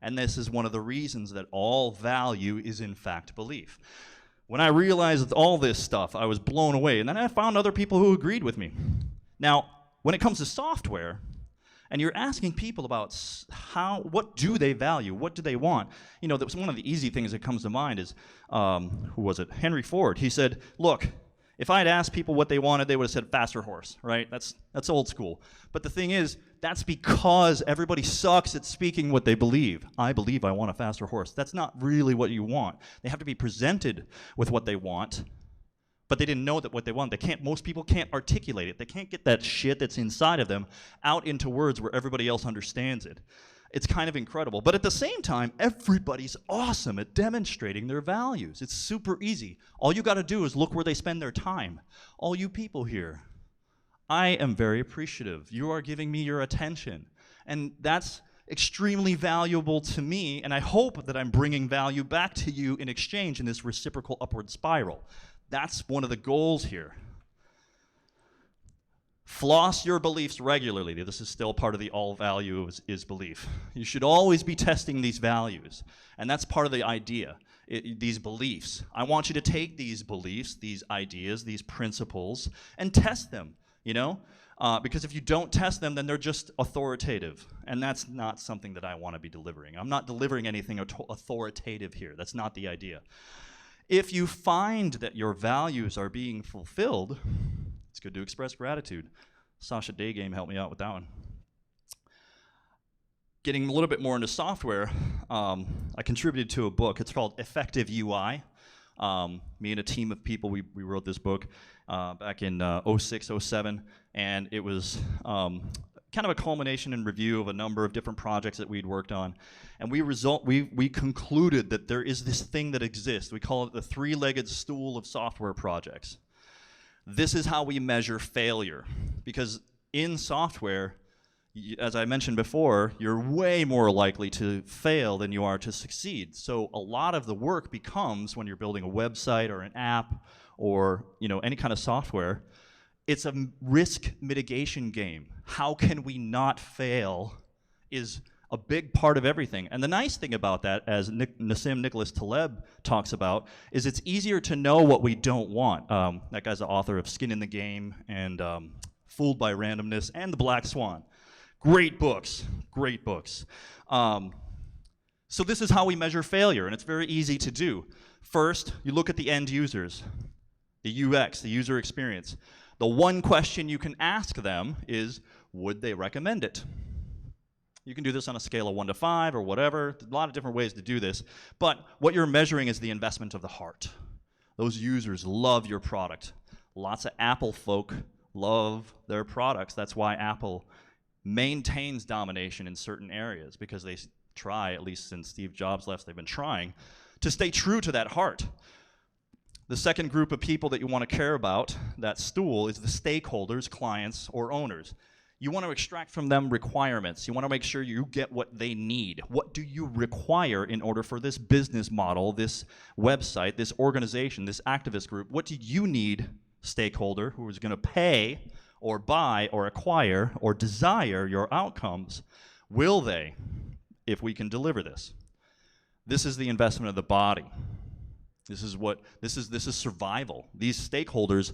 And this is one of the reasons that all value is in fact belief. When I realized all this stuff, I was blown away. And then I found other people who agreed with me. Now, when it comes to software, and you're asking people about what do they value, what do they want? You know, that was one of the easy things that comes to mind is, who was it? Henry Ford. He said, look, if I had asked people what they wanted, they would have said faster horse, right? That's old school. But the thing is, that's because everybody sucks at speaking what they believe. I believe I want a faster horse. That's not really what you want. They have to be presented with what they want, but they didn't know that what they want. Most people can't articulate it. They can't get that shit that's inside of them out into words where everybody else understands it. It's kind of incredible. But at the same time, everybody's awesome at demonstrating their values. It's super easy. All you got to do is look where they spend their time. All you people here, I am very appreciative. You are giving me your attention. And that's extremely valuable to me, and I hope that I'm bringing value back to you in exchange in this reciprocal upward spiral. That's one of the goals here. Floss your beliefs regularly. This is still part of the all value is belief. You should always be testing these values, and that's part of the idea, these beliefs. I want you to take these beliefs, these ideas, these principles, and test them, you know? Because if you don't test them, then they're just authoritative, and that's not something that I want to be delivering. I'm not delivering anything authoritative here. That's not the idea. If you find that your values are being fulfilled, it's good to express gratitude. Sasha Daygame helped me out with that one. Getting a little bit more into software, I contributed to a book. It's called Effective UI. Me and a team of people, we wrote this book back in 06, 07, and it was kind of a culmination and review of a number of different projects that we'd worked on. And we concluded that there is this thing that exists. We call it the three-legged stool of software projects. This is how we measure failure. Because in software, as I mentioned before, you're way more likely to fail than you are to succeed. So a lot of the work becomes, when you're building a website or an app or any kind of software, it's a risk mitigation game. How can we not fail is a big part of everything. And the nice thing about that, as Nassim Nicholas Taleb talks about, is it's easier to know what we don't want. That guy's the author of Skin in the Game and Fooled by Randomness and The Black Swan. Great books, great books. So this is how we measure failure, and it's very easy to do. First, you look at the end users, the UX, the user experience. The one question you can ask them is, would they recommend it? You can do this on a scale of 1 to 5 or whatever. A lot of different ways to do this. But what you're measuring is the investment of the heart. Those users love your product. Lots of Apple folk love their products. That's why Apple maintains domination in certain areas, because they try, at least since Steve Jobs left, they've been trying to stay true to that heart. The second group of people that you want to care about, that stool, is the stakeholders, clients, or owners. You want to extract from them requirements. You want to make sure you get what they need. What do you require in order for this business model, this website, this organization, this activist group? What do you need, stakeholder, who is going to pay or buy or acquire or desire your outcomes? Will they, if we can deliver this? This is the investment of the body. This is survival. These stakeholders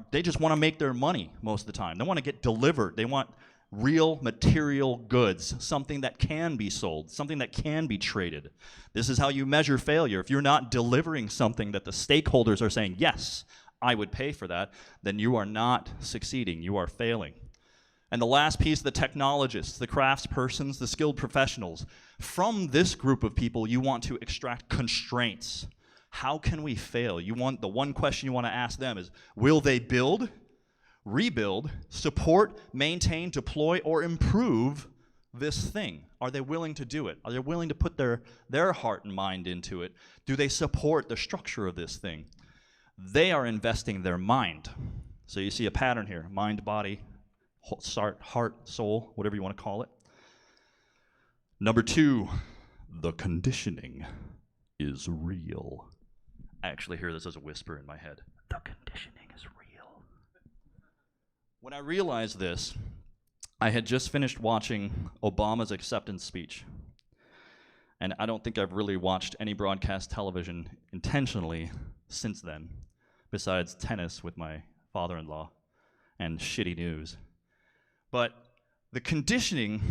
they just want to make their money most of the time. They want to get delivered. They want real material goods, something that can be sold, something that can be traded. This is how you measure failure. If you're not delivering something that the stakeholders are saying, yes, I would pay for that, then you are not succeeding. You are failing. And the last piece, the technologists, the craftspersons, the skilled professionals. From this group of people, you want to extract constraints. How can we fail? The one question you want to ask them is, will they build, rebuild, support, maintain, deploy, or improve this thing? Are they willing to do it? Are they willing to put their heart and mind into it? Do they support the structure of this thing? They are investing their mind. So you see a pattern here: mind, body, heart, soul, whatever you want to call it. Number 2, the conditioning is real. I actually hear this as a whisper in my head. The conditioning is real. When I realized this, I had just finished watching Obama's acceptance speech. And I don't think I've really watched any broadcast television intentionally since then, besides tennis with my father-in-law and shitty news. But the conditioning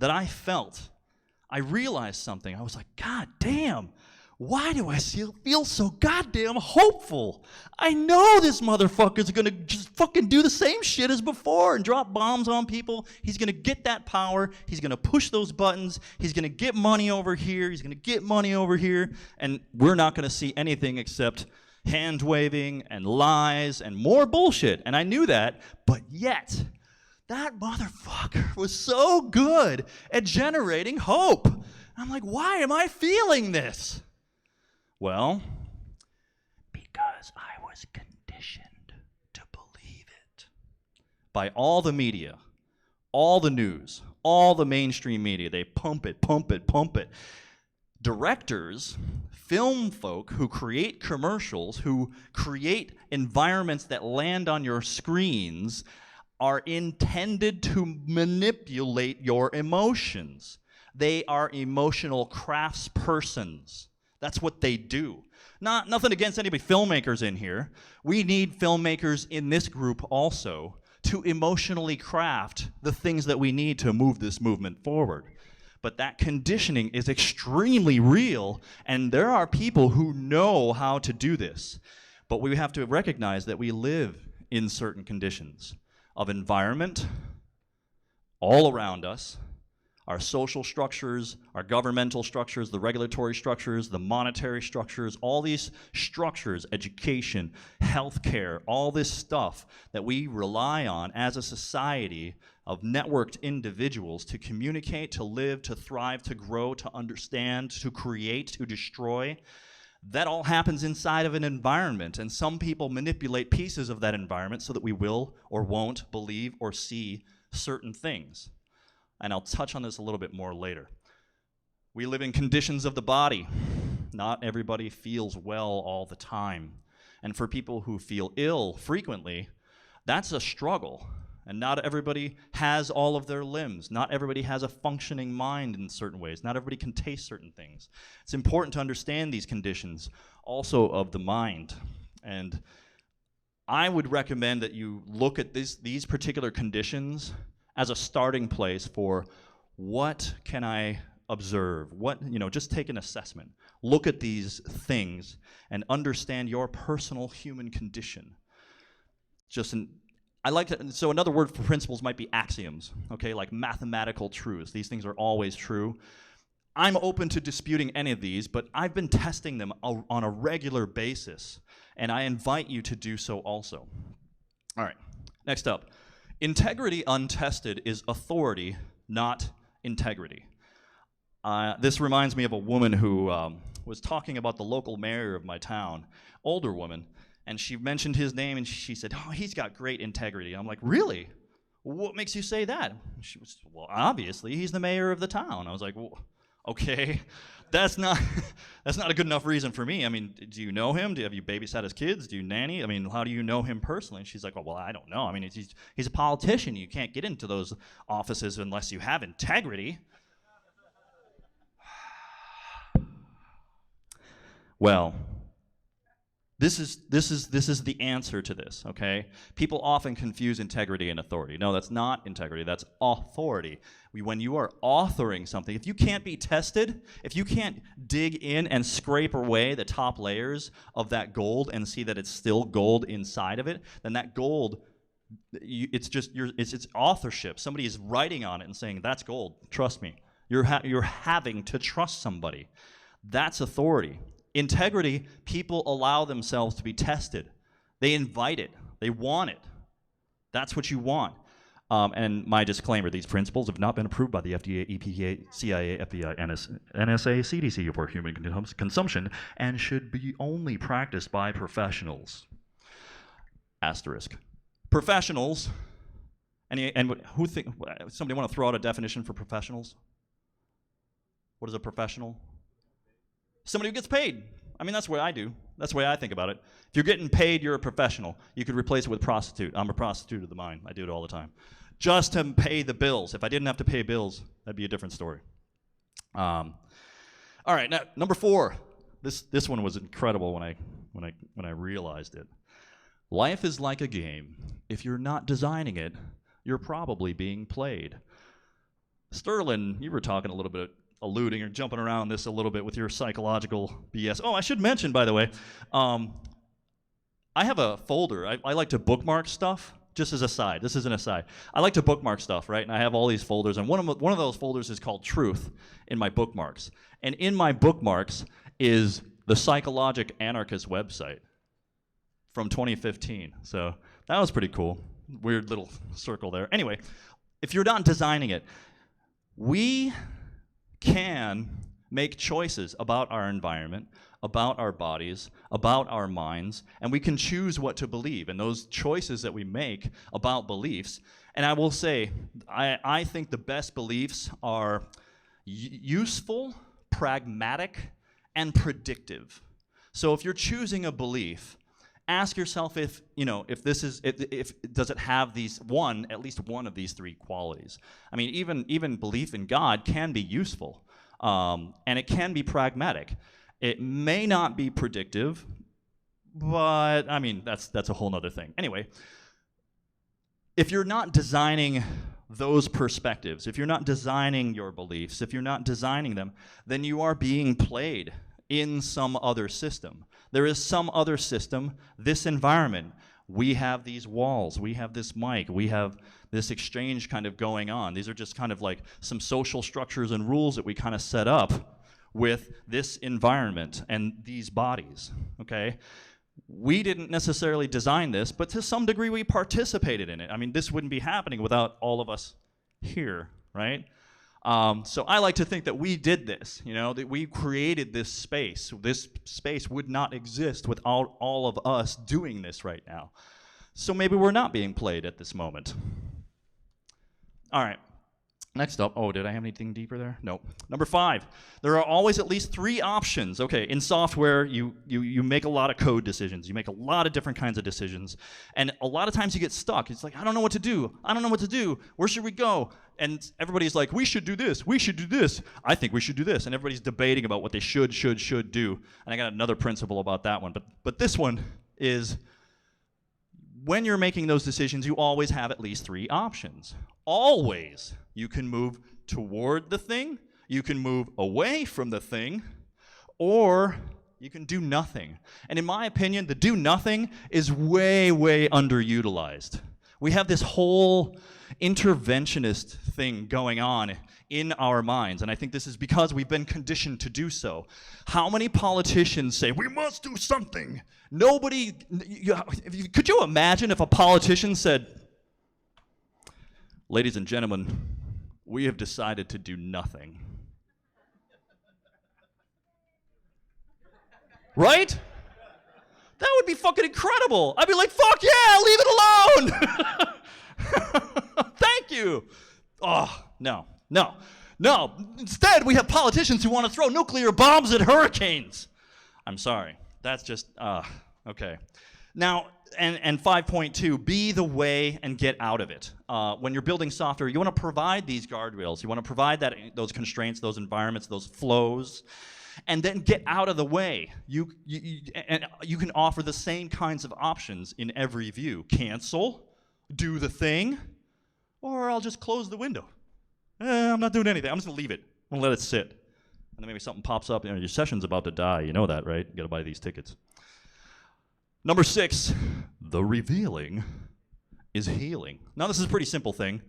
that I felt, I realized something. I was like, God damn, why do I feel so goddamn hopeful? I know this motherfucker's gonna just fucking do the same shit as before and drop bombs on people. He's gonna get that power. He's gonna push those buttons. He's gonna get money over here. He's gonna get money over here. And we're not gonna see anything except hand waving and lies and more bullshit. And I knew that, but yet, that motherfucker was so good at generating hope. I'm like, why am I feeling this? Well, because I was conditioned to believe it. By all the media, all the news, all the mainstream media, they pump it, pump it, pump it. Directors, film folk who create commercials, who create environments that land on your screens, are intended to manipulate your emotions. They are emotional craftspersons. That's what they do. Nothing against anybody filmmakers in here. We need filmmakers in this group also to emotionally craft the things that we need to move this movement forward. But that conditioning is extremely real, and there are people who know how to do this. But we have to recognize that we live in certain conditions of environment all around us, our social structures, our governmental structures, the regulatory structures, the monetary structures, all these structures, education, healthcare, all this stuff that we rely on as a society of networked individuals to communicate, to live, to thrive, to grow, to understand, to create, to destroy. That all happens inside of an environment, and some people manipulate pieces of that environment so that we will or won't believe or see certain things. And I'll touch on this a little bit more later. We live in conditions of the body. Not everybody feels well all the time. And for people who feel ill frequently, that's a struggle. And not everybody has all of their limbs. Not everybody has a functioning mind in certain ways. Not everybody can taste certain things. It's important to understand these conditions also of the mind. And I would recommend that you look at these particular conditions as a starting place for what can I observe? Just take an assessment. Look at these things and understand your personal human condition. So another word for principles might be axioms, okay, like mathematical truths. These things are always true. I'm open to disputing any of these, but I've been testing them on a regular basis, and I invite you to do so also. All right, next up. Integrity untested is authority, not integrity. This reminds me of a woman who was talking about the local mayor of my town, older woman, and she mentioned his name, and she said, "Oh, he's got great integrity." I'm like, "Really? What makes you say that?" She was, "Well, obviously, he's the mayor of the town." I was like, "Well, okay, that's not a good enough reason for me. I mean, do you know him? Have you babysat his kids? Do you nanny? I mean, how do you know him personally?" And she's like, "Oh, well, I don't know. I mean, he's a politician. You can't get into those offices unless you have integrity." Well, this is the answer to this, okay? People often confuse integrity and authority. No, that's not integrity, that's authority. When you are authoring something, if you can't be tested, if you can't dig in and scrape away the top layers of that gold and see that it's still gold inside of it, then that gold, it's authorship. Somebody is writing on it and saying, "That's gold, trust me." You're having to trust somebody. That's authority. Integrity, people allow themselves to be tested. They invite it. They want it. That's what you want. And my disclaimer, these principles have not been approved by the FDA, EPA, CIA, FBI, NSA, CDC for human consumption and should be only practiced by professionals. Asterisk. Professionals, somebody want to throw out a definition for professionals? What is a professional? Somebody who gets paid. I mean, that's what I do. That's the way I think about it. If you're getting paid, you're a professional. You could replace it with prostitute. I'm a prostitute of the mind. I do it all the time. Just to pay the bills. If I didn't have to pay bills, that'd be a different story. All right, now number 4. This one was incredible when I realized it. Life is like a game. If you're not designing it, you're probably being played. Sterlin, you were talking a little bit, alluding or jumping around this a little bit with your psychological BS. Oh, I should mention, by the way, I have a folder. I like to bookmark stuff. Just as a side, this is an aside. I like to bookmark stuff, right? And I have all these folders, and one of those folders is called Truth in my bookmarks. And in my bookmarks is the Psychologic Anarchist website from 2015. So that was pretty cool. Weird little circle there. Anyway, if you're not designing it, we can make choices about our environment, about our bodies, about our minds, and we can choose what to believe. And those choices that we make about beliefs, and I will say, I think the best beliefs are useful, pragmatic, and predictive. So if you're choosing a belief, ask yourself if does it have at least one of these 3 qualities. I mean, even belief in God can be useful, and it can be pragmatic. It may not be predictive, but I mean, that's a whole nother thing. Anyway, if you're not designing those perspectives, if you're not designing your beliefs, if you're not designing them, then you are being played in some other system. There is some other system, this environment. We have these walls, we have this mic, we have this exchange kind of going on. These are just kind of like some social structures and rules that we kind of set up with this environment and these bodies, okay? We didn't necessarily design this, but to some degree we participated in it. I mean, this wouldn't be happening without all of us here, right? So I like to think that we did this, that we created this space. This space would not exist without all of us doing this right now. So maybe we're not being played at this moment. All right. Next up, did I have anything deeper there? No. Number 5, there are always at least 3 options. Okay, in software, you make a lot of code decisions. You make a lot of different kinds of decisions. And a lot of times you get stuck. It's like, I don't know what to do. I don't know what to do. Where should we go? And everybody's like, we should do this. We should do this. I think we should do this. And everybody's debating about what they should do. And I got another principle about that one. But this one is, when you're making those decisions, you always have at least 3 options. Always. You can move toward the thing, you can move away from the thing, or you can do nothing. And in my opinion, the do nothing is way, way underutilized. We have this whole interventionist thing going on in our minds, and I think this is because we've been conditioned to do so. How many politicians say, we must do something? Could you imagine if a politician said, ladies and gentlemen, we have decided to do nothing. Right? That would be fucking incredible. I'd be like, fuck yeah, leave it alone. Thank you. Oh, no. Instead, we have politicians who want to throw nuclear bombs at hurricanes. I'm sorry. That's just, okay. Now, and 5.2, be the way and get out of it. When you're building software, you want to provide these guardrails. You want to provide those constraints, those environments, those flows, and then get out of the way. You can offer the same kinds of options in every view. Cancel, do the thing, or I'll just close the window. I'm not doing anything. I'm just going to leave it. I'm going to let it sit. And then maybe something pops up. Your session's about to die. You know that, right? You got to buy these tickets. Number 6, the revealing is healing. Now, this is a pretty simple thing.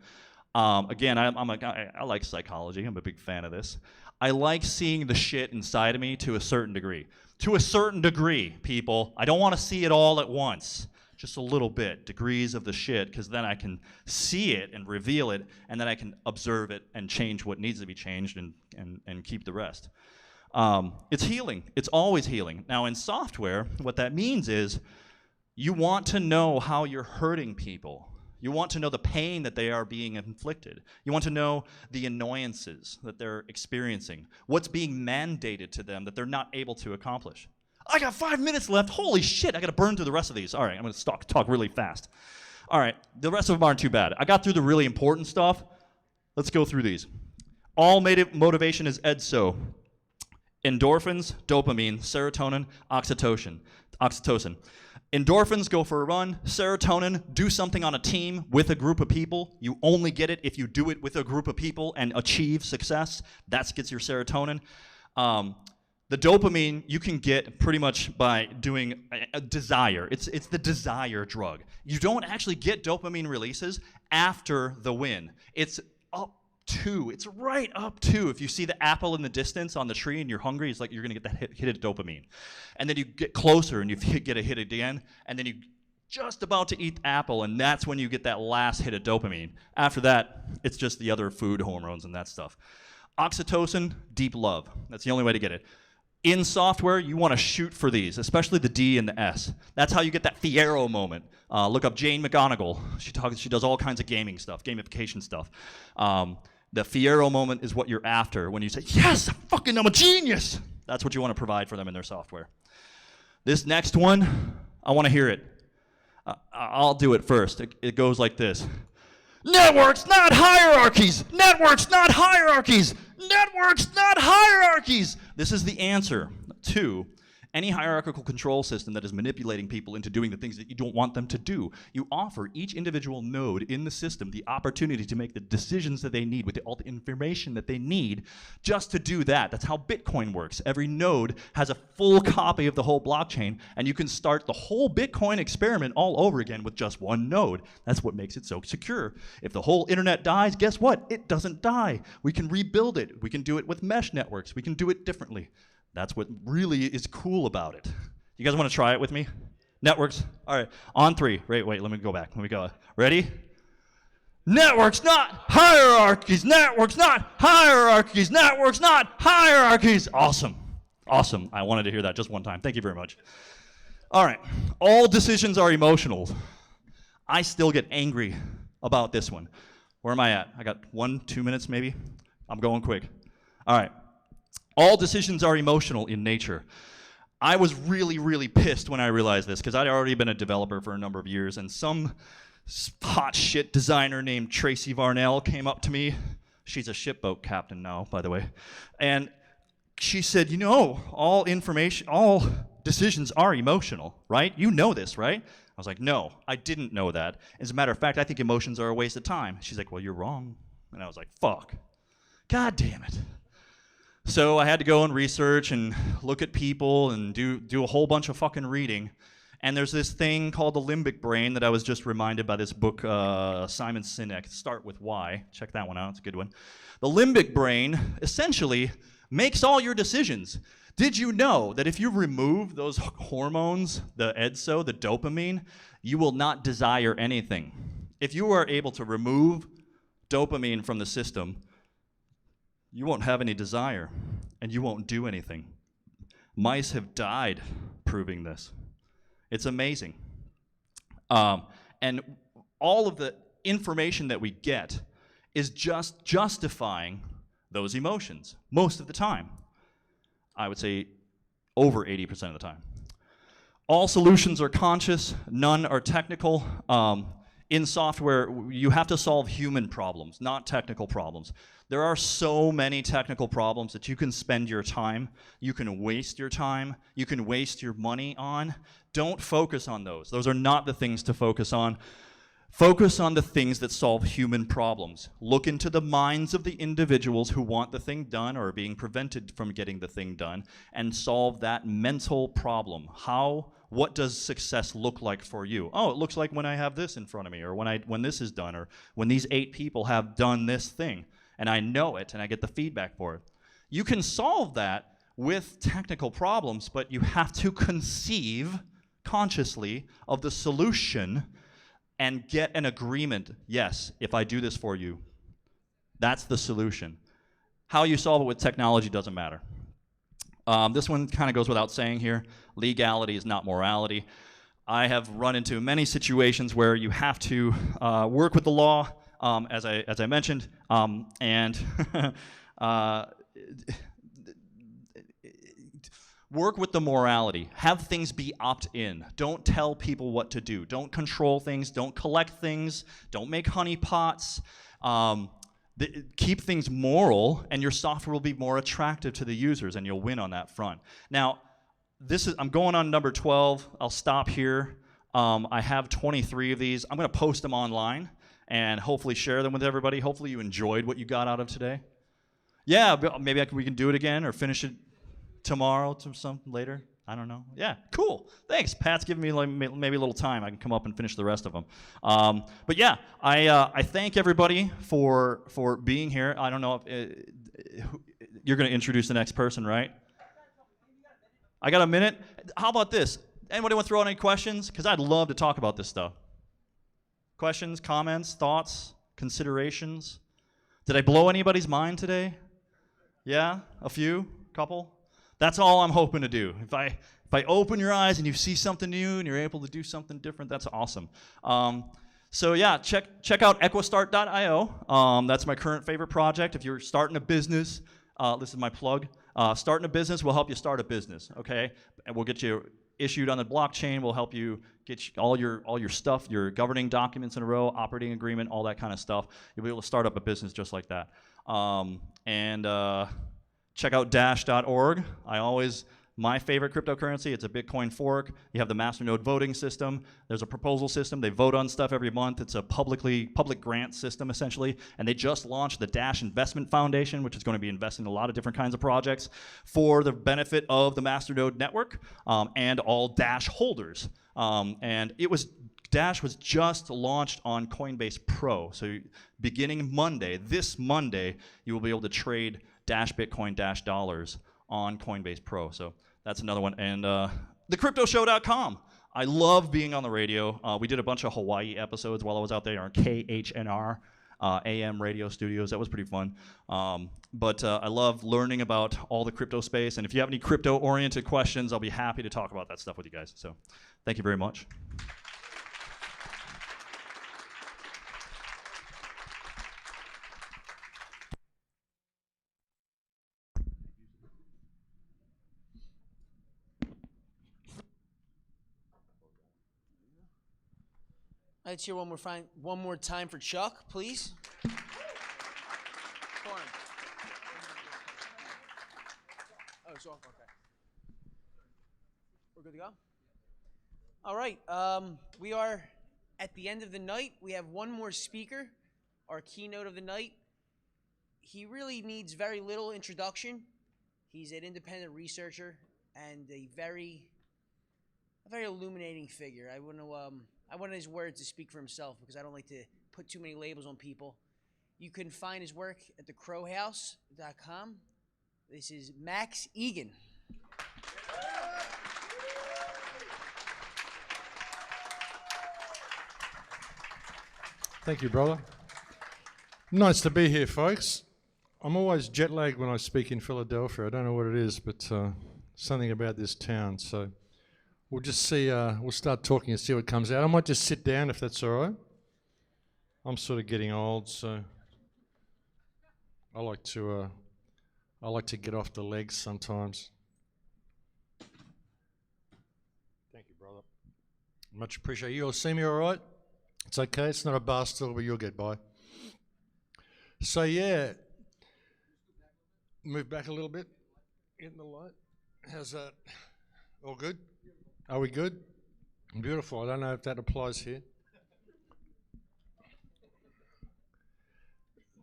Again, I like psychology. I'm a big fan of this. I like seeing the shit inside of me to a certain degree. To a certain degree, people. I don't want to see it all at once. Just a little bit, degrees of the shit, because then I can see it and reveal it, and then I can observe it and change what needs to be changed and keep the rest. It's healing. It's always healing. Now, in software, what that means is you want to know how you're hurting people. You want to know the pain that they are being inflicted. You want to know the annoyances that they're experiencing, what's being mandated to them that they're not able to accomplish. I got 5 minutes left. Holy shit, I got to burn through the rest of these. All right, I'm going to talk really fast. All right, the rest of them aren't too bad. I got through the really important stuff. Let's go through these. All motivation is EDSO. Endorphins, dopamine, serotonin, oxytocin. Endorphins, go for a run. Serotonin, do something on a team with a group of people. You only get it if you do it with a group of people and achieve success. That gets your serotonin. The dopamine you can get pretty much by doing a desire. It's the desire drug. You don't actually get dopamine releases after the win. It's right up to, if you see the apple in the distance on the tree and you're hungry, it's like you're gonna get that hit of dopamine. And then you get closer and you get a hit again, and then you just about to eat the apple, and that's when you get that last hit of dopamine. After that, it's just the other food hormones and that stuff. Oxytocin, deep love. That's the only way to get it. In software, you want to shoot for these, especially the D and the S. That's how you get that Fiero moment. Look up Jane McGonigal. She does all kinds of gaming stuff, gamification stuff. The Fiero moment is what you're after when you say, yes, I'm a genius. That's what you want to provide for them in their software. This next one, I want to hear it. I'll do it first. It goes like this. Networks, not hierarchies. Networks, not hierarchies. Networks, not hierarchies. This is the answer to any hierarchical control system that is manipulating people into doing the things that you don't want them to do. You offer each individual node in the system the opportunity to make the decisions that they need with all the information that they need just to do that. That's how Bitcoin works. Every node has a full copy of the whole blockchain, and you can start the whole Bitcoin experiment all over again with just one node. That's what makes it so secure. If the whole internet dies, guess what? It doesn't die. We can rebuild it. We can do it with mesh networks. We can do it differently. That's what really is cool about it. You guys want to try it with me? Networks? All right, on three. Wait, let me go back. Let me go. Ready? Networks, not hierarchies. Networks, not hierarchies. Networks, not hierarchies. Awesome. I wanted to hear that just one time. Thank you very much. All right, all decisions are emotional. I still get angry about this one. Where am I at? I got 1-2 minutes maybe? I'm going quick. All right. All decisions are emotional in nature. I was really, really pissed when I realized this because I'd already been a developer for a number of years, and some hot shit designer named Tracy Varnell came up to me. She's a shipboat captain now, by the way. And she said, all decisions are emotional, right? You know this, right? I was like, no, I didn't know that. As a matter of fact, I think emotions are a waste of time. She's like, well, you're wrong. And I was like, fuck. God damn it. So I had to go and research and look at people and do a whole bunch of fucking reading. And there's this thing called the limbic brain that I was just reminded by this book, Simon Sinek, Start With Why. Check that one out, it's a good one. The limbic brain essentially makes all your decisions. Did you know that if you remove those hormones, the EDSO, the dopamine, you will not desire anything? If you are able to remove dopamine from the system, you won't have any desire, and you won't do anything. Mice have died proving this. It's amazing. And all of the information that we get is just justifying those emotions most of the time. I would say over 80% of the time. All solutions are conscious, none are technical. In software, you have to solve human problems, not technical problems. There are so many technical problems that you can spend your time, you can waste your time, you can waste your money on. Don't focus on those. Those are not the things to focus on. Focus on the things that solve human problems. Look into the minds of the individuals who want the thing done or are being prevented from getting the thing done and solve that mental problem. What does success look like for you? Oh, it looks like when I have this in front of me, or when this is done, or when these 8 people have done this thing, and I know it, and I get the feedback for it. You can solve that with technical problems, but you have to conceive consciously of the solution and get an agreement. Yes, if I do this for you, that's the solution. How you solve it with technology doesn't matter. This one kind of goes without saying here. Legality is not morality. I have run into many situations where you have to work with the law, as I mentioned, and work with the morality. Have things be opt-in. Don't tell people what to do. Don't control things. Don't collect things. Don't make honeypots. keep things moral, and your software will be more attractive to the users, and you'll win on that front. Now, I'm going on number 12. I'll stop here. I have 23 of these. I'm going to post them online and hopefully share them with everybody. Hopefully you enjoyed what you got out of today. Yeah, maybe we can do it again or finish it tomorrow to some later. I don't know. Yeah, cool. Thanks. Pat's giving me like maybe a little time. I can come up and finish the rest of them. But yeah, I thank everybody for being here. I don't know if you're going to introduce the next person, right? I got a minute. How about this? Anybody want to throw out any questions? Because I'd love to talk about this stuff. Questions, comments, thoughts, considerations? Did I blow anybody's mind today? Yeah? A few? Couple? That's all I'm hoping to do. If I open your eyes and you see something new and you're able to do something different, that's awesome. So yeah, check out equistart.io. That's my current favorite project. If you're starting a business, this is my plug. Starting a business will help you start a business, okay? And we'll get you issued on the blockchain. We'll help you get all your stuff, your governing documents in a row, operating agreement, all that kind of stuff. You'll be able to start up a business just like that. Check out dash.org. My favorite cryptocurrency, it's a Bitcoin fork. You have the masternode voting system. There's a proposal system. They vote on stuff every month. It's a public grant system, essentially. And they just launched the Dash Investment Foundation, which is going to be investing in a lot of different kinds of projects for the benefit of the masternode network and all Dash holders. Dash was just launched on Coinbase Pro. So beginning this Monday, you will be able to trade Dash Bitcoin, Dash dollars on Coinbase Pro. So that's another one. And thecryptoshow.com. I love being on the radio. We did a bunch of Hawaii episodes while I was out there on KHNR AM radio studios. That was pretty fun. But I love learning about all the crypto space. And if you have any crypto-oriented questions, I'll be happy to talk about that stuff with you guys. So thank you very much. Let's hear one more time for Chuck, please. Oh, it's off. Okay. We're good to go? All right. We are at the end of the night. We have one more speaker, our keynote of the night. He really needs very little introduction. He's an independent researcher and a very illuminating figure. I want his words to speak for himself because I don't like to put too many labels on people. You can find his work at thecrowhouse.com. This is Max Igan. Thank you, brother. Nice to be here, folks. I'm always jet lagged when I speak in Philadelphia. I don't know what it is, but something about this town. So we'll just see, we'll start talking and see what comes out. I might just sit down if that's all right. I'm sort of getting old, so I like to get off the legs sometimes. Thank you, brother. Much appreciated. You all see me all right? It's okay. It's not a bar stool, but you'll get by. So yeah, move back a little bit. Get in the light. How's that? All good? Are we good? Beautiful. I don't know if that applies here.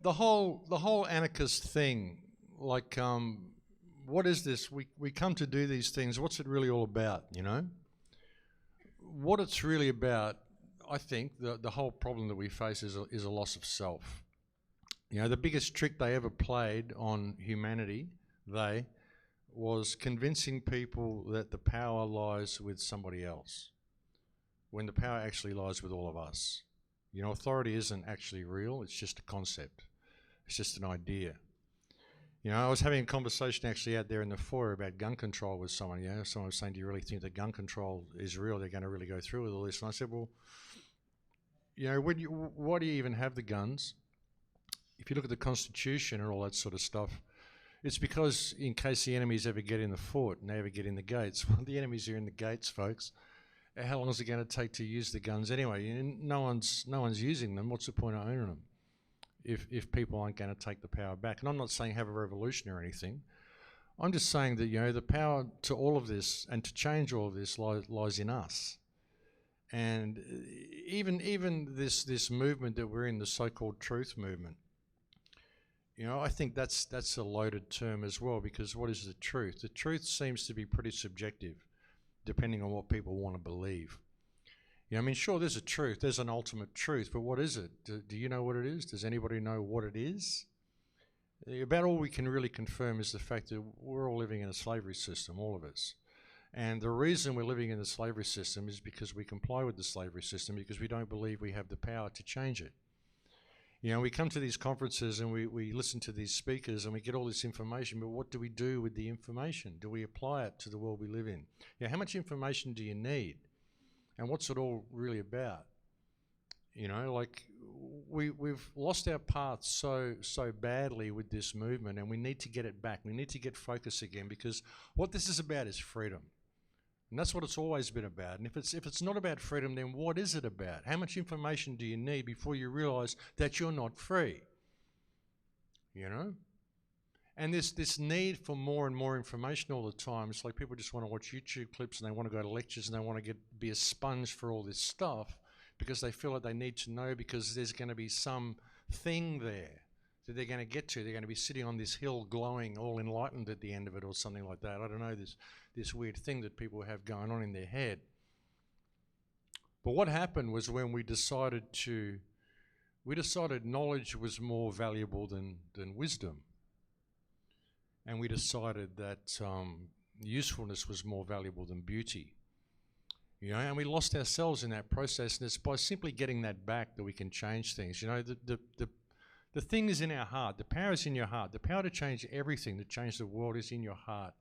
The whole anarchist thing, like, what is this? We come to do these things. What's it really all about, you know? What it's really about, I think, the whole problem that we face is a loss of self. You know, the biggest trick they ever played on humanity, was convincing people that the power lies with somebody else, when the power actually lies with all of us. You know, authority isn't actually real, it's just a concept. It's just an idea. You know, I was having a conversation actually out there in the foyer about gun control with someone. You know, someone was saying, do you really think that gun control is real? They're going to really go through with all this? And I said, well, you know, why do you even have the guns? If you look at the Constitution and all that sort of stuff, it's because in case the enemies ever get in the fort and they ever get in the gates, well, the enemies are in the gates, folks. How long is it going to take to use the guns anyway? No one's using them. What's the point of owning them? if people aren't going to take the power back. And I'm not saying have a revolution or anything. I'm just saying that, you know, the power to all of this and to change all of this lies in us. And even this movement that we're in, the so-called truth movement, you know, I think that's a loaded term as well, because what is the truth? The truth seems to be pretty subjective, depending on what people want to believe. You know, I mean, sure, there's a truth, there's an ultimate truth, but what is it? Do you know what it is? Does anybody know what it is? About all we can really confirm is the fact that we're all living in a slavery system, all of us. And the reason we're living in the slavery system is because we comply with the slavery system, because we don't believe we have the power to change it. You know, we come to these conferences and we listen to these speakers and we get all this information, but what do we do with the information? Do we apply it to the world we live in? You know, how much information do you need? And what's it all really about? You know, like we've lost our path so badly with this movement, and we need to get it back. We need to get focus again, because what this is about is freedom. And that's what it's always been about. And if it's not about freedom, then what is it about? How much information do you need before you realize that you're not free? You know? And this need for more and more information all the time. It's like people just want to watch YouTube clips and they want to go to lectures and they want to be a sponge for all this stuff, because they feel that they need to know, because there's going to be some thing there that they're going to get to. They're going to be sitting on this hill glowing, all enlightened at the end of it, or something like that. I don't know, this weird thing that people have going on in their head. But what happened was when we decided knowledge was more valuable than wisdom. And we decided that usefulness was more valuable than beauty. You know, and we lost ourselves in that process, and it's by simply getting that back that we can change things. You know, the thing is in our heart. The power is in your heart. The power to change everything, to change the world, is in your heart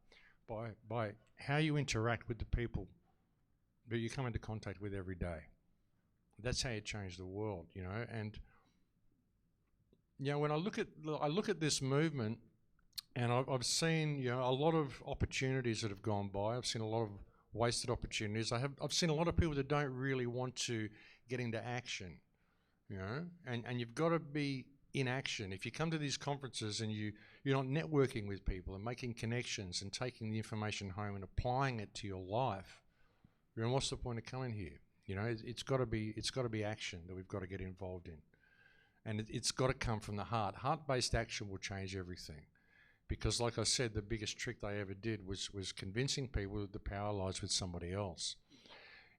by how you interact with the people that you come into contact with every day. That's how you change the world, you know. And you know, when I look at this movement, and I've seen, you know, a lot of opportunities that have gone by. I've seen a lot of wasted opportunities. I've seen a lot of people that don't really want to get into action, you know, and you've got to be in action. If you come to these conferences and you're not networking with people and making connections and taking the information home and applying it to your life, then what's the point of coming here? You know, it's got to be action that we've got to get involved in, and it's got to come from the heart. Heart-based action will change everything. Because like I said, the biggest trick they ever did was convincing people that the power lies with somebody else.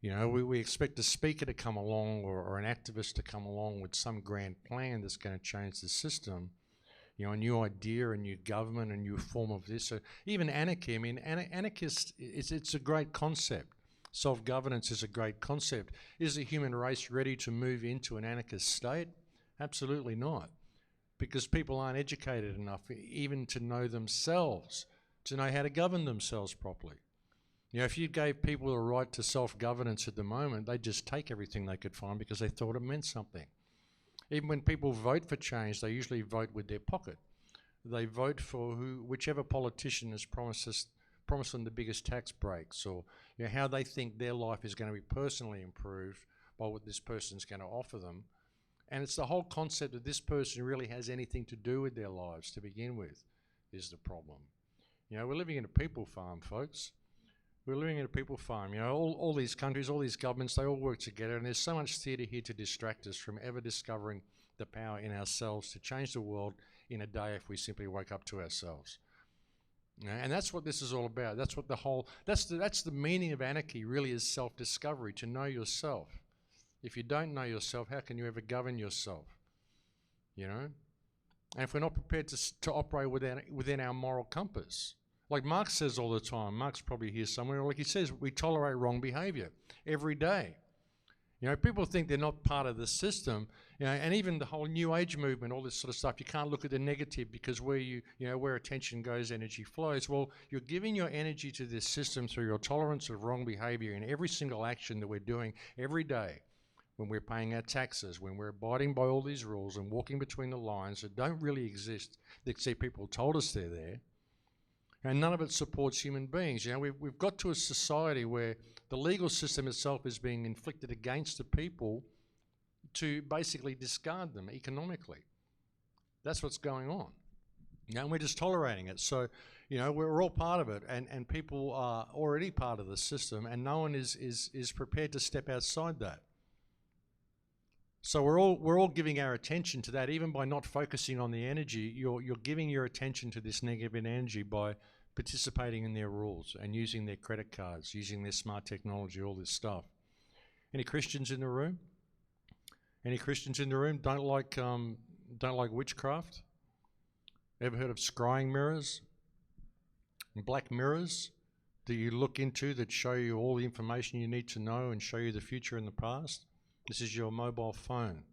You know, we expect a speaker to come along or an activist to come along with some grand plan that's going to change the system. You know, a new idea, a new government, a new form of this. So even anarchy, I mean, anarchist, it's a great concept. Self-governance is a great concept. Is the human race ready to move into an anarchist state? Absolutely not. Because people aren't educated enough even to know themselves, to know how to govern themselves properly. You know, if you gave people the right to self-governance at the moment, they'd just take everything they could find because they thought it meant something. Even when people vote for change, they usually vote with their pocket. They vote for whichever politician has promised them the biggest tax breaks, or you know, how they think their life is going to be personally improved by what this person's going to offer them. And it's the whole concept that this person really has anything to do with their lives to begin with is the problem. You know, we're living in a people farm, folks. We're living in a people farm. You know, all these countries, all these governments, they all work together, and there's so much theatre here to distract us from ever discovering the power in ourselves to change the world in a day if we simply wake up to ourselves. You know, and that's what this is all about. That's what that's the meaning of anarchy really, is self-discovery, to know yourself. If you don't know yourself, how can you ever govern yourself? You know? And if we're not prepared to operate within our moral compass, like Marx says all the time, Marx probably here somewhere, like he says, we tolerate wrong behavior every day. You know, people think they're not part of the system, you know, and even the whole New Age movement, all this sort of stuff, you can't look at the negative, because where attention goes, energy flows. Well, you're giving your energy to this system through your tolerance of wrong behavior in every single action that we're doing every day. When we're paying our taxes, when we're abiding by all these rules and walking between the lines that don't really exist, except people told us they're there, and none of it supports human beings. You know, we've got to a society where the legal system itself is being inflicted against the people to basically discard them economically. That's what's going on. And we're just tolerating it. So, we're all part of it, and people are already part of the system, and no one is prepared to step outside that. So we're all giving our attention to that, even by not focusing on the energy. You're giving your attention to this negative energy by participating in their rules and using their credit cards, using their smart technology, all this stuff. Any Christians in the room? Any Christians in the room don't like witchcraft? Ever heard of scrying mirrors? And black mirrors that you look into that show you all the information you need to know and show you the future and the past? This is your mobile phone.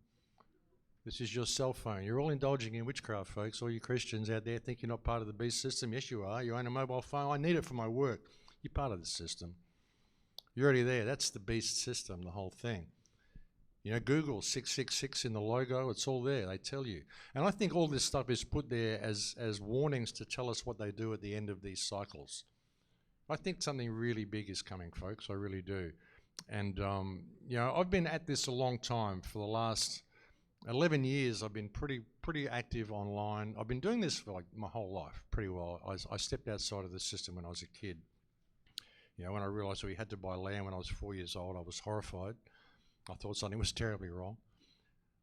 This is your cell phone. You're all indulging in witchcraft, folks. All you Christians out there think you're not part of the beast system. Yes, you are. You own a mobile phone. I need it for my work. You're part of the system. You're already there. That's the beast system, the whole thing. Google 666 in the logo. It's all there. They tell you. And I think all this stuff is put there as warnings to tell us what they do at the end of these cycles. I think something really big is coming, folks. I really do. And, I've been at this a long time. For the last 11 years, I've been pretty active online. I've been doing this for like my whole life pretty well. I stepped outside of the system when I was a kid. When I realized we had to buy land when I was 4 years old, I was horrified. I thought something was terribly wrong.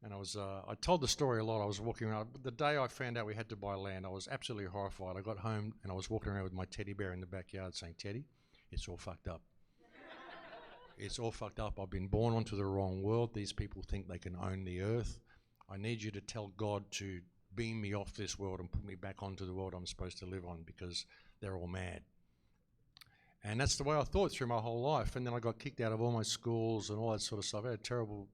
And I told the story a lot. I was walking around. The day I found out we had to buy land, I was absolutely horrified. I got home and I was walking around with my teddy bear in the backyard saying, Teddy, it's all fucked up. It's all fucked up. I've been born onto the wrong world. These people think they can own the earth. I need you to tell God to beam me off this world and put me back onto the world I'm supposed to live on, because they're all mad. And that's the way I thought through my whole life. And then I got kicked out of all my schools and all that sort of stuff. I had terrible,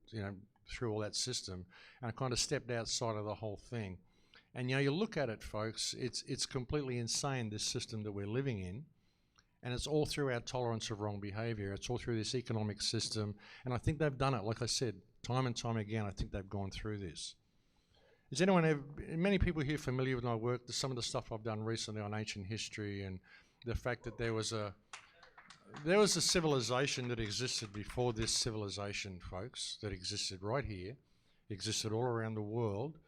through all that system. And I kind of stepped outside of the whole thing. And, you look at it, folks, it's completely insane, this system that we're living in. And it's all through our tolerance of wrong behavior. It's all through this economic system. And I think they've done it. Like I said, time and time again, I think they've gone through this. Is many people here familiar with my work? Some of the stuff I've done recently on ancient history and the fact that there was a civilization that existed before this civilization, folks, that existed right here, existed all around the world,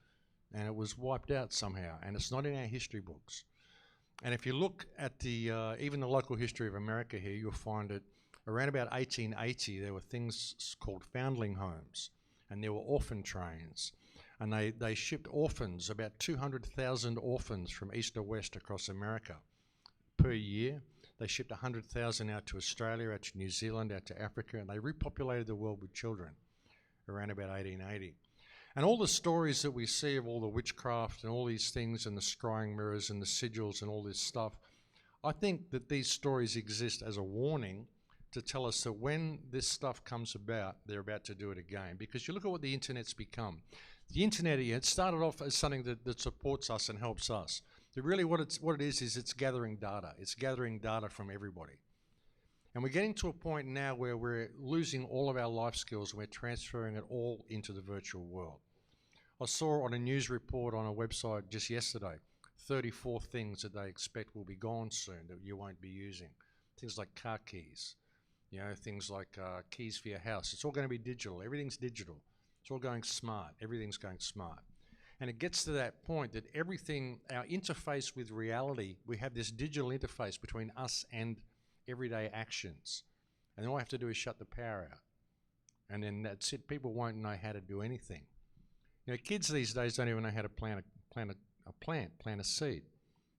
and it was wiped out somehow. And it's not in our history books. And if you look at even the local history of America here, you'll find it around about 1880, there were things called foundling homes, and there were orphan trains. And they shipped orphans, about 200,000 orphans from east to west across America per year. They shipped 100,000 out to Australia, out to New Zealand, out to Africa, and they repopulated the world with children around about 1880. And all the stories that we see of all the witchcraft and all these things and the scrying mirrors and the sigils and all this stuff, I think that these stories exist as a warning to tell us that when this stuff comes about, they're about to do it again. Because you look at what the internet's become. The internet, it started off as something that supports us and helps us. But really what it is it's gathering data. It's gathering data from everybody. And we're getting to a point now where we're losing all of our life skills and we're transferring it all into the virtual world. I saw on a news report on a website just yesterday, 34 things that they expect will be gone soon that you won't be using. Things like car keys, things like keys for your house. It's all going to be digital. Everything's digital. It's all going smart. Everything's going smart. And it gets to that point that everything, our interface with reality, we have this digital interface between us and everyday actions. And then all I have to do is shut the power out. And then that's it. People won't know how to do anything. Kids these days don't even know how to plant a seed.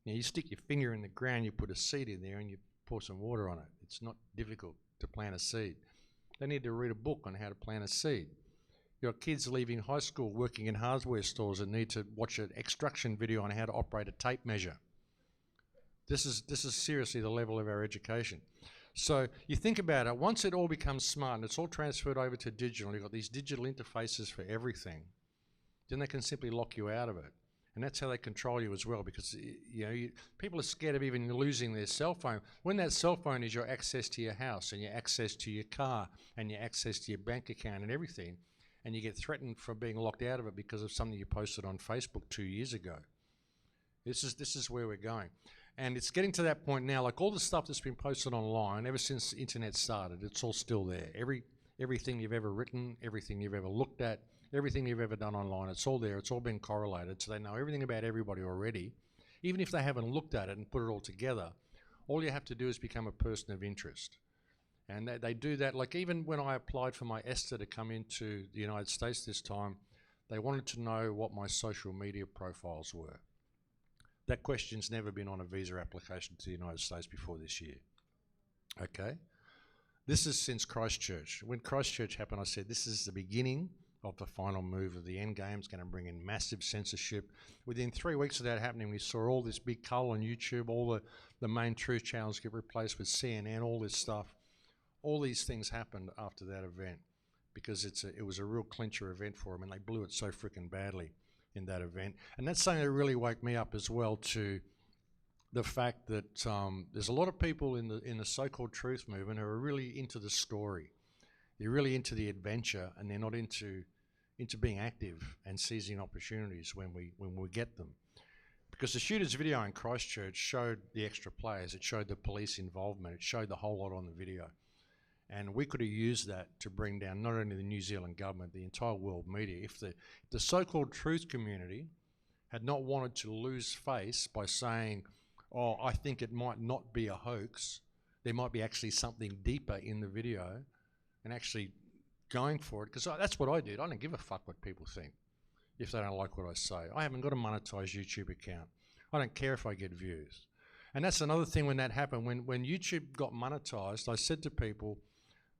You stick your finger in the ground, you put a seed in there, and you pour some water on it. It's not difficult to plant a seed. They need to read a book on how to plant a seed. You've got kids leaving high school working in hardware stores that need to watch an extraction video on how to operate a tape measure. This is seriously the level of our education. So you think about it, once it all becomes smart and it's all transferred over to digital, you've got these digital interfaces for everything, then they can simply lock you out of it. And that's how they control you as well, because people are scared of even losing their cell phone. When that cell phone is your access to your house and your access to your car and your access to your bank account and everything, and you get threatened for being locked out of it because of something you posted on Facebook 2 years ago. This is where we're going. And it's getting to that point now, like all the stuff that's been posted online ever since the internet started, it's all still there. Everything you've ever written, everything you've ever looked at, everything you've ever done online. It's all there. It's all been correlated. So they know everything about everybody already. Even if they haven't looked at it and put it all together, all you have to do is become a person of interest. And they do that. Like even when I applied for my ESTA to come into the United States this time, they wanted to know what my social media profiles were. That question's never been on a visa application to the United States before this year. Okay? This is since Christchurch. When Christchurch happened, I said, this is the beginning of the final move of the end game. It's going to bring in massive censorship. Within 3 weeks of that happening, we saw all this big cull on YouTube, all the main truth channels get replaced with CNN, all this stuff. All these things happened after that event because it was a real clincher event for them, and they blew it so freaking badly in that event. And that's something that really woke me up as well to the fact that there's a lot of people in the so-called truth movement who are really into the story. They're really into the adventure, and they're not into being active and seizing opportunities when we get them. Because the shooter's video in Christchurch showed the extra players, it showed the police involvement, it showed the whole lot on the video. And we could have used that to bring down not only the New Zealand government, the entire world media. If the so-called truth community had not wanted to lose face by saying, oh, I think it might not be a hoax, there might be actually something deeper in the video, and actually going for it, because that's what I did. I don't give a fuck what people think if they don't like what I say. I haven't got a monetized YouTube account. I don't care if I get views. And that's another thing when that happened. When YouTube got monetized, I said to people,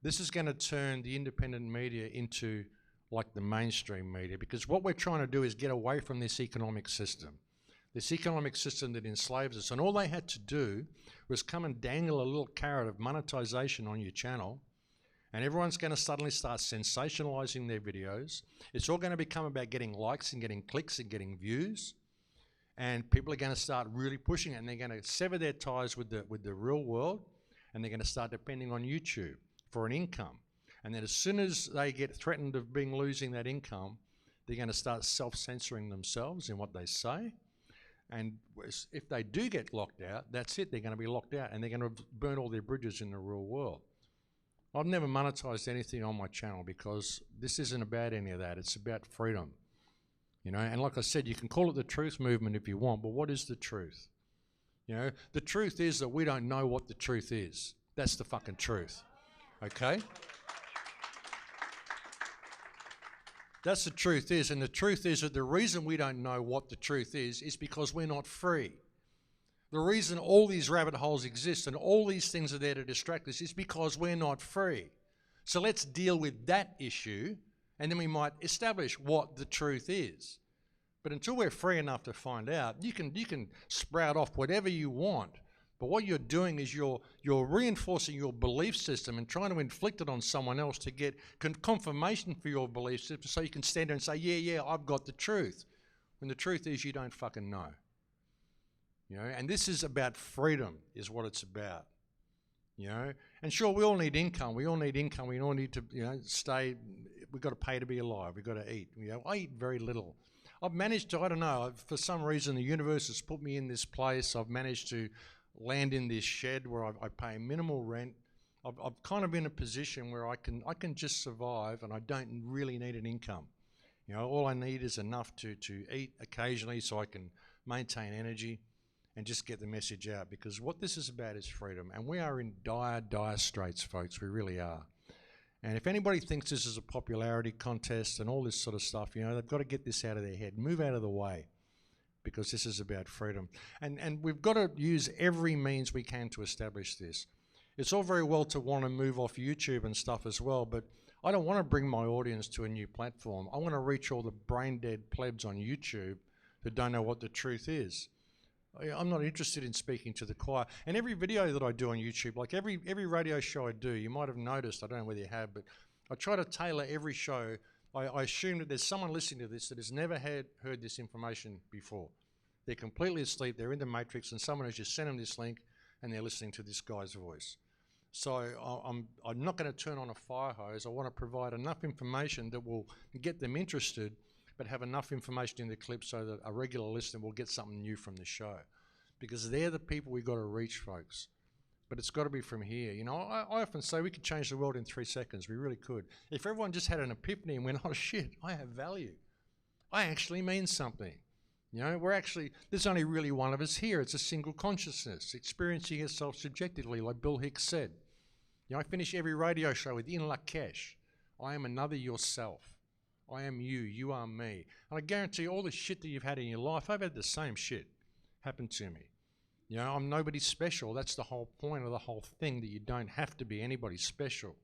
this is going to turn the independent media into like the mainstream media, because what we're trying to do is get away from this economic system that enslaves us. And all they had to do was come and dangle a little carrot of monetization on your channel, and everyone's going to suddenly start sensationalizing their videos. It's all going to become about getting likes and getting clicks and getting views, and people are going to start really pushing it, and they're going to sever their ties with the real world, and they're going to start depending on YouTube for an income. And then as soon as they get threatened of losing that income, they're going to start self-censoring themselves in what they say. And if they do get locked out, that's it. They're going to be locked out, and they're going to burn all their bridges in the real world. I've never monetized anything on my channel because this isn't about any of that. It's about freedom, you know. And like I said, you can call it the truth movement if you want, but what is the truth? You know, the truth is that we don't know what the truth is. That's the fucking truth. Okay? That's the truth is, and the truth is that the reason we don't know what the truth is because we're not free. The reason all these rabbit holes exist and all these things are there to distract us is because we're not free. So let's deal with that issue, and then we might establish what the truth is. But until we're free enough to find out, you can sprout off whatever you want. But what you're doing is you're reinforcing your belief system and trying to inflict it on someone else to get confirmation for your belief system, so you can stand there and say, yeah, I've got the truth. When the truth is you don't fucking know. You know, and this is about freedom, is what it's about. You know, and sure, we all need income. We all need income. We all need to, you know, stay. We've got to pay to be alive. We've got to eat. You know, I eat very little. I've managed to, I don't know, for some reason the universe has put me in this place. I've managed to land in this shed where I pay minimal rent. I've kind of in a position where I can just survive, and I don't really need an income. You know, all I need is enough to eat occasionally so I can maintain energy and just get the message out, because what this is about is freedom, and we are in dire straits, folks. We really are. And if anybody thinks this is a popularity contest and all this sort of stuff, you know, they've got to get this out of their head, move out of the way, because this is about freedom. And we've got to use every means we can to establish this. It's all very well to want to move off YouTube and stuff as well, but I don't want to bring my audience to a new platform. I want to reach all the brain-dead plebs on YouTube that don't know what the truth is. I'm not interested in speaking to the choir. And every video that I do on YouTube, like every radio show I do, you might have noticed, I don't know whether you have, but I try to tailor every show. I assume that there's someone listening to this that has never heard this information before. They're completely asleep, they're in the matrix, and someone has just sent them this link and they're listening to this guy's voice. So I'm not going to turn on a fire hose. I want to provide enough information that will get them interested, but have enough information in the clip so that a regular listener will get something new from the show. Because they're the people we've got to reach, folks. but it's got to be from here. You know, I often say we could change the world in 3 seconds. We really could. If everyone just had an epiphany and went, oh shit, I have value. I actually mean something. You know, there's only really one of us here. It's a single consciousness, experiencing itself subjectively, like Bill Hicks said. You know, I finish every radio show with In Lakesh. I am another yourself. I am you. You are me. And I guarantee all the shit that you've had in your life, I've had the same shit happen to me. You know, I'm nobody special. That's the whole point of the whole thing, that you don't have to be anybody special.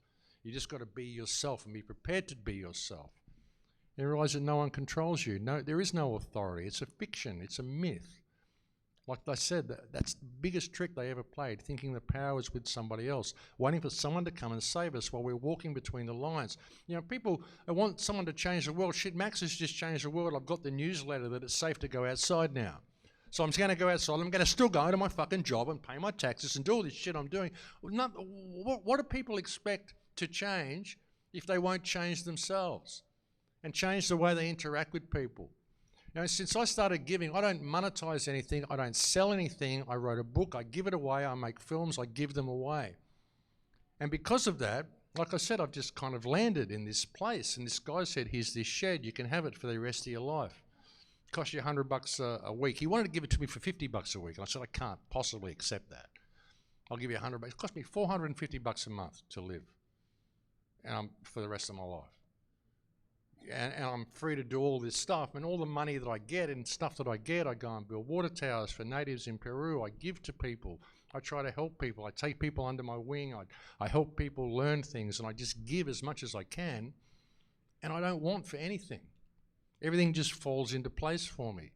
You just got to be yourself and be prepared to be yourself. And realize that no one controls you. No, there is no authority. It's a fiction. It's a myth. Like I said, that's the biggest trick they ever played, thinking the power is with somebody else, waiting for someone to come and save us while we're walking between the lines. You know, people want someone to change the world. Shit, Max has just changed the world. I've got the newsletter that it's safe to go outside now. So I'm just going to go outside. I'm going to still go to my fucking job and pay my taxes and do all this shit I'm doing. What do people expect to change if they won't change themselves and change the way they interact with people? You know, since I started giving, I don't monetize anything. I don't sell anything. I wrote a book. I give it away. I make films. I give them away. And because of that, like I said, I've just kind of landed in this place. And this guy said, here's this shed. You can have it for the rest of your life. It costs you $100 a week. He wanted to give it to me for $50 a week. And I said, I can't possibly accept that. I'll give you $100. It cost me $450 a month to live for the rest of my life. And I'm free to do all this stuff, and all the money that I get and stuff that I get, I go and build water towers for natives in Peru. I give to people. I try to help people. I take people under my wing. I help people learn things, and I just give as much as I can, and I don't want for anything. Everything just falls into place for me.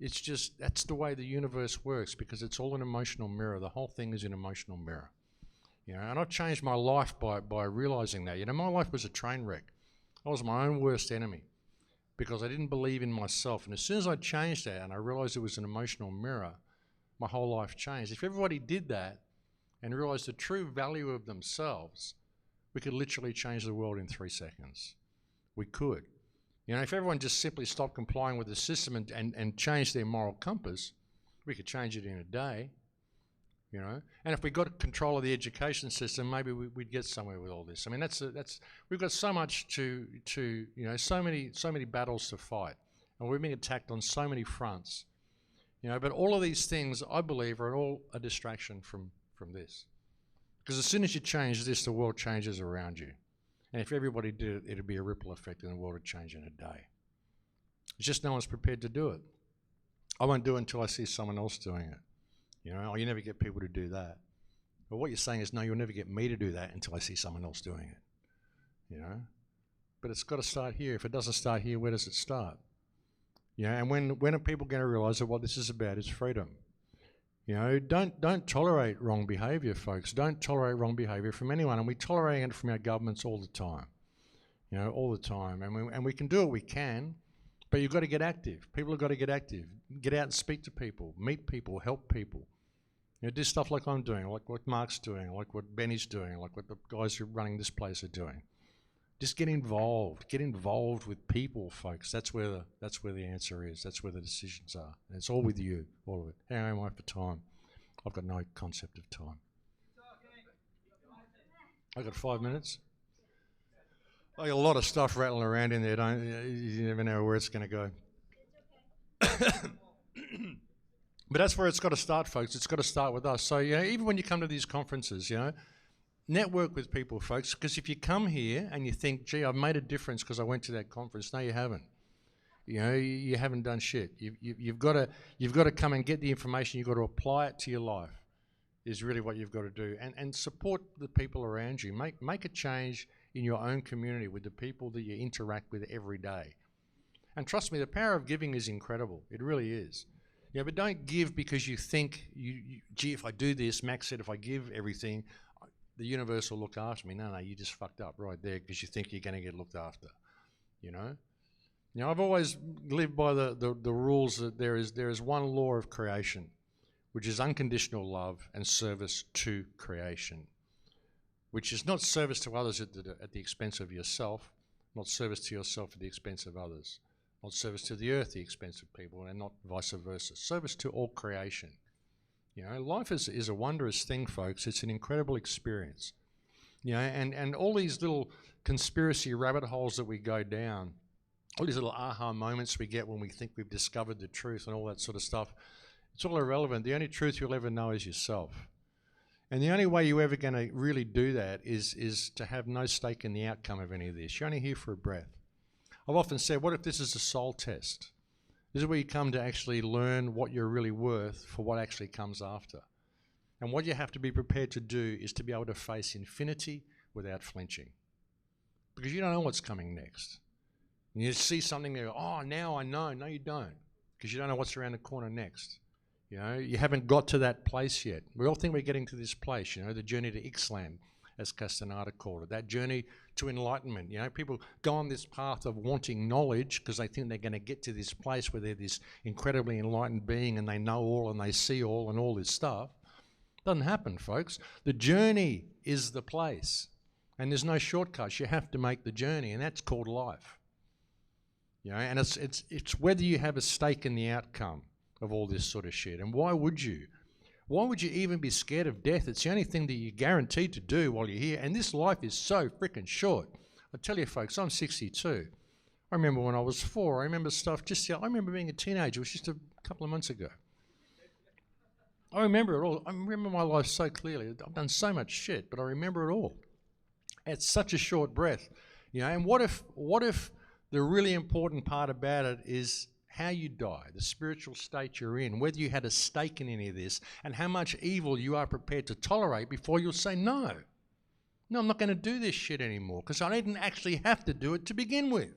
It's just, that's the way the universe works, because it's all an emotional mirror. The whole thing is an emotional mirror. You know, and I've changed my life by realizing that. You know, my life was a train wreck. I was my own worst enemy because I didn't believe in myself. And as soon as I changed that and I realized it was an emotional mirror, my whole life changed. If everybody did that and realized the true value of themselves, we could literally change the world in 3 seconds. We could. You know, if everyone just simply stopped complying with the system and changed their moral compass, we could change it in a day. You know, and if we got control of the education system, maybe we'd get somewhere with all this. I mean, that's we've got so much to you know, so many battles to fight, and we're being attacked on so many fronts. You know, but all of these things, I believe, are all a distraction from this, because as soon as you change this, the world changes around you, and if everybody did it, it'd be a ripple effect, and the world would change in a day. It's just no one's prepared to do it. I won't do it until I see someone else doing it. You know, you never get people to do that. But what you're saying is, no, you'll never get me to do that until I see someone else doing it. You know? But it's got to start here. If it doesn't start here, where does it start? You know, and when are people going to realize that what this is about is freedom? You know, don't tolerate wrong behavior, folks. Don't tolerate wrong behavior from anyone. And we tolerate it from our governments all the time. You know, all the time. And we can do what we can. But you've got to get active. People have got to get active. Get out and speak to people, meet people, help people. You know, do stuff like I'm doing, like what Mark's doing, like what Benny's doing, like what the guys who are running this place are doing. Just get involved. Get involved with people, folks. That's where the answer is. That's where the decisions are. And it's all with you, all of it. How am I for time? I've got no concept of time. I've got 5 minutes. I got a lot of stuff rattling around in there. You never know where it's going to go. But that's where it's got to start, folks. It's got to start with us. So, you know, even when you come to these conferences, you know, network with people, folks, because if you come here and you think, gee, I've made a difference because I went to that conference, no, you haven't. You know, you haven't done shit. You've got to come and get the information. You've got to apply it to your life is really what you've got to do. And support the people around you. Make a change in your own community with the people that you interact with every day. And trust me, the power of giving is incredible. It really is. Yeah, but don't give because you think, gee, if I do this, Max said if I give everything, the universe will look after me. No, you just fucked up right there because you think you're going to get looked after, you know? You know, I've always lived by the rules that there is one law of creation, which is unconditional love and service to creation, which is not service to others at the expense of yourself, not service to yourself at the expense of others, not service to the earth at the expense of people, and not vice versa. Service to all creation. You know, life is a wondrous thing, folks. It's an incredible experience. You know, and all these little conspiracy rabbit holes that we go down, all these little aha moments we get when we think we've discovered the truth and all that sort of stuff, it's all irrelevant. The only truth you'll ever know is yourself. And the only way you're ever going to really do that is to have no stake in the outcome of any of this. You're only here for a breath. I've often said, what if this is a soul test? This is where you come to actually learn what you're really worth for what actually comes after. And what you have to be prepared to do is to be able to face infinity without flinching. Because you don't know what's coming next. And you see something there, oh, now I know. No, you don't. Because you don't know what's around the corner next. You know, you haven't got to that place yet. We all think we're getting to this place, you know, the journey to Ixtlan, as Castaneda called it, that journey to enlightenment. You know, people go on this path of wanting knowledge because they think they're going to get to this place where they're this incredibly enlightened being and they know all and they see all and all this stuff. Doesn't happen, folks. The journey is the place. And there's no shortcuts. You have to make the journey, and that's called life. You know, and it's whether you have a stake in the outcome of all this sort of shit. And why would you? Why would you even be scared of death? It's the only thing that you're guaranteed to do while you're here. And this life is so freaking short. I tell you, folks, I'm 62. I remember when I was 4. I remember stuff I remember being a teenager. It was just a couple of months ago. I remember it all. I remember my life so clearly. I've done so much shit, but I remember it all. It's such a short breath. You know, and what if the really important part about it is how you die, the spiritual state you're in, whether you had a stake in any of this, and how much evil you are prepared to tolerate before you'll say, no, I'm not going to do this shit anymore, because I didn't actually have to do it to begin with.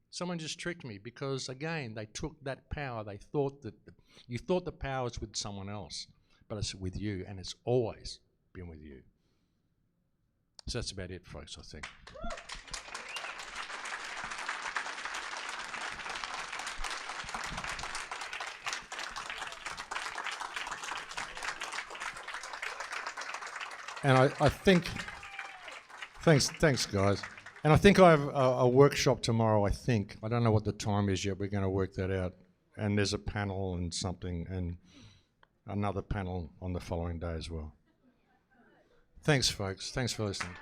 Someone just tricked me because, again, they took that power. They thought that you thought the power was with someone else, but it's with you, and it's always been with you. So that's about it, folks, I think. And I think, thanks guys. And I think I have a workshop tomorrow, I think. I don't know what the time is yet. We're going to work that out. And there's a panel and something, and another panel on the following day as well. Thanks, folks. Thanks for listening.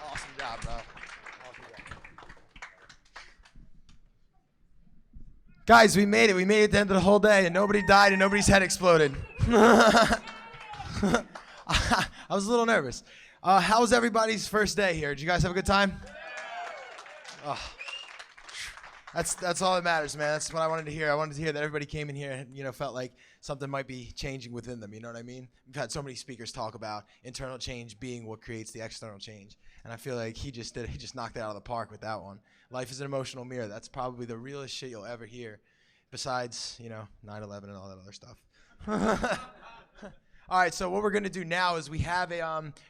Awesome job, bro. Awesome job. Guys, we made it. We made it at the end of the whole day, and nobody died, and nobody's head exploded. I was a little nervous. How was everybody's first day here? Did you guys have a good time? Oh, that's all that matters, man. That's what I wanted to hear. I wanted to hear that everybody came in here and, you know, felt like something might be changing within them. You know what I mean? We've had so many speakers talk about internal change being what creates the external change, and I feel like he just did it. He just knocked it out of the park with that one. Life is an emotional mirror. That's probably the realest shit you'll ever hear, besides, you know, 9/11 and all that other stuff. All right, so what we're going to do now is we have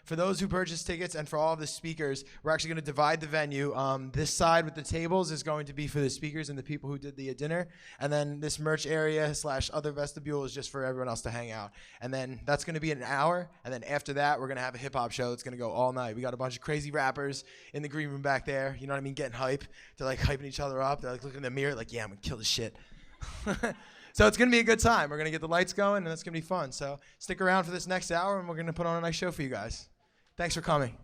for those who purchase tickets and for all of the speakers, we're actually going to divide the venue. This side with the tables is going to be for the speakers and the people who did the dinner. And then this merch area / other vestibule is just for everyone else to hang out. And then that's going to be an hour. And then after that, we're going to have a hip-hop show that's going to go all night. We got a bunch of crazy rappers in the green room back there, you know what I mean, getting hype. They're like hyping each other up. They're like looking in the mirror like, yeah, I'm going to kill this shit. So it's going to be a good time. We're going to get the lights going, and it's going to be fun. So stick around for this next hour, and we're going to put on a nice show for you guys. Thanks for coming.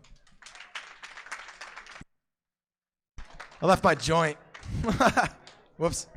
I left my joint. Whoops.